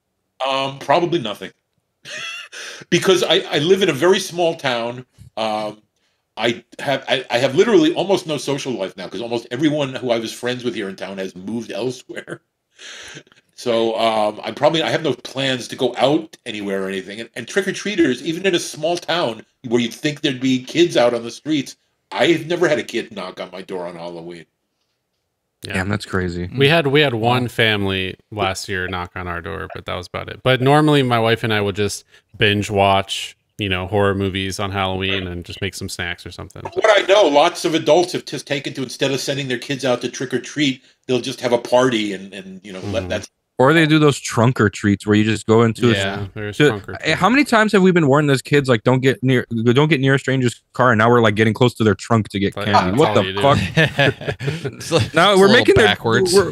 Probably nothing, because I live in a very small town. I have literally almost no social life now because almost everyone who I was friends with here in town has moved elsewhere. So I have no plans to go out anywhere or anything. And trick or treaters, even in a small town where you'd think there'd be kids out on the streets, I've never had a kid knock on my door on Halloween. Yeah. Damn, that's crazy. We had one family last year knock on our door, but that was about it. But normally my wife and I would just binge watch, horror movies on Halloween and just make some snacks or something. What I know, lots of adults have just taken to, instead of sending their kids out to trick or treat, they'll just have a party and let that's. Or they do those trunk or treats where you just go into there's trunk or treat. How many times have we been warned as kids, like don't get near a stranger's car, and now we're like getting close to their trunk to get candy? What the fuck? Now we're making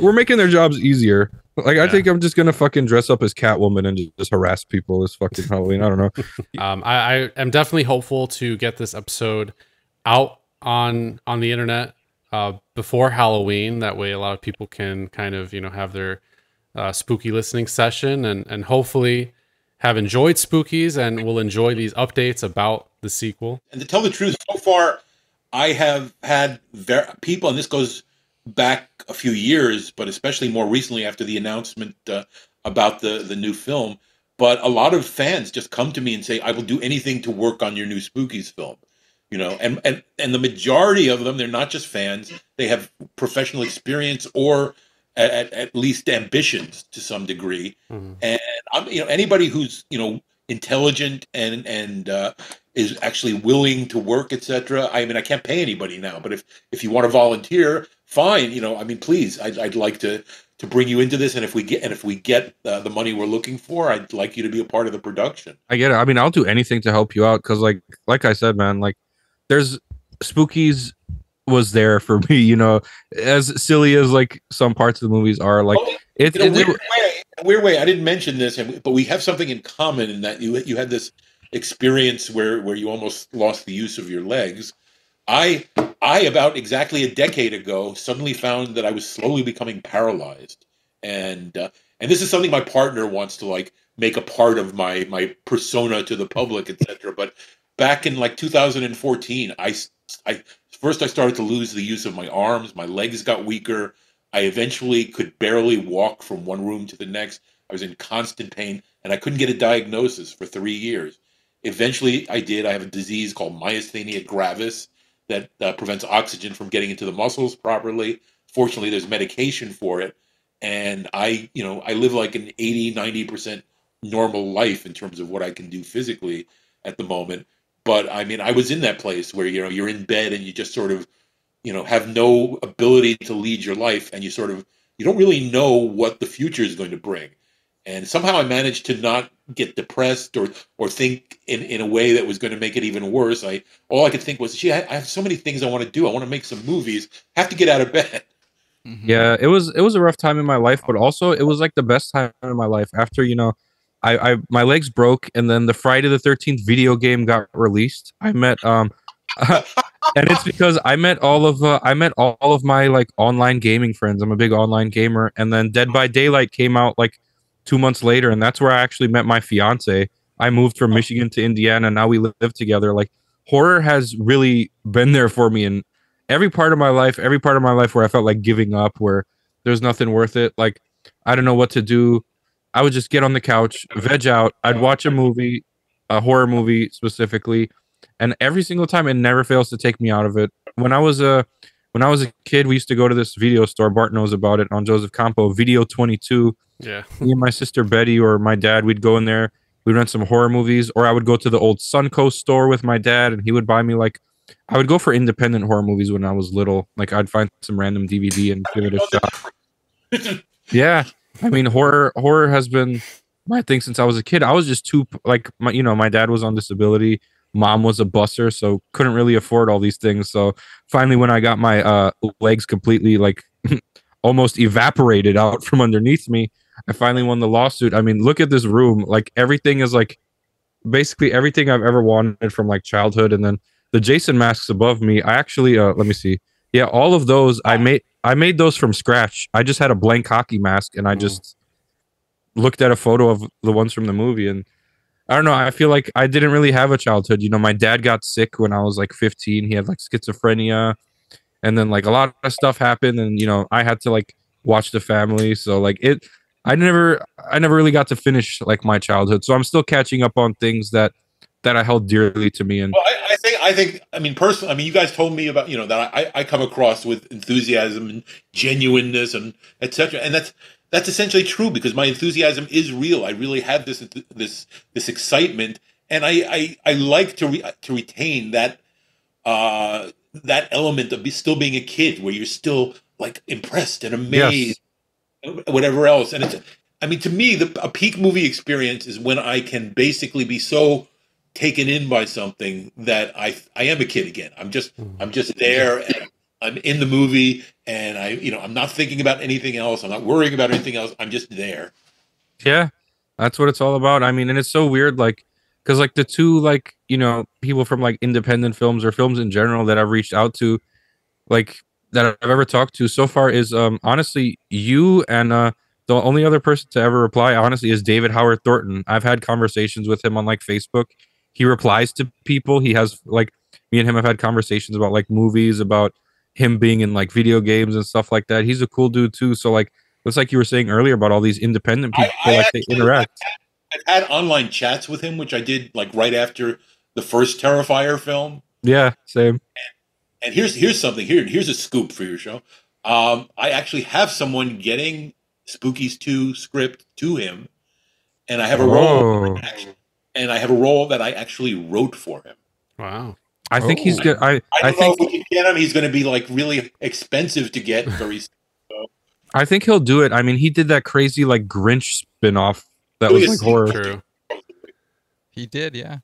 we're making their jobs easier. Like I think I'm just gonna fucking dress up as Catwoman and just harass people this fucking Halloween. I don't know. I am definitely hopeful to get this episode out on the internet before Halloween. That way, a lot of people can kind of have their spooky listening session and hopefully have enjoyed Spookies and will enjoy these updates about the sequel. And to tell the truth, so far I have had people, and this goes back a few years, but especially more recently after the announcement about the new film, but a lot of fans just come to me and say, I will do anything to work on your new Spookies film. And the majority of them, they're not just fans, they have professional experience or at least ambitions to some degree. Mm-hmm. And I'm, anybody who's intelligent and is actually willing to work, etc. I mean, I can't pay anybody now, but if you want to volunteer, fine. Please, I'd like to bring you into this, and if we get the money we're looking for, I'd like you to be a part of the production. I get it. I mean, I'll do anything to help you out because, like I said, man, like there's Spookies was there for me, as silly as like some parts of the movies are. Like it's in a weird way. I didn't mention this, but we have something in common in that you had this experience where you almost lost the use of your legs. I about exactly a decade ago suddenly found that I was slowly becoming paralyzed, and this is something my partner wants to like make a part of my persona to the public, etc. But back in like 2014, I started to lose the use of my arms. My legs got weaker. I eventually could barely walk from one room to the next. I was in constant pain, and I couldn't get a diagnosis for 3 years. Eventually, I did. I have a disease called myasthenia gravis that prevents oxygen from getting into the muscles properly. Fortunately, there's medication for it, and I live like an 80-90% normal life in terms of what I can do physically at the moment. But I mean, I was in that place where you're in bed and you just sort of have no ability to lead your life, and you don't really know what the future is going to bring. And somehow I managed to not get depressed or think in a way that was going to make it even worse. All I could think was, I have so many things I want to do. I want to make some movies. I have to get out of bed. Mm-hmm. Yeah, it was a rough time in my life, but also it was like the best time in my life. After I my legs broke, and then the Friday the 13th video game got released. I met and it's because I met all of my like online gaming friends. I'm a big online gamer, and then Dead by Daylight came out like 2 months later, and that's where I actually met my fiance. I moved from Michigan to Indiana, and now we live together. Like horror has really been there for me in every part of my life where I felt like giving up, where there's nothing worth it. Like I don't know what to do. I would just get on the couch, veg out. I'd watch a movie, a horror movie specifically, and every single time it never fails to take me out of it. When I was a kid, we used to go to this video store. Bart knows about it, on Joseph Campo, Video 22. Yeah. Me and my sister Betty or my dad, we'd go in there. We'd rent some horror movies, or I would go to the old Suncoast store with my dad, and he would buy me I would go for independent horror movies when I was little. Like I'd find some random DVD and give it a shot. Yeah. I mean, horror has been my thing since I was a kid. I was just too my dad was on disability. Mom was a busser, so couldn't really afford all these things. So finally, when I got my legs completely almost evaporated out from underneath me, I finally won the lawsuit. I mean, look at this room. Like everything is basically everything I've ever wanted from childhood. And then the Jason masks above me, I actually let me see. Yeah, all of those I made those from scratch. I just had a blank hockey mask, and I just looked at a photo of the ones from the movie, and I don't know. I feel like I didn't really have a childhood. My dad got sick when I was 15. He had schizophrenia, and then a lot of stuff happened, and I had to watch the family. So I never really got to finish my childhood. So I'm still catching up on things that I held dearly to me. And well, I think, I mean, personally, I mean, you guys told me about, that I come across with enthusiasm and genuineness and etc. And that's essentially true because my enthusiasm is real. I really have this excitement, and I like to retain that element of still being a kid, where you're still like impressed and amazed, whatever else. And it's, I mean, to me, a peak movie experience is when I can basically be so taken in by something that I am a kid again. I'm just there, and I'm in the movie, and I'm not thinking about anything else. I'm not worrying about anything else. I'm just there. Yeah, that's what it's all about. I mean, and it's so weird, like, because like the two, like, people from like independent films or films in general that I've reached out to, like, that I've ever talked to so far is honestly you, and the only other person to ever reply honestly is David Howard Thornton. I've had conversations with him on like Facebook. He replies to people. He has, like, me and him have had conversations about like movies, about him being in like video games and stuff like that. He's a cool dude too. So like, it's like you were saying earlier about all these independent people, like they interact. I've had online chats with him, which I did like right after the first Terrifier film. Yeah, same. And here's something. Here's a scoop for your show. I actually have someone getting Spookies II script to him, and I have a role. And I have a role that I actually wrote for him. Wow. I think he's good. I don't think know if we can get him. He's going to be like really expensive to get very soon. So. I think he'll do it. I mean, he did that crazy like Grinch spinoff that was like horror. True. He did, yeah.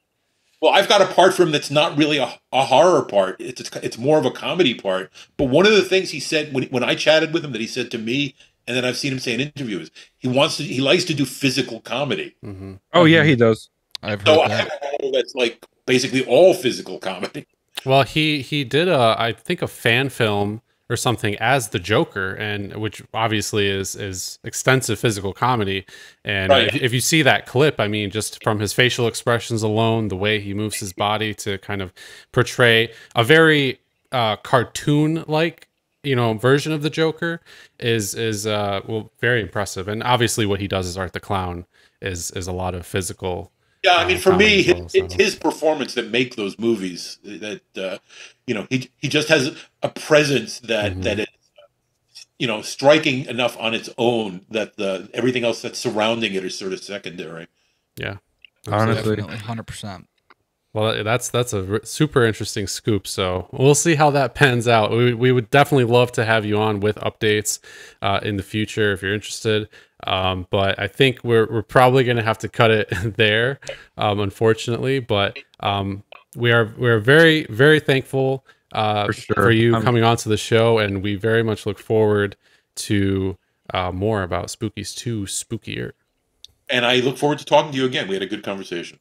Well, I've got a part for him that's not really a horror part. It's more of a comedy part. But one of the things he said when I chatted with him that he said to me, and then I've seen him say in interviews, he likes to do physical comedy. Mm-hmm. Oh yeah, he does. I've heard So that. I have a role that's like basically all physical comedy. Well, he did I think a fan film or something as the Joker, and which obviously is extensive physical comedy. And Right. if you see that clip, I mean, just from his facial expressions alone, the way he moves his body to kind of portray a very cartoon-like version of the Joker is well, very impressive. And obviously, what he does as Art the Clown is a lot of physical. Yeah, I mean, for me, comedy as well, it's his performance that make those movies. That he just has a presence that is striking enough on its own that everything else that's surrounding it is sort of secondary. Yeah, Honestly. Definitely, 100%. well, that's a super interesting scoop. So we'll see how that pans out. We would definitely love to have you on with updates in the future if you're interested. But I think we're probably going to have to cut it there, unfortunately. But we're very, very thankful for you coming on to the show, and we very much look forward to more about Spookies II, Spookier. And I look forward to talking to you again. We had a good conversation.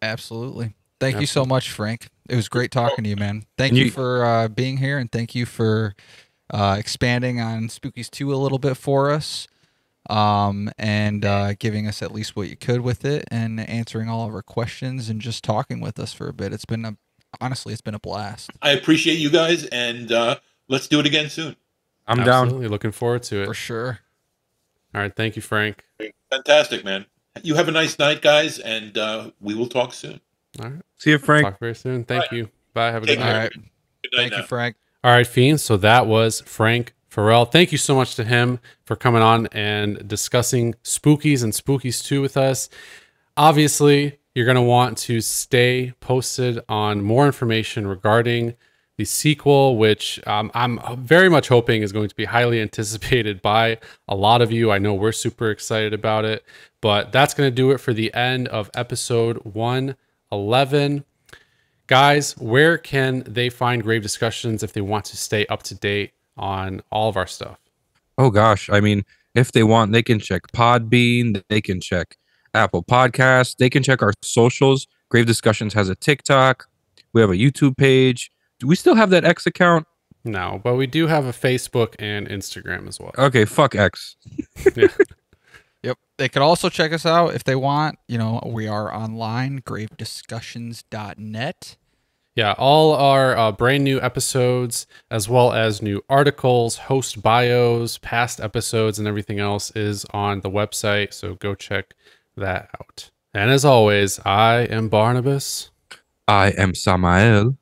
Absolutely. Thank you so much, Frank. It was great talking to you, man. Thank you for being here, and thank you for expanding on Spookies 2 a little bit for us, and giving us at least what you could with it, and answering all of our questions, and just talking with us for a bit. Honestly, it's been a blast. I appreciate you guys, and let's do it again soon. I'm Absolutely. down. Looking forward to it. For sure. All right. Thank you, Frank. Fantastic, man. You have a nice night, guys, and we will talk soon. All right. See you, Frank. Talk very soon. Thank you. Bye. Have a Take good care. night. All right. Good night Thank now. you, Frank. All right, Fiends. So that was Frank Farel. Thank you so much to him for coming on and discussing Spookies and Spookies 2 with us. Obviously, you're going to want to stay posted on more information regarding the sequel, which I'm very much hoping is going to be highly anticipated by a lot of you. I know we're super excited about it, but that's going to do it for the end of episode 111. Guys, where can they find Grave Discussions if they want to stay up to date on all of our stuff? Oh gosh, I mean, if they want, they can check Podbean, they can check Apple Podcasts, they can check our socials. Grave Discussions has a TikTok, we have a YouTube page. Do we still have that X account? No, but we do have a Facebook and Instagram as well. Okay, fuck X. Yeah. Yep. They could also check us out if they want. We are online, gravediscussions.net. Yeah, all our brand new episodes, as well as new articles, host bios, past episodes, and everything else is on the website. So go check that out. And as always, I am Barnabas. I am Samael.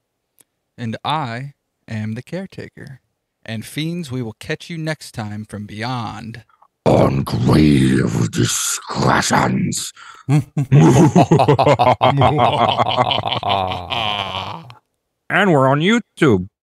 And I am the caretaker. And fiends, we will catch you next time from beyond. On grave discretions. And we're on YouTube.